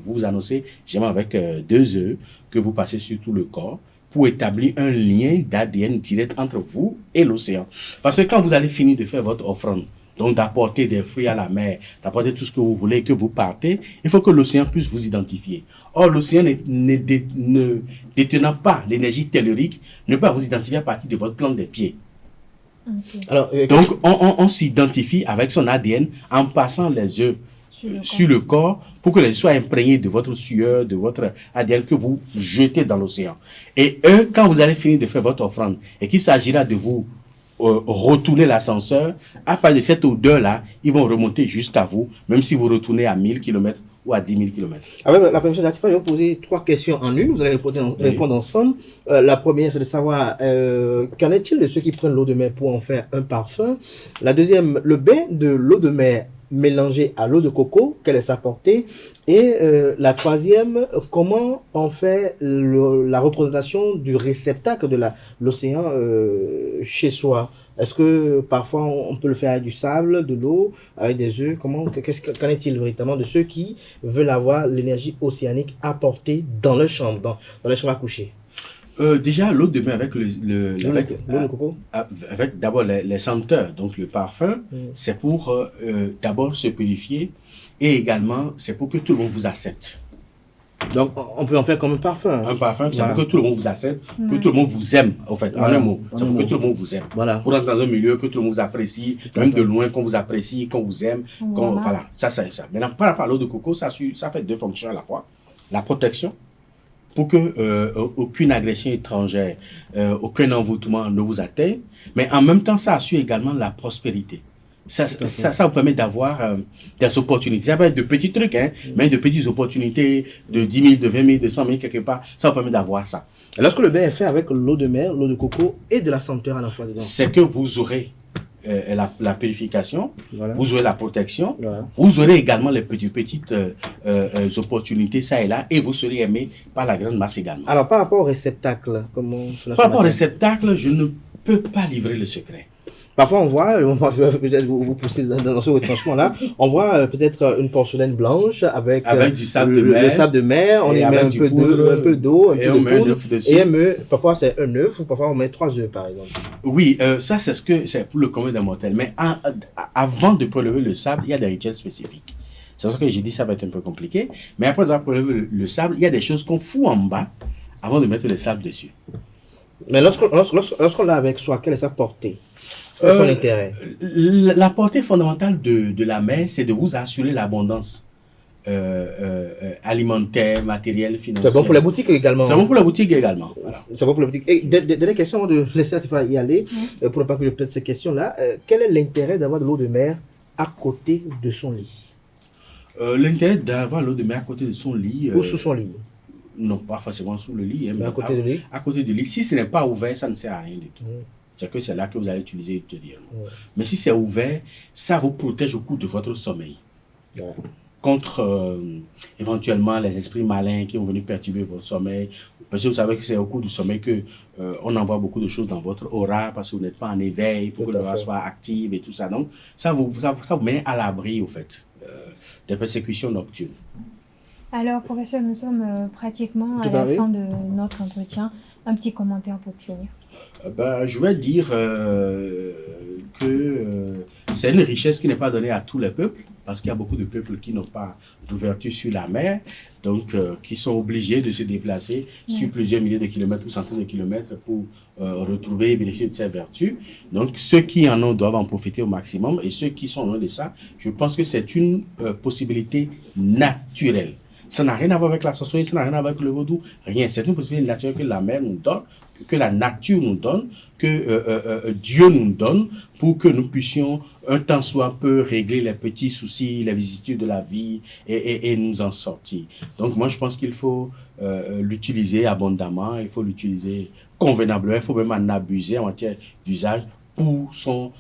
j'aime avec 2 œufs que vous passez sur tout le corps, pour établir un lien d'ADN direct entre vous et l'océan. Parce que quand vous allez finir de faire votre offrande, donc d'apporter des fruits à la mer, d'apporter tout ce que vous voulez et que vous partez, il faut que l'océan puisse vous identifier. Or, l'océan ne détenant pas l'énergie tellurique, ne peut pas vous identifier à partir de votre plante des pieds. Okay. Alors, donc, on s'identifie avec son ADN en passant les œufs sur le corps pour que les œufs soient imprégnés de votre sueur, de votre ADN que vous jetez dans l'océan. Et eux, quand vous allez finir de faire votre offrande et qu'il s'agira de vous retourner l'ascenseur, à partir de cette odeur-là, ils vont remonter jusqu'à vous, même si vous retournez à 1000 km ou à 10 000 km. Avec la première chose, Latifa, je vais vous poser 3 questions en une, vous allez répondre ensemble. La première, c'est de savoir, qu'en est-il de ceux qui prennent l'eau de mer pour en faire un parfum? La deuxième, le bain de l'eau de mer mélangée à l'eau de coco, quelle est sa portée? Et la troisième, comment on fait la représentation du réceptacle de l'océan chez soi? Est-ce que parfois on peut le faire avec du sable, de l'eau, avec des œufs? Qu'en est-il véritablement de ceux qui veulent avoir l'énergie océanique apportée dans leur chambre, dans leur chambre à coucher? Déjà, l'eau de mer avec le coco, avec d'abord les senteurs, donc le parfum, c'est pour d'abord se purifier et également c'est pour que tout le monde vous accepte. Donc, on peut en faire comme un parfum. Un parfum, c'est pour que tout le monde vous accepte, que tout le monde vous aime, en fait, en un mot. C'est pour que tout le monde vous aime. Voilà. Vous rentrez dans un milieu, que tout le monde vous apprécie, même de loin, qu'on vous apprécie, qu'on vous aime. Voilà, ça, c'est ça. Maintenant, par rapport à l'eau de coco, ça fait 2 fonctions à la fois. La protection, pour que aucune agression étrangère, aucun envoûtement ne vous atteigne, mais en même temps, ça assure également la prospérité. Ça vous permet d'avoir des opportunités. Ça peut être de petits trucs, hein, mais de petites opportunités de 10 000, de 20 000, de 100 000 quelque part. Ça vous permet d'avoir ça. Et lorsque le bain est fait avec l'eau de mer, l'eau de coco et de la senteur à la fois dedans, c'est que vous aurez la purification, voilà. Vous aurez la protection, voilà. Vous aurez également les petites opportunités ça et là, et vous serez aimé par la grande masse également. Alors par rapport au réceptacle, comment cela par rapport au réceptacle, je ne peux pas livrer le secret. Parfois, on voit, peut-être vous poussez dans ce retranchement-là, on voit peut-être une porcelaine blanche avec du sable de mer. Le sable de mer, on y met un peu d'eau, un peu de poudre, et parfois c'est un œuf, parfois on met 3 œufs, par exemple. Oui, ça c'est pour le commun des mortels. Mais avant de prélever le sable, il y a des rituels spécifiques. C'est pour ça que j'ai dit ça va être un peu compliqué. Mais après avoir prélevé le sable, il y a des choses qu'on fout en bas avant de mettre le sable dessus. Mais lorsqu'on l'a avec soi, quelle est sa portée? Son intérêt? La portée fondamentale de la mer, c'est de vous assurer l'abondance alimentaire, matérielle, financière. C'est bon pour la boutique également. C'est bon pour la boutique également. Voilà. C'est bon pour la boutique. Et dernière question, de laisser Latifa y aller, pour ne pas que je perde ces questions-là. Quel est l'intérêt d'avoir de l'eau de mer à côté de son lit? L'intérêt d'avoir l'eau de mer à côté de son lit. Ou sous son lit? Non, pas forcément sous le lit. Mais à côté du lit? À côté du lit. Si ce n'est pas ouvert, ça ne sert à rien du tout. C'est que c'est là que vous allez utiliser ultérieurement. Mais si c'est ouvert, ça vous protège au cours de votre sommeil. Contre éventuellement les esprits malins qui vont venir perturber votre sommeil. Parce que vous savez que c'est au cours du sommeil que on envoie beaucoup de choses dans votre aura parce que vous n'êtes pas en éveil, pour que l'aura soit active et tout ça. Donc, ça vous met à l'abri, au fait, des persécutions nocturnes. Alors, professeur, nous sommes pratiquement à la fin de notre entretien. Un petit commentaire pour finir. Je vais dire que c'est une richesse qui n'est pas donnée à tous les peuples, parce qu'il y a beaucoup de peuples qui n'ont pas d'ouverture sur la mer, donc qui sont obligés de se déplacer sur plusieurs milliers de kilomètres ou centaines de kilomètres pour retrouver et bénéficier de ces vertus. Donc ceux qui en ont doivent en profiter au maximum, et ceux qui sont loin de ça, je pense que c'est une possibilité naturelle. Ça n'a rien à voir avec la sorcellerie, ça n'a rien à voir avec le vaudou, rien. C'est une possibilité naturelle que la mer nous donne, que la nature nous donne, que Dieu nous donne, pour que nous puissions un tant soit peu régler les petits soucis, les vicissitudes de la vie et nous en sortir. Donc moi je pense qu'il faut l'utiliser abondamment, il faut l'utiliser convenablement, il faut même en abuser en matière d'usage pour son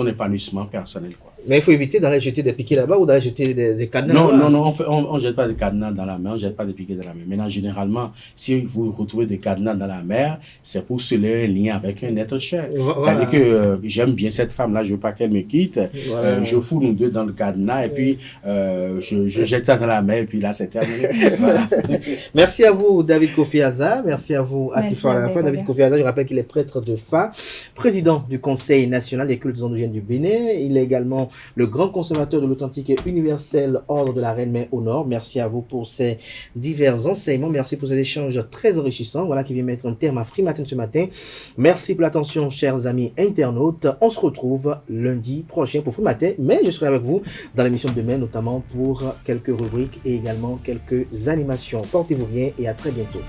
épanouissement personnel, quoi. Mais il faut éviter d'aller jeter des piquets là-bas ou d'aller jeter des cadenas. Non, on ne jette pas des cadenas dans la mer, on ne jette pas des piquets dans la mer. Maintenant, généralement, si vous retrouvez des cadenas dans la mer, c'est pour sceller un lien avec un être cher. Voilà. C'est-à-dire que j'aime bien cette femme-là, je ne veux pas qu'elle me quitte. Voilà. Je fous nous deux dans le cadenas et puis je jette ça dans la mer et puis là, c'est terminé. Voilà. Merci à vous, David Kofi Aza. Merci à vous, Atifa Alafa. David Kofi Aza, je rappelle qu'il est prêtre de Fa, président du Conseil national des cultes endogènes du Bénin. Il est également le grand conservateur de l'authentique et universel ordre de la Reine-Mère au Nord. Merci à vous pour ces divers enseignements. Merci pour ces échanges très enrichissants. Voilà qui vient mettre un terme à Free Matin ce matin. Merci pour l'attention, chers amis internautes. On se retrouve lundi prochain pour Free Matin, mais je serai avec vous dans l'émission de demain, notamment pour quelques rubriques et également quelques animations. Portez-vous bien et à très bientôt.